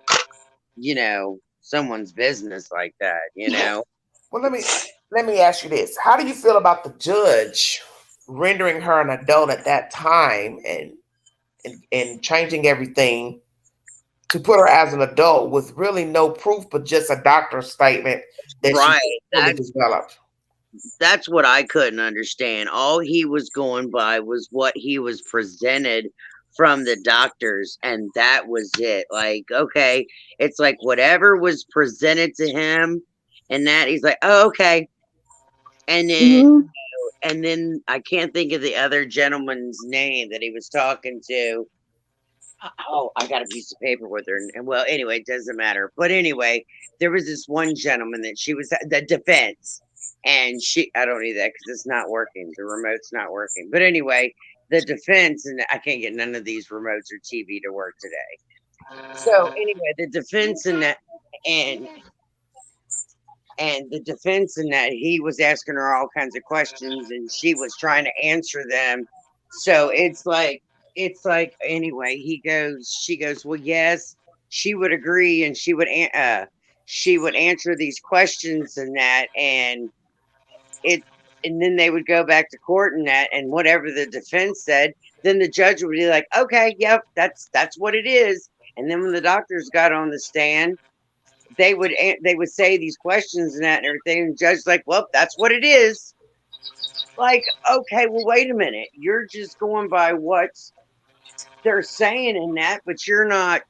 someone's business like that, Well, let me ask you this: how do you feel about the judge rendering her an adult at that time and changing everything to put her as an adult with really no proof, but just a doctor's statement that she Right. fully developed? That's what I couldn't understand. All he was going by was what he was presented from the doctors, and that was it. Like, okay, it's like whatever was presented to him, and that he's like, oh, okay. And then Hmm. I can't think of the other gentleman's name that he was talking to. Oh, I got a piece of paper with her. And well, anyway, it doesn't matter. But anyway, there was this one gentleman that she was the defense. And I don't need that because it's not working. The remote's not working. But anyway, the defense, and I can't get none of these remotes or TV to work today. So anyway, the defense and that, and the defense in that he was asking her all kinds of questions and she was trying to answer them. So anyway, she goes, well, yes, she would agree, and she would answer these questions and that, it and then they would go back to court and that, and whatever the defense said, then the judge would be like, okay, yep, that's what it is. And then when the doctors got on the stand, they would say these questions and that and everything, and the judge's like, well, that's what it is. Like, okay, well, wait a minute, you're just going by what they're saying in that, but you're not.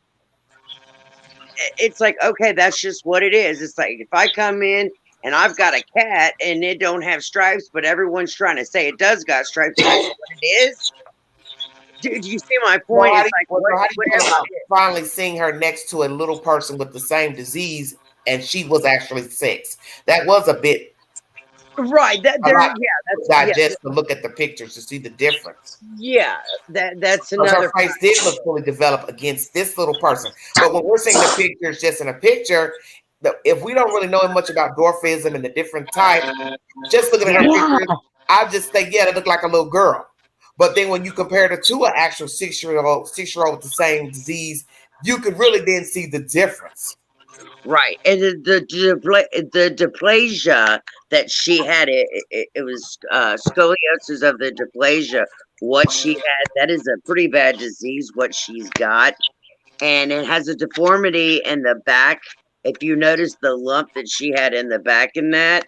It's like, okay, that's just what it is. It's like if I come in and I've got a cat and it don't have stripes, but everyone's trying to say it does got stripes, and that's what it is. Do you see my point? It's like How do you feel whatever about it is. finally seeing her next to a little person with the same disease and she was actually 6? That was a bit Right. That a there, lot yeah, to that's digest to look at the pictures to see the difference. yeah. That's Because her another. face did look fully developed against this little person. But when we're seeing the pictures just in a picture, if we don't really know much about dwarfism and the different types, just looking at her Yeah. pictures, I just think, yeah, they look like a little girl. But then when you compare her to an actual 6-year-old with the same disease, you could really then see the difference. Right, and the dysplasia that she had, it was scoliosis of the dysplasia. What she had, that is a pretty bad disease. What she's got, and it has a deformity in the back. If you notice the lump that she had in the back in that,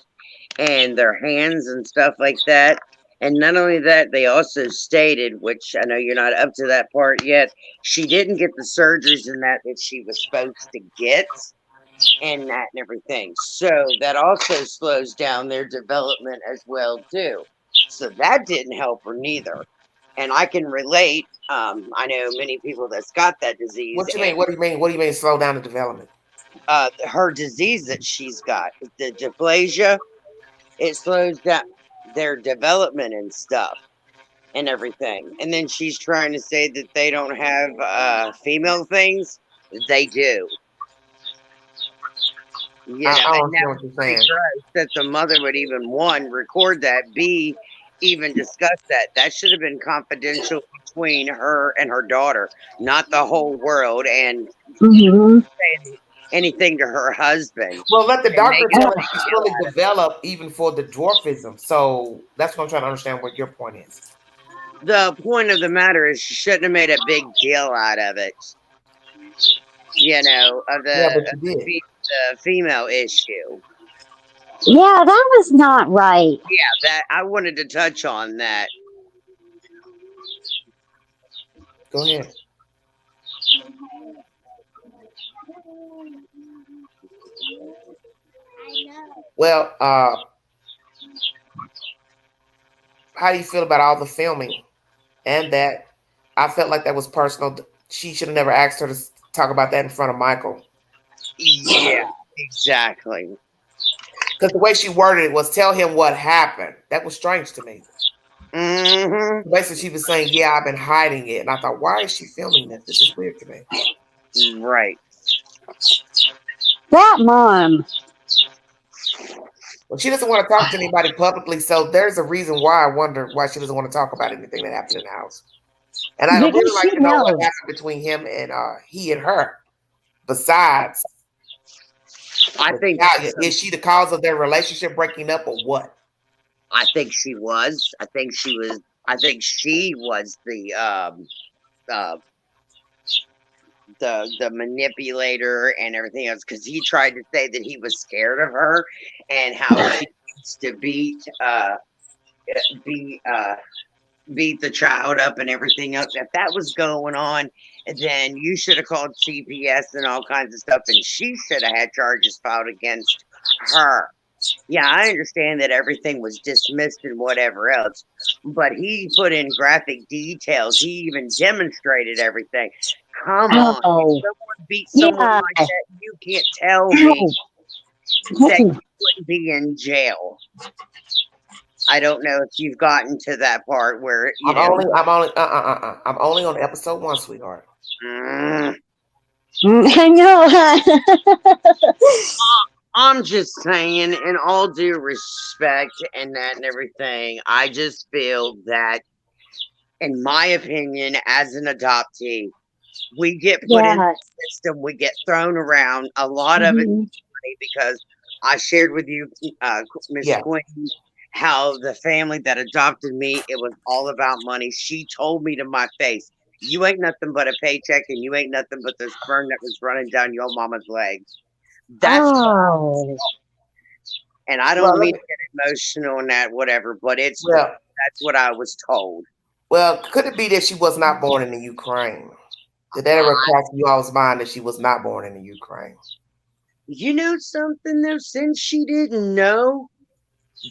and their hands and stuff like that. And not only that, they also stated, which I know you're not up to that part yet, she didn't get the surgeries in that she was supposed to get and that and everything. So that also slows down their development as well too. So that didn't help her neither. And I can relate. I know many people that's got that disease, What you and mean? What do you mean? What do you mean slow down the development? her disease that she's got, the dysplasia, it slows down their development and stuff and everything. And then she's trying to say that they don't have female things. They do. You know, I and don't that understand was what you're pretty saying. gross that the mother would even, one, record that, B, even discuss that. That should have been confidential between her and her daughter, not the whole world, and saying anything to her husband. Well, let the And doctor making tell a her big she's deal fully out of it. developed even for the dwarfism. So that's what I'm trying to understand what your point is. The point of the matter is she shouldn't have made a big deal out of it. You know, of Yeah, but the, you did. the female issue. Yeah, that was not right. Yeah, that I wanted to touch on that. Go ahead. Well, how do you feel about all the filming and that? I felt like that was personal. She should have never asked her to talk about that in front of Michael. Yeah, exactly. Because the way she worded it was tell him what happened. That was strange to me. Mm-hmm. Basically, she was saying, yeah, I've been hiding it. And I thought, why is she filming this? This is weird to me. Right. That mom. Well, she doesn't want to talk to anybody publicly, so there's a reason why I wonder why she doesn't want to talk about anything that happened in the house. And I Because really like she to know what knows. happened between him and he and her. Besides, I think is she the cause of their relationship breaking up or what? I think she was. I think she was the manipulator and everything else, because he tried to say that he was scared of her and how she used to beat the child up and everything else. If that was going on, then you should have called CPS and all kinds of stuff, and she should have had charges filed against her. Yeah, I understand that everything was dismissed and whatever else, but he put in graphic details. He even demonstrated everything. Come on. Oh. If someone beat someone Yeah. like that, you can't tell me that you No. wouldn't be in jail. I don't know if you've gotten to that part where I'm only on episode 1, sweetheart. I know. I'm just saying, in all due respect and that and everything, I just feel that, in my opinion, as an adoptee, we get put in the system, we get thrown around. A lot of it is money, because I shared with you, Miss Queen, how the family that adopted me, it was all about money. She told me to my face, you ain't nothing but a paycheck, and you ain't nothing but the sperm that was running down your mama's legs. That's and I don't mean to get emotional and that, whatever, but that's what I was told. Well, could it be that she was not born in the Ukraine? Did that ever cross you all's mind that she was not born in the Ukraine? You know something though, since she didn't know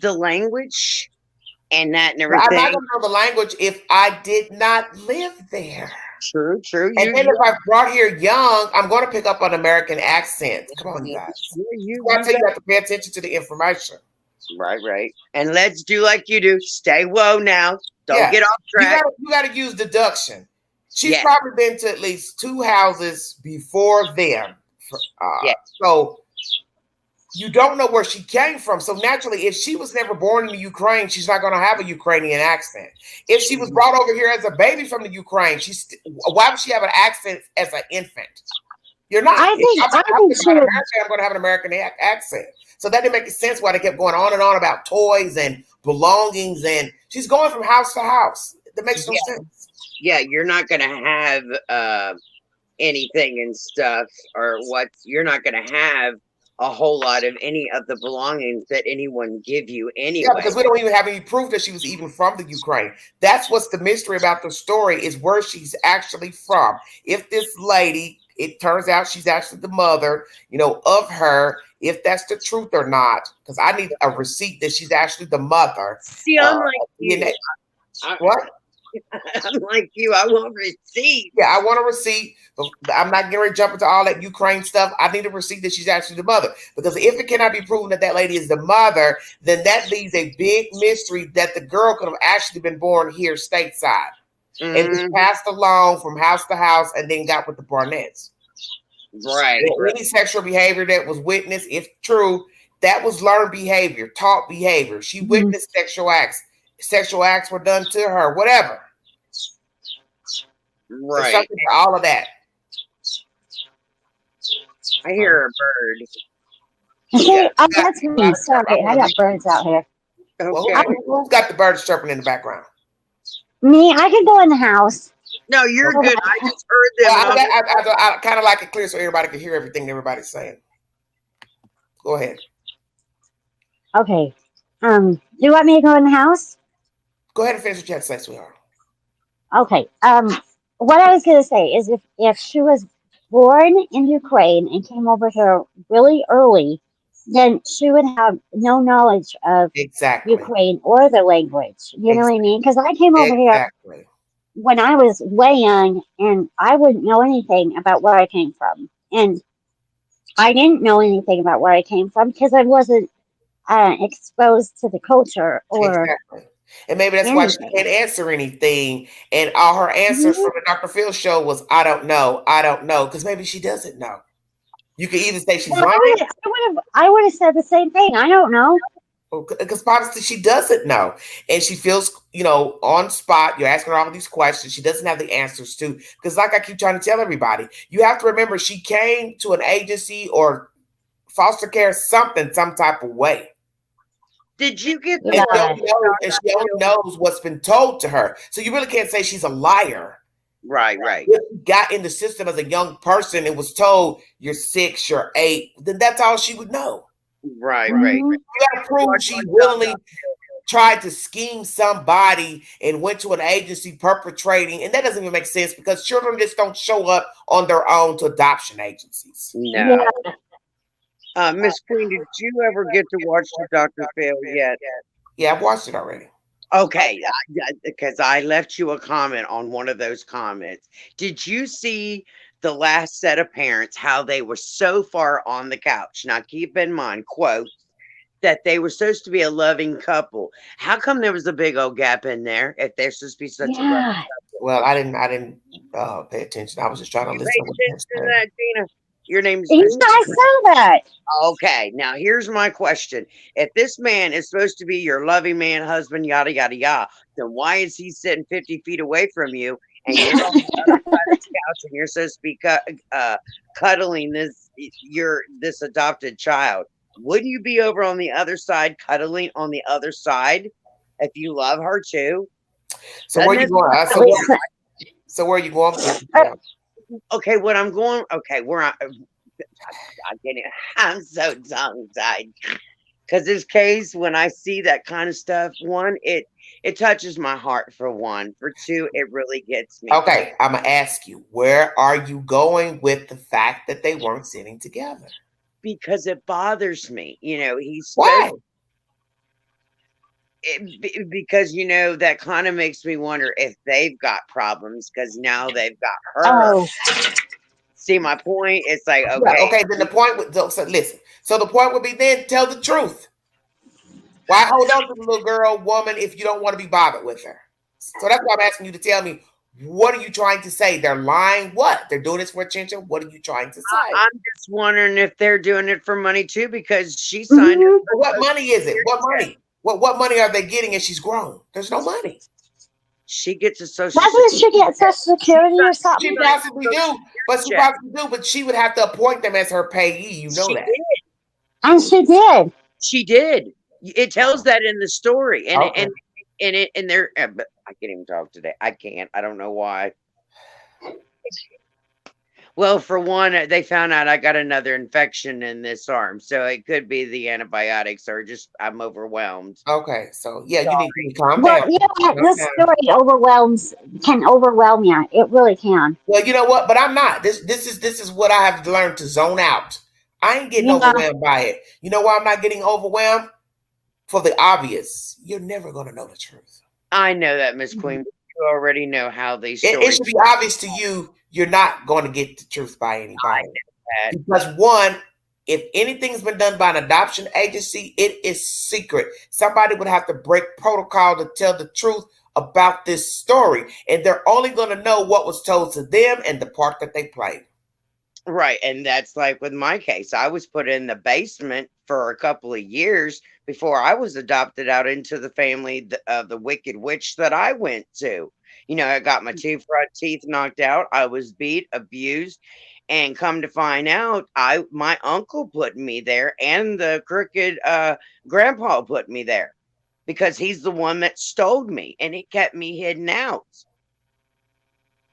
the language and that and everything. I'm not gonna know the language if I did not live there. True. And then if I brought here young, I'm going to pick up an American accent. Come on, you guys. I tell you, you have to pay attention to the information. Right. And let's do like you do. Stay woe now. Don't get off track. You got to use deduction. She's probably been to at least 2 houses before them. So you don't know where she came from. So naturally, if she was never born in the Ukraine, she's not going to have a Ukrainian accent. If she was brought over here as a baby from the Ukraine, why would she have an accent as an infant? You're not. I'm going to have an American accent. So that didn't make sense why they kept going on and on about toys and belongings. And she's going from house to house. That makes no sense. Yeah, you're not going to have anything and stuff, or what? You're not going to have a whole lot of any of the belongings that anyone give you anyway. Yeah, because we don't even have any proof that she was even from the Ukraine. That's what's the mystery about the story, is where she's actually from. If this lady, it turns out she's actually the mother, of her, if that's the truth or not, because I need a receipt that she's actually the mother. See, I'm like you. What? I'm like you. I want a receipt. Yeah, I want a receipt. But I'm not getting ready to jump into all that Ukraine stuff. I need a receipt that she's actually the mother. Because if it cannot be proven that that lady is the mother, then that leaves a big mystery that the girl could have actually been born here stateside. And just passed along from house to house and then got with the Barnetts. Right. Any sexual behavior that was witnessed, if true, that was learned behavior, taught behavior. She witnessed sexual acts. Sexual acts were done to her, whatever. So Right. something for all of that. I hear a bird. See, oh, Yeah. that's me. Sorry, I got birds out here. Well, Okay. who's got the birds chirping in the background? Me, I can go in the house. No, you're Oh, good. I just heard them. Well, and I'm I kind of like it clear so everybody can hear everything everybody's saying. Go ahead. Okay. Do you want me to go in the house? Go ahead and finish what you had to say, sweetheart. Okay. What I was gonna say is if she was born in Ukraine and came over here really early, then she would have no knowledge of Exactly. Ukraine or the language. You know what I mean? Because I came over here Exactly. when I was way young, and I wouldn't know anything about where I came from, and I didn't know anything about where I came from because I wasn't exposed to the culture or Exactly. And maybe that's why she anything. can't answer anything. And all her answers from the Dr. Phil show was, I don't know. I don't know. Because maybe she doesn't know. You could either say she's Well, lying. I would have said the same thing. I don't know. Because obviously she doesn't know. And she feels, on spot. You're asking her all these questions. She doesn't have the answers to. Because like I keep trying to tell everybody, you have to remember she came to an agency or foster care something, some type of way. Did you get the and she only knows what's been told to her. So you really can't say she's a liar. Right. If you got in the system as a young person and was told you're 6, you're 8, then that's all she would know. Right. You gotta prove she willingly tried to scheme somebody and went to an agency perpetrating, and that doesn't even make sense because children just don't show up on their own to adoption agencies. No. Miss Queen, did you ever get to watch the Dr. Phil yet? Yeah, I've watched it already. Okay, because I left you a comment on one of those comments. Did you see the last set of parents, how they were so far on the couch? Now, keep in mind, quote, that they were supposed to be a loving couple. How come there was a big old gap in there if they're supposed to be such a loving couple? Well, I didn't pay attention. I was just trying to listen. Paid attention to that, Tina? Your name's I saw that. Okay, now here's my question. If this man is supposed to be your loving man, husband, yada, yada, yada, then why is he sitting 50 feet away from you and you're on the other side of the couch and you're supposed to be cuddling this adopted child? Wouldn't you be over on the other side, cuddling on the other side if you love her too? So where you going? So where are you going? Okay, what I'm going. Okay, I'm so tongue-tied because this case, when I see that kind of stuff, one, it touches my heart for one. For two, it really gets me. Okay, I'm gonna ask you, where are you going with the fact that they weren't sitting together? Because it bothers me. He's why? Because that kind of makes me wonder if they've got problems because now they've got her. Oh. See my point? It's like, okay. Yeah, okay, then the point would listen. So the point would be then tell the truth. Why hold on to the little girl, woman, if you don't want to be bothered with her? So that's why I'm asking you to tell me, what are you trying to say? They're lying. What? They're doing this for attention. What are you trying to say? I'm just wondering if they're doing it for money too, because she signed up. What money is it? What money? What money are they getting as she's grown? There's no money. She gets a social Doesn't she get Social Security or something? She possibly do, but she would have to appoint them as her payee. You know that. And she did. She did. It tells that in the story, and Okay. and they're. But I can't even talk today. I can't. I don't know why. Well, for one, they found out I got another infection in this arm, so it could be the antibiotics, or just I'm overwhelmed. Okay, so yeah, you need to calm Well, down. this story can overwhelm you. It really can. Well, you know what? But I'm not. This is what I have to learn to zone out. I ain't getting overwhelmed by it. You know why I'm not getting overwhelmed? For the obvious. You're never going to know the truth. I know that, Miss Queen. You already know how these stories. It should be obvious to you. You're not going to get the truth by anybody. Because one, if anything's been done by an adoption agency, it is secret. Somebody would have to break protocol to tell the truth about this story. And they're only going to know what was told to them and the part that they played. Right. And that's like with my case. I was put in the basement for a couple of years before I was adopted out into the family of the Wicked Witch that I went to. You know, I got my two front teeth knocked out. I was beat, abused, and come to find out, my uncle put me there, and the crooked grandpa put me there because he's the one that stole me, and he kept me hidden out.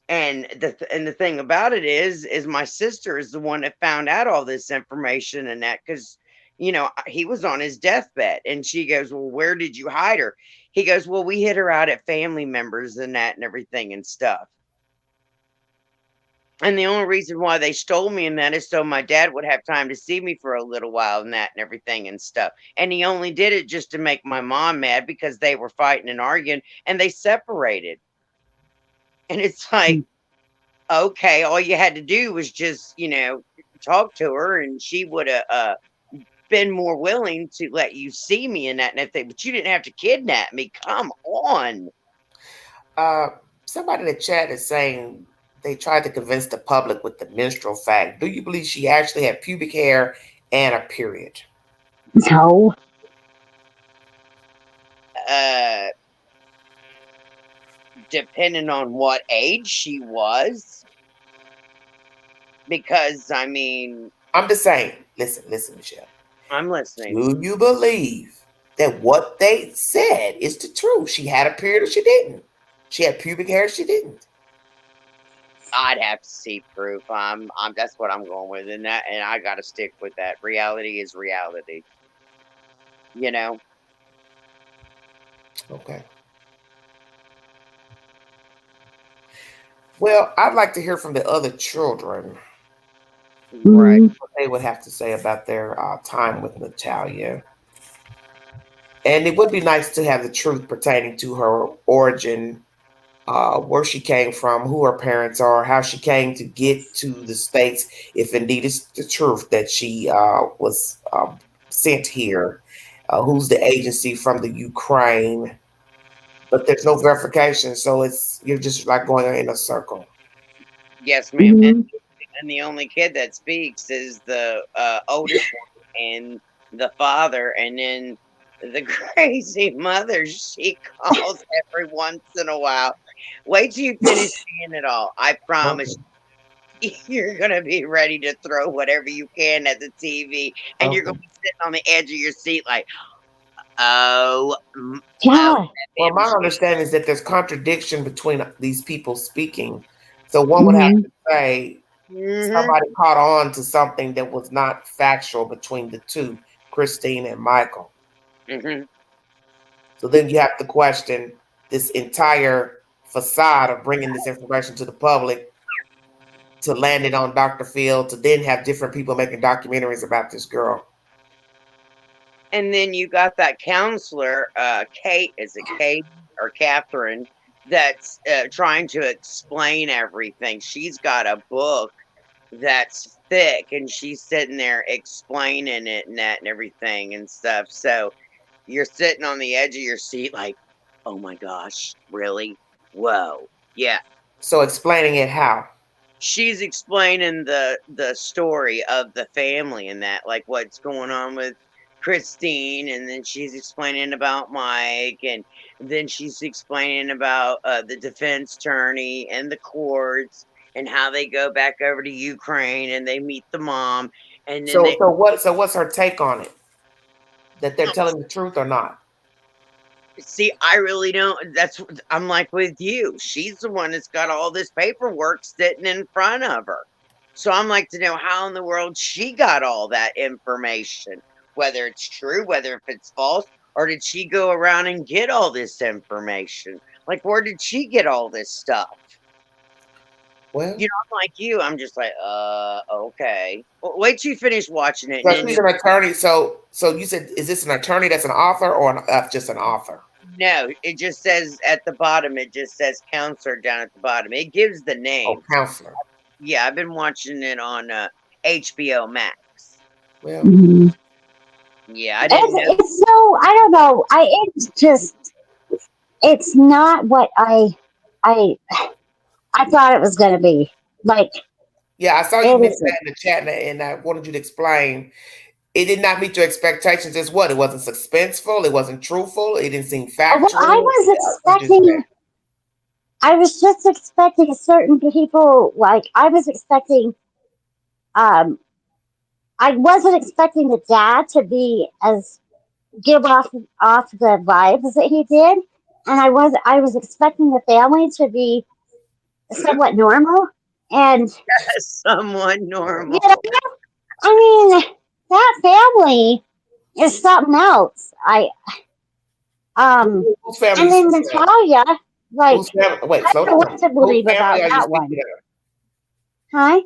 And the thing about it is my sister is the one that found out all this information and that because he was on his deathbed, and she goes, "Well, where did you hide her?" He goes, "Well, we hid her out at family members and that and everything and stuff." And the only reason why they stole me and that is so my dad would have time to see me for a little while and that and everything and stuff. And he only did it just to make my mom mad because they were fighting and arguing and they separated. And it's like, okay, all you had to do was just, talk to her and she would have been more willing to let you see me and that and everything, but you didn't have to kidnap me. Come on. Somebody in the chat is saying they tried to convince the public with the menstrual fact. Do you believe she actually had pubic hair and a period? No. Depending on what age she was. Because, I mean... I'm just saying, listen, Michelle. I'm listening. Do you believe that what they said is the truth? She had a period or she didn't? She had pubic hair or she didn't? I'd have to see proof. That's what I'm going with, and I got to stick with that. Reality is reality. Okay. Well, I'd like to hear from the other children. Right. What they would have to say about their time with Natalia. And it would be nice to have the truth pertaining to her origin, where she came from, who her parents are, how she came to get to the States, if indeed it's the truth that she was sent here, who's the agency from the Ukraine. But there's no verification, so you're just like going in a circle. Yes, ma'am. And the only kid that speaks is the oldest one and the father, and then the crazy mother she calls every once in a while. Wait till you finish seeing it all. I promise you're going to be ready to throw whatever you can at the TV, and you're going to be sitting on the edge of your seat like, oh. Yeah. Well, my understanding is that there's contradiction between these people speaking. So one would have to say somebody caught on to something that was not factual between the two, Christine and Michael. So then you have to question this entire facade of bringing this information to the public to land it on Dr. Phil, to then have different people making documentaries about this girl. And then you got that counselor, Kate, is it Kate or Catherine, that's trying to explain everything. She's got a book that's thick, and she's sitting there explaining it and that and everything and stuff. So you're sitting on the edge of your seat like, oh my gosh, really? Whoa. Yeah. So explaining it how? She's explaining the story of the family and that, like what's going on with Christine, and then she's explaining about Mike, and then she's explaining about the defense attorney and the courts and how they go back over to Ukraine and they meet the mom. And then so what's her take on it? That they're telling the truth or not? See, I really don't. I'm like with you. She's the one that's got all this paperwork sitting in front of her. So I'm like to know how in the world she got all that information, whether it's true, whether if it's false, or did she go around and get all this information? Like, where did she get all this stuff? Well, I'm like you. I'm just like, okay. Well, wait till you finish watching it. So she's an attorney. So you said, is this an attorney that's an author or just an author? No, it just says at the bottom. It just says counselor down at the bottom. It gives the name. Oh, counselor. Yeah, I've been watching it on HBO Max. Well, yeah, I didn't know. It's so, I don't know. It's not what I thought it was going to be. Like, yeah, I saw you mention that in the chat, and I wanted you to explain. It did not meet your expectations. As what? It wasn't suspenseful. It wasn't truthful. It didn't seem factual. Well, I was expecting. I was just expecting certain people, like, I was expecting, I wasn't expecting the dad to be as give off the vibes that he did, and I was expecting the family to be somewhat normal, and Somewhat you normal. know, I mean, that family is something else. Whose family And you then speaking of? Natalia, like, Whose family? Wait, I slow don't know down. what to Whose believe family about are you that one. speaking of? Huh?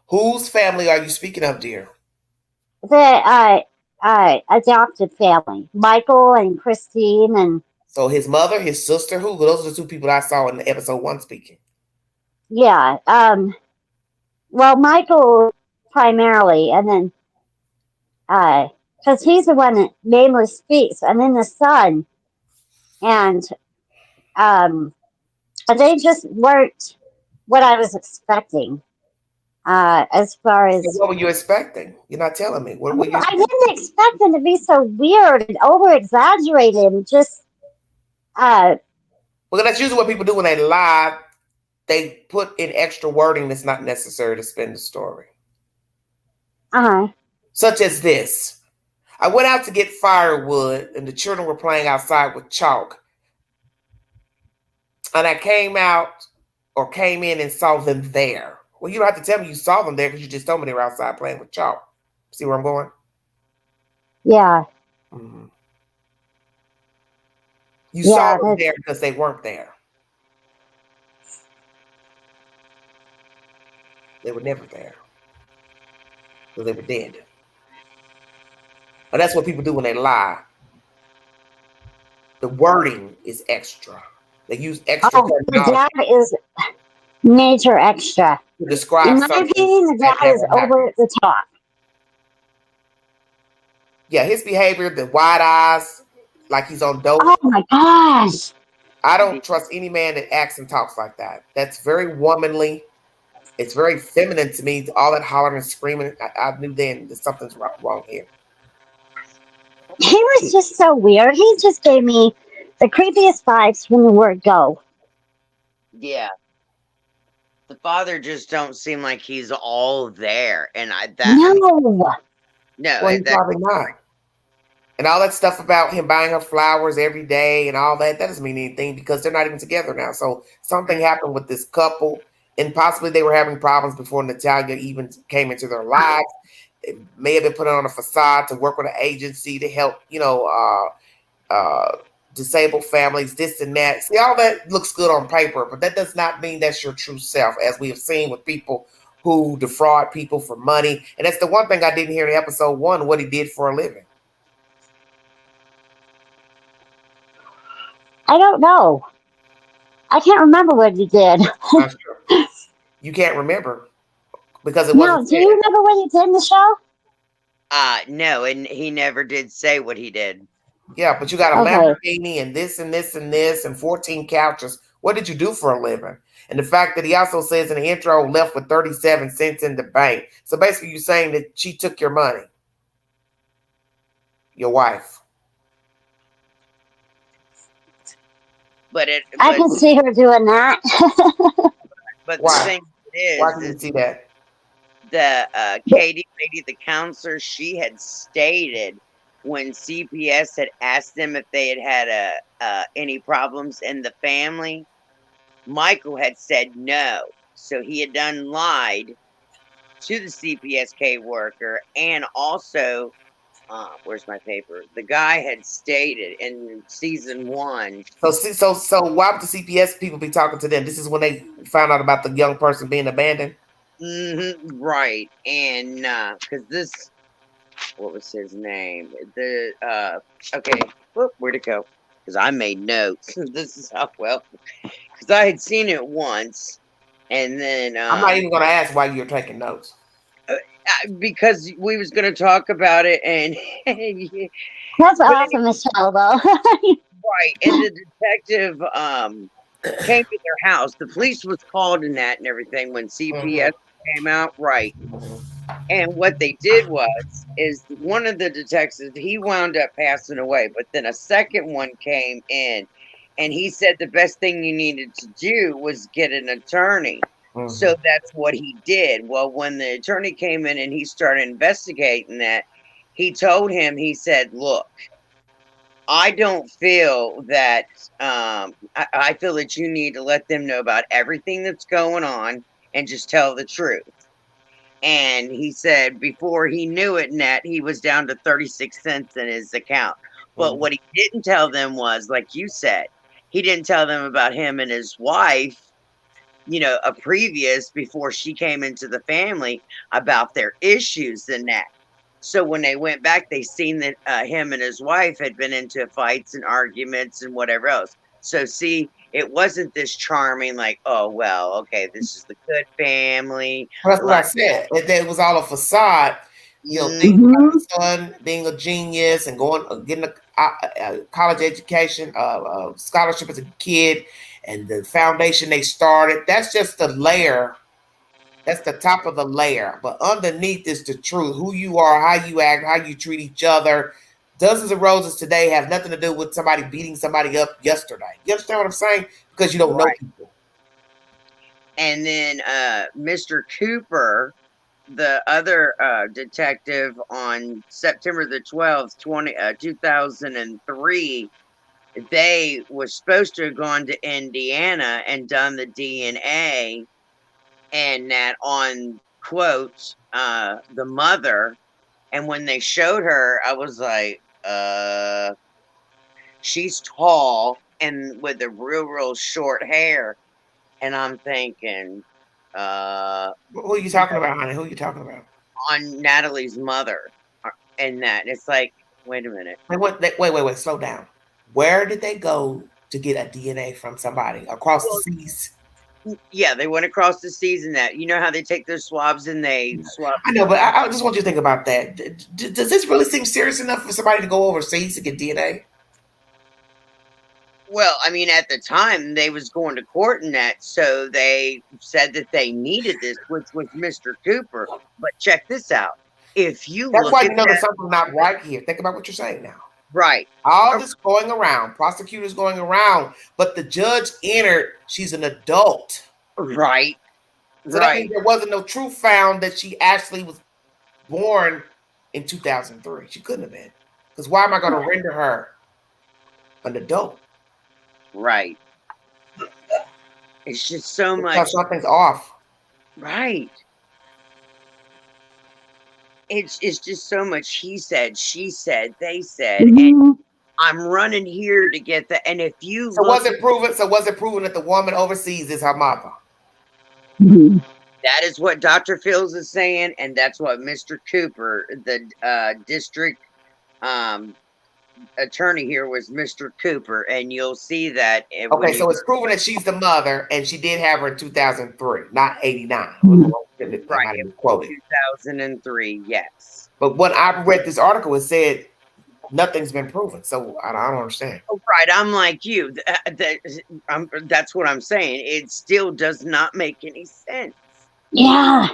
Whose family are you speaking of, dear? The adopted family, Michael and Christine, and So his mother, his sister, who? Those are the two people I saw in the episode 1 speaking. yeah, well, Michael primarily, and then because he's the one that mainly speaks, and then the son, and they just weren't what I was expecting. As far So as what were you expecting? You're not telling me. What were well, you I expecting? didn't expect them to be so weird and over exaggerated, and just Well, that's usually what people do when they lie. They put in extra wording that's not necessary to spin the story. Such as this. I went out to get firewood, and the children were playing outside with chalk. And I came in and saw them there. Well, you don't have to tell me you saw them there because you just told me they were outside playing with chalk. See where I'm going? yeah. Mm-hmm. You saw them there because they weren't there. They were never there. Because they were dead. And that's what people do when they lie. The wording is extra. They use extra The terminology dad is major extra. to describe In my something opinion, the that dad is never happened. over the top. Yeah, his behavior, the wide eyes, like he's on dope. Oh my gosh. I don't trust any man that acts and talks like that. That's very womanly. It's very feminine to me. All that hollering and screaming. I knew then that something's wrong here. He was just so weird. He just gave me the creepiest vibes from the word go. Yeah. The father just don't seem like he's all there, and No. Well, he's probably not. And all that stuff about him buying her flowers every day and all that doesn't mean anything because they're not even together now. So something happened with this couple, and possibly they were having problems before Natalia even came into their lives. It may have been put on a facade to work with an agency to help, disabled families, this and that. See, all that looks good on paper, but that does not mean that's your true self, as we have seen with people who defraud people for money. And that's the one thing I didn't hear in episode 1, what he did for a living. I don't know. I can't remember what he did. You can't remember because it No, wasn't. do you remember what he did in the show? No, and he never did say what he did. Yeah, but you got a Lamborghini and this and this and this and 14 couches. What did you do for a living? And the fact that he also says in the intro, left with 37 cents in the bank. So basically you're saying that she took your money. Your wife. I can see her doing that. But Why? the thing is, why can you see that? The Katie lady, the counselor, she had stated when CPS had asked them if they had any problems in the family, Michael had said no. So he had done lied to the CPSK worker, and also, where's my paper? The guy had stated in season 1. So why would the CPS people be talking to them? This is when they found out about the young person being abandoned. Mm-hmm, right, and because this, what was his name? Okay, where'd it go? Because I made notes. This is how because I had seen it once, and then I'm not even going to ask why you're taking notes. Because we was going to talk about it, and that's awesome, Michelle. Though, right? And the detective came to their house. The police was called in that and everything when CPS came out, right? And what they did is one of the detectives, he wound up passing away, but then a second one came in, And he said the best thing you needed to do was get an attorney. Mhm. So that's what he did. Well, when the attorney came in and he started investigating that, he told him, he said, look, I don't feel that, I feel that you need to let them know about everything that's going on and just tell the truth. And he said before he knew it, Nat, he was down to 36 cents in his account. But what he didn't tell them was, like you said, he didn't tell them about him and his wife, a previous before she came into the family, about their issues and that. So when they went back, they seen that him and his wife had been into fights and arguments and whatever else. So see, it wasn't this charming, like, oh well, okay, this is the good family. That's what I said. It was all a facade. Mhm. Thinking about his son being a genius and getting a college education, scholarship as a kid, and the foundation they started. That's just the layer. That's the top of the layer. But underneath is the truth. Who you are, how you act, how you treat each other. Dozens of Roses today have nothing to do with somebody beating somebody up yesterday. You understand what I'm saying? Because you don't know people. And then Mr. Cooper, the other detective, on September the 12th, 2003, they were supposed to have gone to Indiana and done the DNA, and that on, quote, the mother. And when they showed her, I was like, she's tall and with a real short hair. And I'm thinking, who are you talking about, honey? Who are you talking about? On Natalie's mother. And that it's like, wait a minute. Wait, slow down. Where did they go to get a DNA from somebody? Across the seas? Yeah, they went across the seas, and that, you know how they take their swabs and they swab. I know, but I just want you to think about that. Does this really seem serious enough for somebody to go overseas to get DNA? Well, I mean, at the time they was going to court and that, so they said that they needed this, which was Mr. Cooper. But check this out. If you That's look why at you know there's that, something not right here. Think about what you're saying now. right. All this going around, prosecutors going around, but the judge entered, she's an adult. Right. So that means there wasn't no truth found that she actually was born in 2003. She couldn't have been. Because why am I going to render her an adult? Right. It's just so much. Because something's off. Right. It's just so much he said, she said, they said, and I'm running here to get that. And if you was it proven that the woman overseas is her mother? That is what Dr. Fields is saying, and that's what Mr. Cooper, the district attorney here, was Mr. Cooper, and you'll see that. Okay, so it's proven that she's the mother, and she did have her in 2003, not 89. Right, quoted 2003, yes. But when I read this article, it said nothing's been proven, so I don't understand. Right, I'm like you. That's what I'm saying. It still does not make any sense. Yeah.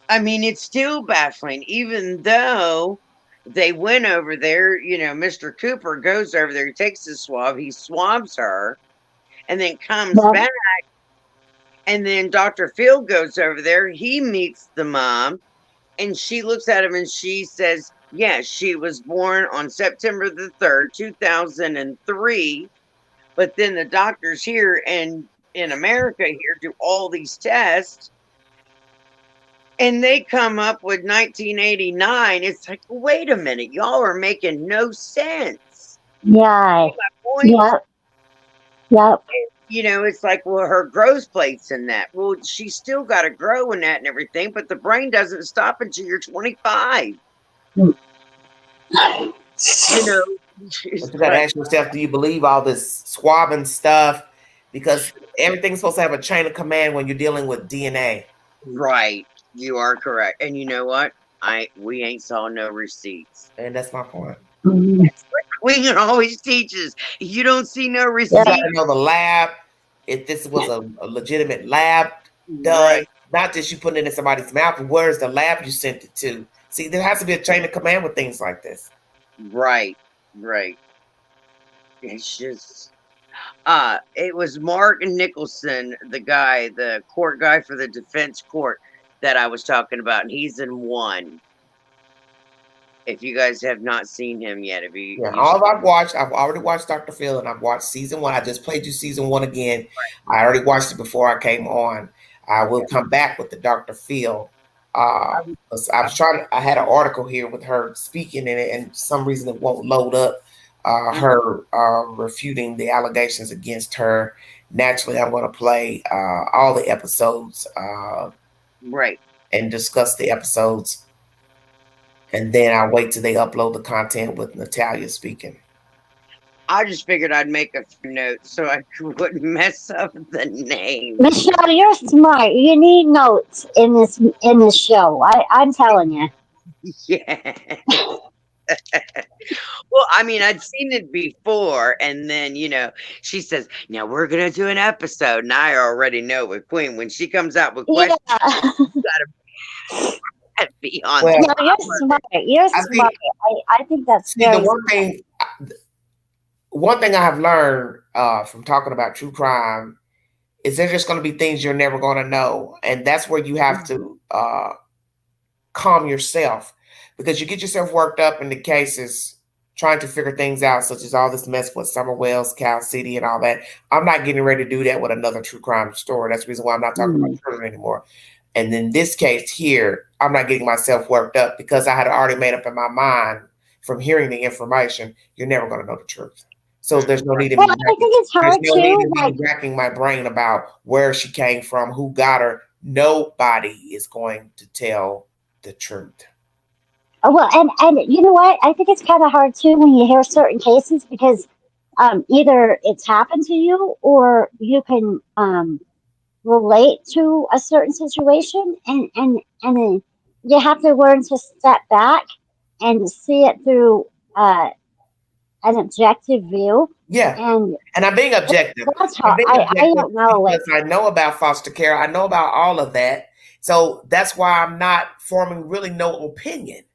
I mean, it's still baffling, even though they went over there. Mr. Cooper goes over there, he takes his swab, he swabs her, and then comes back. And then Dr. Field goes over there, he meets the mom, and she looks at him and she says, yes, she was born on September the 3rd, 2003. But then the doctors here and in America here do all these tests, and they come up with 1989. It's like, wait a minute, y'all are making no sense. Yeah. Yep. It's like, well, her growth plates in that. Well, she's still got to grow in that and everything, but the brain doesn't stop until you're 25. You got to ask yourself, do you believe all this swabbing stuff? Because everything's supposed to have a chain of command when you're dealing with DNA. Right. You are correct. And you know what? We ain't saw no receipts. And that's my point. That's what Queen always teaches. You don't see no receipts. You got to know the lab. If this was a legitimate lab done, not just you putting it in somebody's mouth. Where's the lab you sent it to? See, there has to be a chain of command with things like this. Right. It's just, It was Mark Nicholson, the court guy for the defense court that I was talking about, and he's in 1. If you guys have not seen him yet, Yeah, all I've already watched Dr. Phil, and I've watched season 1. I just played you season 1 again. I already watched it before I came on. I will come back with the Dr. Phil. I had an article here with her speaking in it, and for some reason it won't load up. Her refuting the allegations against her. Naturally, I'm going to play all the episodes, right, and discuss the episodes. And then I'll wait till they upload the content with Natalia speaking. I just figured I'd make a few notes so I wouldn't mess up the name. Michelle, you're smart. You need notes in this show. I'm telling you. Yeah. Well, I mean, I'd seen it before, and then, she says, now we're going to do an episode, and I already know with Queen, when she comes out with questions, you gotta be on. Well, no, you're smart. You're smart. I think that's very the one thing I have learned from talking about true crime is there's just going to be things you're never going to know, and that's where you have to calm yourself, because you get yourself worked up in the cases trying to figure things out, such as all this mess with Summer Wells, Cal City, and all that. I'm not getting ready to do that with another true crime story. That's the reason why I'm not talking about children anymore. And in this case here, I'm not getting myself worked up because I had already made up in my mind from hearing the information, you're never going to know the truth. So there's no need to be racking my brain about where she came from, who got her. Nobody is going to tell the truth. Well, and you know what? I think it's kind of hard too when you hear certain cases, because either it's happened to you or you can relate to a certain situation, and then you have to learn to step back and see it through an objective view. Yeah, and I'm being objective. That's hard. I don't know, because I know about foster care. I know about all of that, so that's why I'm not forming really no opinion,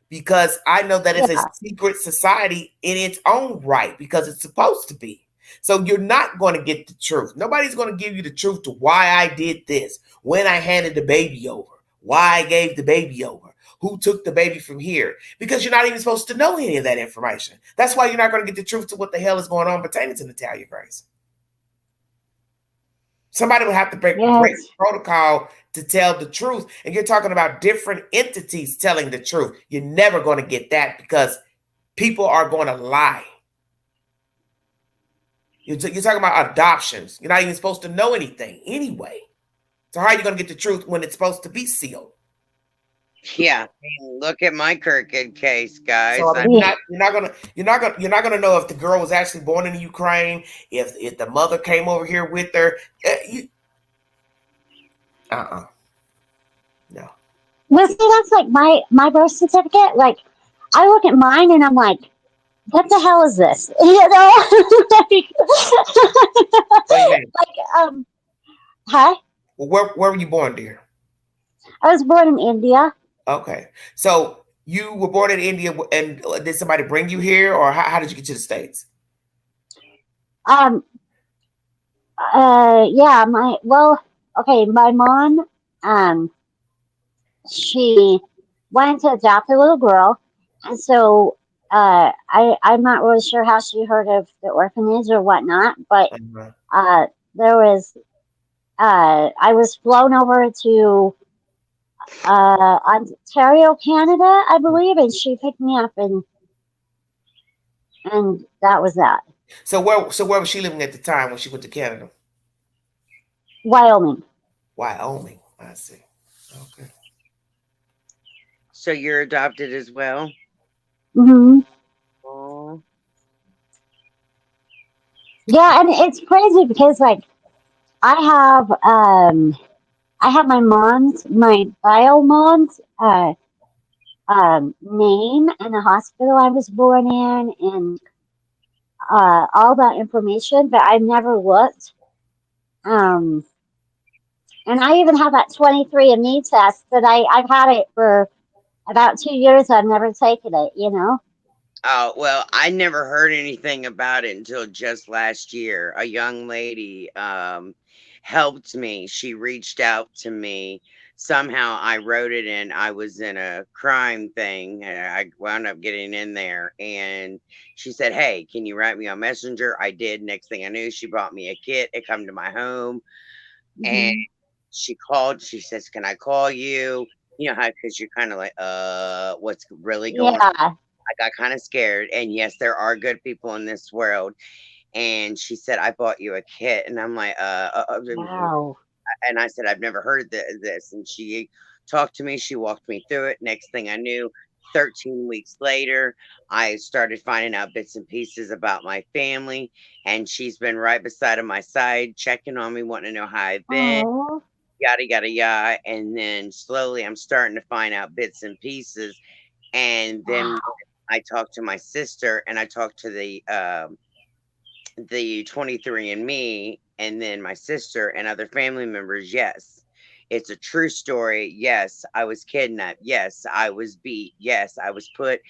because I know that it's a secret society in its own right, because it's supposed to be. So you're not going to get the truth. Nobody's going to give you the truth to why I did this, when I handed the baby over, why I gave the baby over, who took the baby from here, because you're not even supposed to know any of that information. That's why you're not going to get the truth to what the hell is going on pertaining to Natalia Grace. Somebody would have to break protocol to tell the truth. And you're talking about different entities telling the truth. You're never going to get that, because people are going to lie. You're talking about adoptions. You're not even supposed to know anything anyway. So how are you going to get the truth when it's supposed to be sealed? Yeah, I mean, look at my Kirkwood case, guys. So, I mean, you're not gonna know if the girl was actually born in the Ukraine, if the mother came over here with her. No. Well, see, that's like my birth certificate. Like, I look at mine and I'm like, what the hell is this? You know? Huh? Well, where were you born, dear? I was born in India. Okay. So you were born in India, and did somebody bring you here, or how did you get to the States? Yeah, my mom, she wanted to adopt a little girl, and so I'm not really sure how she heard of the orphanage or whatnot, but I was flown over to Ontario, Canada, I believe, and she picked me up, and that was that. So where was she living at the time when she went to Canada? Wyoming. Wyoming, I see. Okay. So you're adopted as well? Mm-hmm. Oh. Yeah, and it's crazy because like I have my bio mom's name and the hospital I was born in, and all that information, but I've never looked. And I even have that 23andMe test that I've had it for about 2 years. I've never taken it, you know. Oh, well, I never heard anything about it until just last year. A young lady helped me. She reached out to me. Somehow I wrote it in. I was in a crime thing and I wound up getting in there. And she said, "Hey, can you write me on Messenger?" I did. Next thing I knew, she brought me a kit. It come to my home and Hmm. she called. She says, "Can I call you?" You know how, because you're kind of like, what's really going on? Yeah. I got kind of scared. And yes, there are good people in this world. And she said, "I bought you a kit." And I'm like, Wow. and I said, "I've never heard this." And she talked to me. She walked me through it. Next thing I knew, 13 weeks later, I started finding out bits and pieces about my family. And she's been right beside of my side, checking on me, wanting to know how I've been, Oh. yada, yada, yada. And then slowly I'm starting to find out bits and pieces. And then Wow. I talked to my sister and I talked to the 23andMe and then my sister and other family members. Yes, it's a true story. Yes, I was kidnapped. Yes, I was beat. Yes, I was put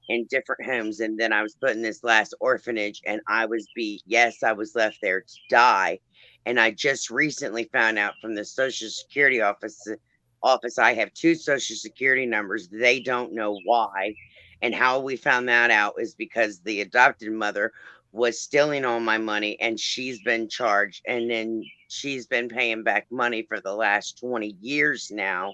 in different homes and then I was put in this last orphanage and I was beat. Yes, I was left there to die. And I just recently found out from the Social Security office I have two social security numbers. They don't know why. And how we found that out is because the adopted mother was stealing all my money and she's been charged and then she's been paying back money for the last 20 years now,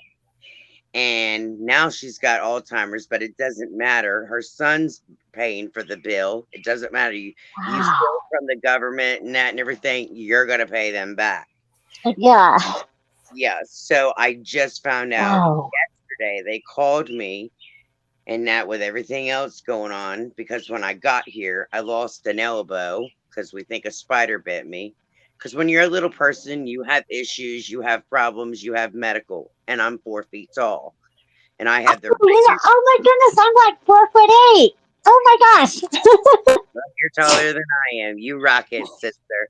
and now she's got Alzheimer's, but it doesn't matter. Her son's paying for the bill. It doesn't matter. You steal Wow. from the government and that and everything, you're gonna pay them back. Yeah. Yeah. So I just found out Wow. yesterday. They called me and that with everything else going on, because when I got here, I lost an elbow because we think a spider bit me. Because when you're a little person, you have issues, you have problems, you have medical, and I'm 4 feet tall and I Oh, have the yeah. biggest. Oh my goodness, I'm like 4'8". Oh my gosh. You're taller than I am. You rock it, sister.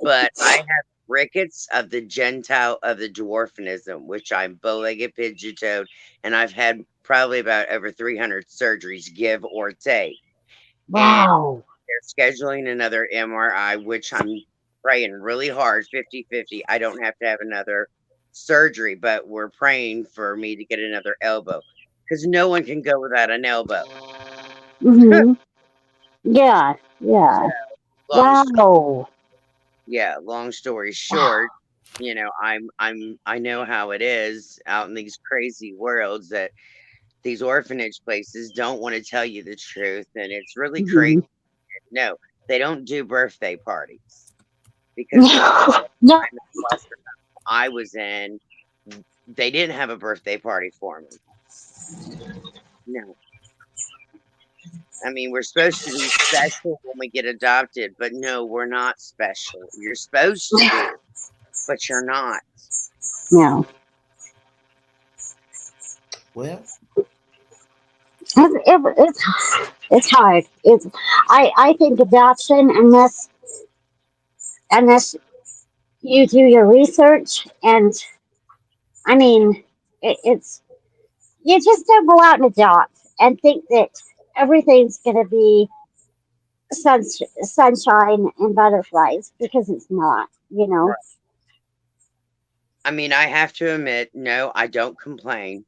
But I have rickets of the Gentile of the dwarfism, which I'm bow-legged, pigeon-toed, and I've had probably about over 300 surgeries, give or take. And Wow. they're scheduling another MRI, which I'm praying really hard, 50-50. I don't have to have another surgery, but we're praying for me to get another elbow because no one can go without an elbow. Hmm. Yeah. So Yeah. long Wow. yeah, long story Wow. short, I know how it is out in these crazy worlds that these orphanage places don't want to tell you the truth, and it's really crazy. Hmm. No, they don't do birthday parties because the No. time in the foster home I was in, they didn't have a birthday party for me. No. I mean, we're supposed to be special when we get adopted, but no, we're not special. You're supposed to be, but you're not. No. Well, It's hard. I think adoption, unless you do your research, and I mean, it's you just don't go out and adopt and think that everything's going to be sunshine and butterflies, because it's not. You know. I mean, I have to admit, no, I don't complain.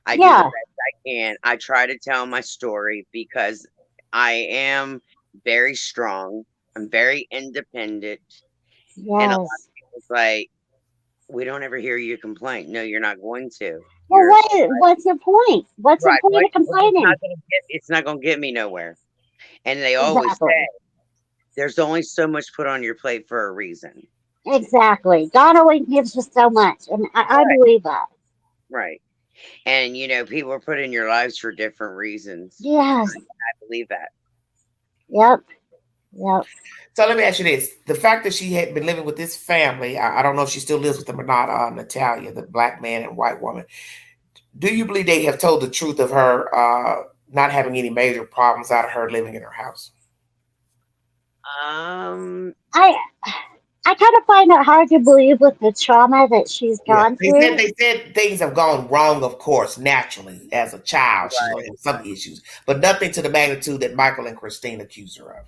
I do the Yeah. best I can. I try to tell my story because I am very strong. I'm very independent. And a lot Yes. of people's like, we don't ever hear you complain. No, you're not going to. Well, You're what's the point? What's the right. point What? of Not complaining? gonna it's not gonna get me nowhere. And they always say Exactly. there's only so much put on your plate for a reason. Exactly. God only gives us so much, and I Right. believe that. Right. And people are put in your lives for different reasons. Yes. I believe that. Yep. Yep. so let me ask you this: the fact that she had been living with this family, I don't know if she still lives with them or not. Natalia, the black man and white woman. Do you believe they have told the truth of her not having any major problems out of her living in her house? Um I I kind of find it hard to believe with the trauma that she's Yeah, gone through. they said things have gone wrong, of course, naturally. As a child, she's going Right. to have some issues, but nothing to the magnitude that Michael and Christine accuse her of.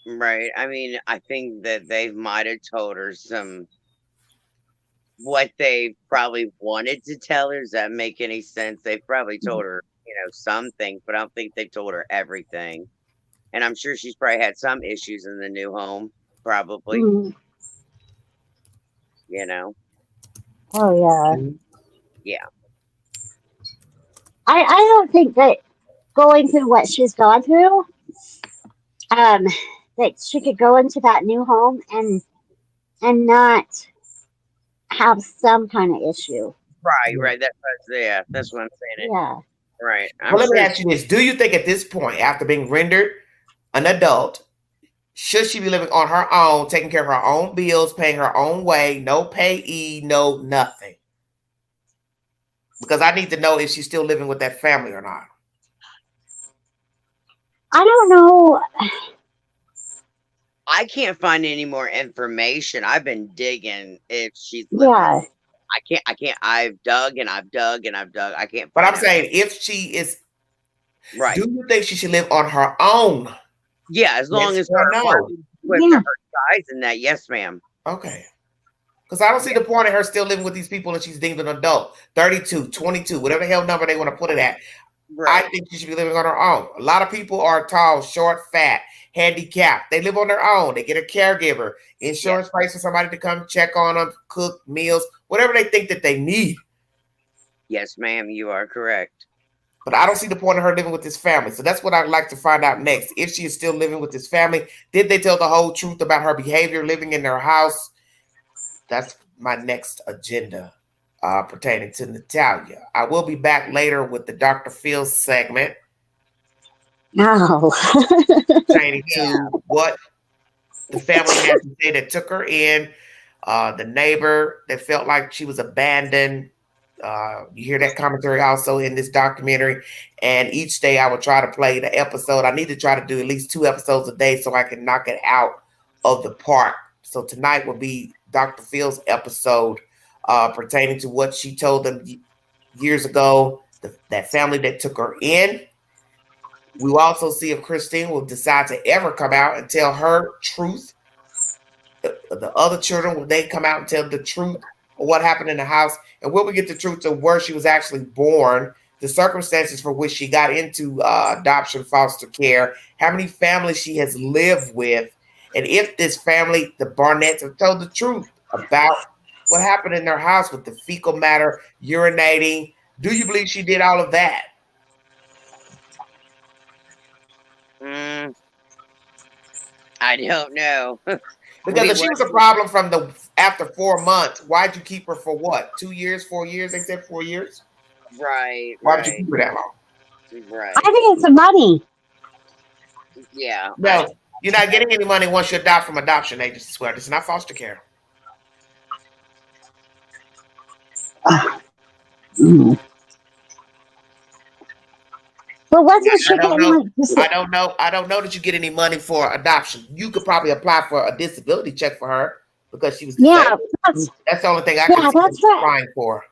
Right. I mean, I think that they might have told her what they probably wanted to tell her. Does that make any sense? They probably told her, some things, but I don't think they told her everything. And I'm sure she's probably had some issues in the new home, probably, Mm. you know. Oh yeah. Yeah. I don't think that going through what she's gone through, that she could go into that new home and not have some kind of issue. Right. That's what I'm saying. Yeah. Right. I'm Well, let me sure. ask you this: do you think at this point, after being rendered an adult, should she be living on her own, taking care of her own bills, paying her own way, no payee, no nothing? Because I need to know if she's still living with that family or not. I don't know. I can't find any more information. I've been digging if she's living. Yeah. I can't. I've dug and I've dug and I've dug. I can't But find I'm out. saying, if she is, Right. do you think she should live on her own? Yeah, as long Yes as or her no? apartment with Yeah. her size and that. Yes, ma'am. Okay. Because I don't see the point of her still living with these people and she's deemed an adult. 32, 22, whatever hell number they want to put it at. Right. I think she should be living on her own. A lot of people are tall, short, fat, handicapped. They live on their own. They get a caregiver. Insurance pays for somebody to come check on them, cook meals, whatever they think that they need. Yes, ma'am. You are correct. But I don't see the point of her living with this family. So that's what I'd like to find out next. If she is still living with this family, did they tell the whole truth about her behavior living in their house? That's my next agenda pertaining to Natalia. I will be back later with the Dr. Phil segment No. pertaining to what the family has to say that took her in, the neighbor that felt like she was abandoned. You hear that commentary also in this documentary. And each day I will try to play the episode. I need to try to do at least 2 episodes a day so I can knock it out of the park. So tonight will be Dr. Phil's episode pertaining to what she told them years ago, that family that took her in. We will also see if Christine will decide to ever come out and tell her truth. The other children, will they come out and tell the truth of what happened in the house? And will we get the truth of where she was actually born, the circumstances for which she got into adoption, foster care, how many families she has lived with, and if this family, the Barnetts, have told the truth about what happened in their house with the fecal matter, urinating. Do you believe she did all of that? I don't know. Because if she was a problem from after 4 months, why'd you keep her for what? 2 years, 4 years? They said 4 years. Right. Why'd you keep her that long? Right. I think it's the money. Yeah. No, you're not getting any money once you adopt from adoption agencies. Swear, this is not foster care. But wasn't she I don't getting know. like I don't know that you get any money for adoption. You could probably apply for a disability check for her because she was disabled. That's the only thing I can see that's right. applying for.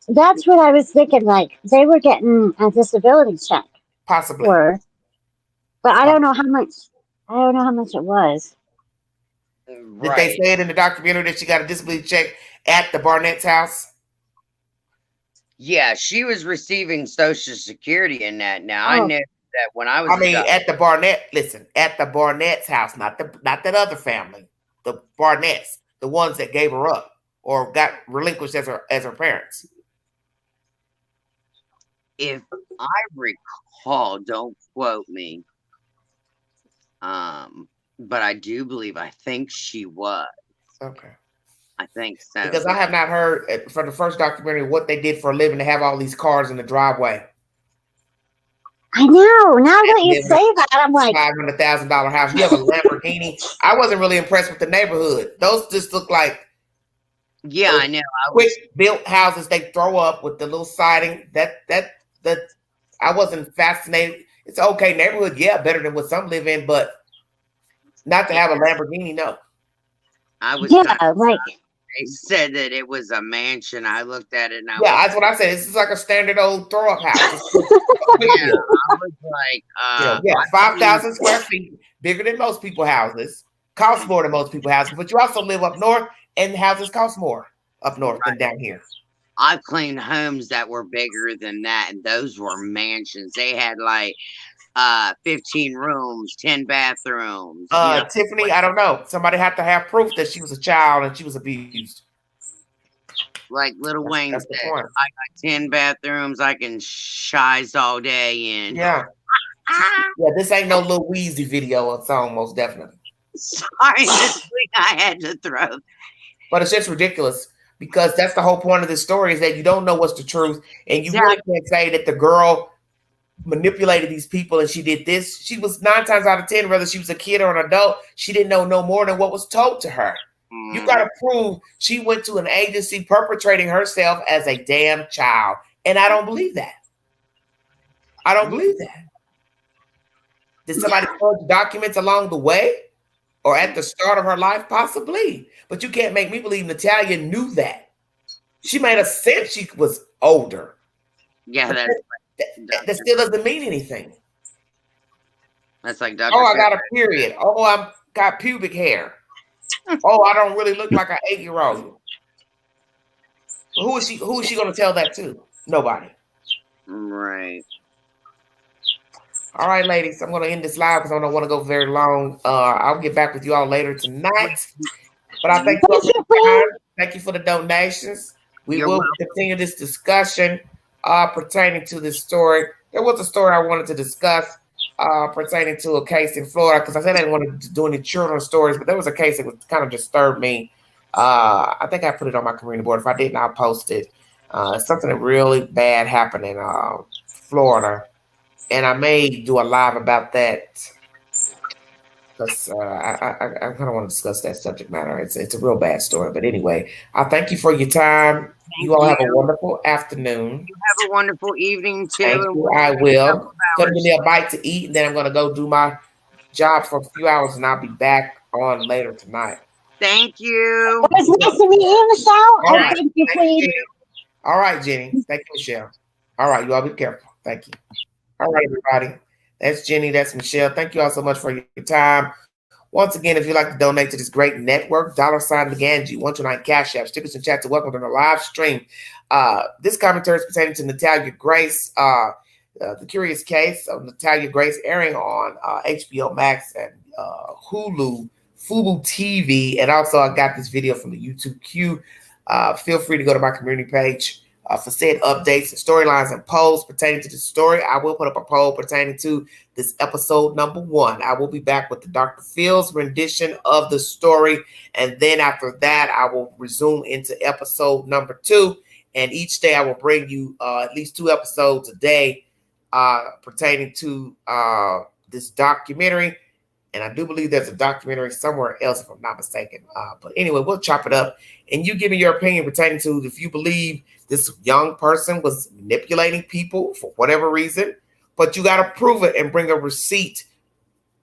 That's what I was thinking. Like they were getting a disability check, possibly. But I don't know how much. I don't know how much it was. Did they say it in the documentary that she got a disability check at the Barnett's house? Yeah, she was receiving Social Security in that. Now I knew that when I was. I mean, at the Barnett. Listen, at the Barnett's house, not that other family. The Barnetts, the ones that gave her up or got relinquished as her parents. If I recall, don't quote me. But I do believe. I think she was. Okay. I think so. Because I have not heard from the first documentary what they did for a living to have all these cars in the driveway. I know. Now that you say that, I'm like $500,000 house. You have a Lamborghini. I wasn't really impressed with the neighborhood. Those just look like I know. Quick built houses they throw up with the little siding. That I wasn't fascinated. It's an okay neighborhood, better than what some live in, but Not to have a Lamborghini, no. I was Yeah, like they said that it was a mansion. I looked at it and Yeah, that's what I said. This is like a standard old throw up house. yeah, I was like, yeah, 5,000 square feet, bigger than most people's houses, costs more than most people's houses, but you also live up north and houses cost more up north than down here. I've cleaned homes that were bigger than that, and those were mansions. They had like 15 rooms, 10 bathrooms. Tiffany, I don't know. Somebody had to have proof that she was a child and she was abused. Like Little Wayne said, I got 10 bathrooms. I can shize all day in. Yeah. Yeah, this ain't no Lil Weezy video or song, most definitely. Sorry, this week I had to throw. But it's just ridiculous because that's the whole point of this story is that you don't know what's the truth. And you really can't say that the girl manipulated these people and she did this. She was 9 times out of 10, whether she was a kid or an adult, she didn't know no more than what was told to her. You got to prove she went to an agency perpetrating herself as a damn child. And I don't believe that. I don't believe that. Did somebody forge documents along the way or at the start of her life? Possibly. But you can't make me believe Natalia knew that. She made us sense she was older. Yeah, that still doesn't mean anything. That's like Dr. Oh, I got a period. Oh, I got pubic hair. Oh, I don't really look like an 8-year-old. Who is she going to tell that to? Nobody. Right. All right, ladies, I'm going to end this live because I don't want to go very long. I'll get back with you all later tonight. But I thank you for the time. Thank you for the donations. We will continue this discussion pertaining to this story. There was a story I wanted to discuss pertaining to a case in Florida because I said I didn't want to do any children's stories, but there was a case that kind of disturbed me. I think I put it on my community board. If I didn't, I'll post it. Something that really bad happened in Florida, and I may do a live about that because I kind of want to discuss that subject matter. It's a real bad story, but anyway, I thank you for your time. You all have a wonderful afternoon. You have a wonderful evening too. Thank you. I will. Gonna give me a bite to eat, and then I'm gonna go do my job for a few hours, and I'll be back on later tonight. Thank you. It was nice to meet you, Michelle. Right. Thank you, please. All right, Jenny. Thank you, Michelle. All right, you all be careful. Thank you. All right, everybody. That's Jenny. That's Michelle. Thank you all so much for your time. Once again, if you'd like to donate to this great network, $McGangie, 129 Cash App, stickers and chat to welcome to the live stream. This commentary is pertaining to Natalia Grace, the curious case of Natalia Grace airing on HBO Max and Hulu, Fubo TV, and also I got this video from the YouTube Q. Feel free to go to my community page for said updates and storylines and polls pertaining to the story. I will put up a poll pertaining to this episode number 1. I will be back with the Dr. Phil's rendition of the story. And then after that, I will resume into episode number 2. And each day I will bring you at least 2 episodes a day pertaining to this documentary. And I do believe there's a documentary somewhere else, if I'm not mistaken. But anyway, we'll chop it up. And you give me your opinion pertaining to if you believe this young person was manipulating people for whatever reason. But you got to prove it and bring a receipt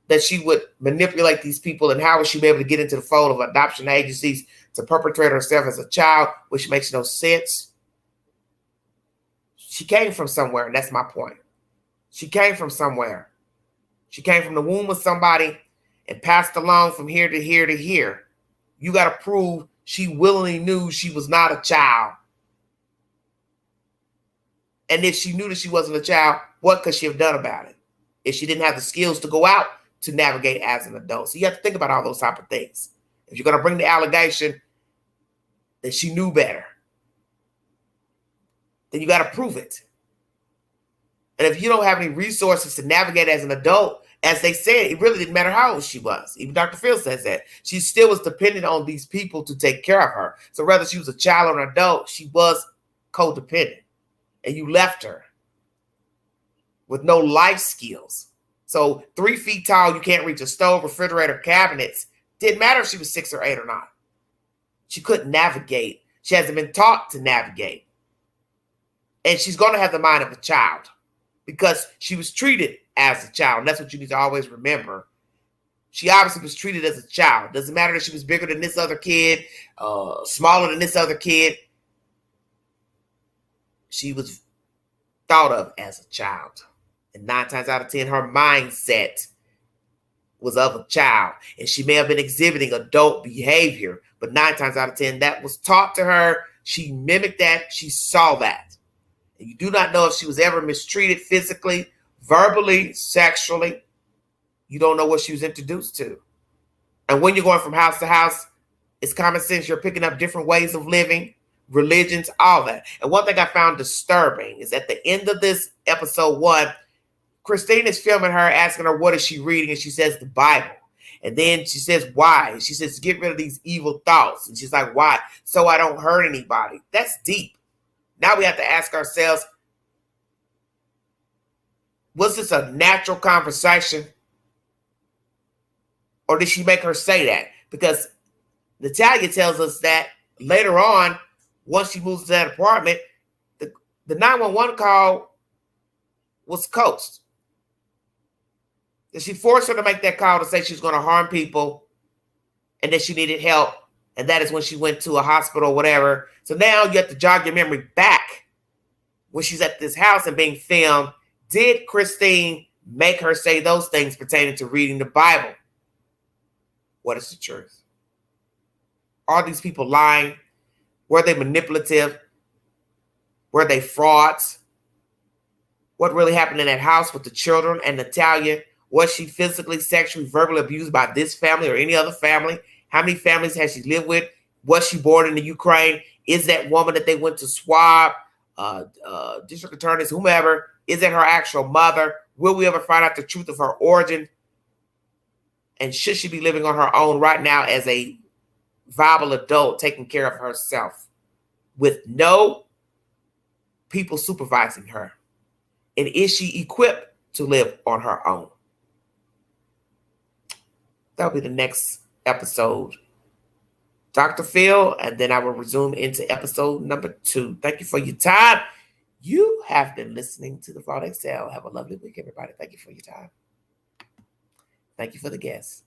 that she would manipulate these people. And how would she be able to get into the fold of adoption agencies to perpetrate herself as a child, which makes no sense. She came from somewhere, and that's my point. She came from somewhere. She came from the womb of somebody and passed along from here to here to here. You got to prove she willingly knew she was not a child. And if she knew that she wasn't a child, what could she have done about it? If she didn't have the skills to go out to navigate as an adult. So you have to think about all those type of things. If you're going to bring the allegation that she knew better, then you got to prove it. And if you don't have any resources to navigate as an adult, as they said, it really didn't matter how old she was. Even Dr. Phil says that. She still was dependent on these people to take care of her. So whether she was a child or an adult, she was codependent. And you left her with no life skills. So 3 feet tall, you can't reach a stove, refrigerator, cabinets. Didn't matter if she was 6 or 8 or not. She couldn't navigate. She hasn't been taught to navigate. And she's going to have the mind of a child because she was treated as a child. And that's what you need to always remember. She obviously was treated as a child. Doesn't matter that she was bigger than this other kid, smaller than this other kid. She was thought of as a child. And 9 times out of 10, her mindset was of a child. And she may have been exhibiting adult behavior, but 9 times out of 10, that was taught to her. She mimicked that. She saw that. And you do not know if she was ever mistreated physically, verbally, sexually. You don't know what she was introduced to. And when you're going from house to house, it's common sense. You're picking up different ways of living, religions, all that. And one thing I found disturbing is at the end of this episode 1, Christine is filming her, asking her, what is she reading? And she says, the Bible. And then she says, why? She says, get rid of these evil thoughts. And she's like, why? So I don't hurt anybody. That's deep. Now we have to ask ourselves, was this a natural conversation? Or did she make her say that? Because Natalia tells us that later on, once she moves to that apartment, the 911 call was coached. That she forced her to make that call to say she's going to harm people and that she needed help. And that is when she went to a hospital or whatever. So now you have to jog your memory back when she's at this house and being filmed. Did Christine make her say those things pertaining to reading the Bible? What is the truth? Are these people lying? Were they manipulative? Were they frauds? What really happened in that house with the children and Natalia? Was she physically, sexually, verbally abused by this family or any other family? How many families has she lived with? Was she born in the Ukraine? Is that woman that they went to swab, district attorneys, whomever, is that her actual mother? Will we ever find out the truth of her origin? And should she be living on her own right now as a viable adult, taking care of herself with no people supervising her? And is she equipped to live on her own? That'll be the next episode, Dr. Phil, and then I will resume into episode number 2. Thank you for your time. You have been listening to the Flawed Excel. Have a lovely week, everybody. Thank you for your time. Thank you for the guests.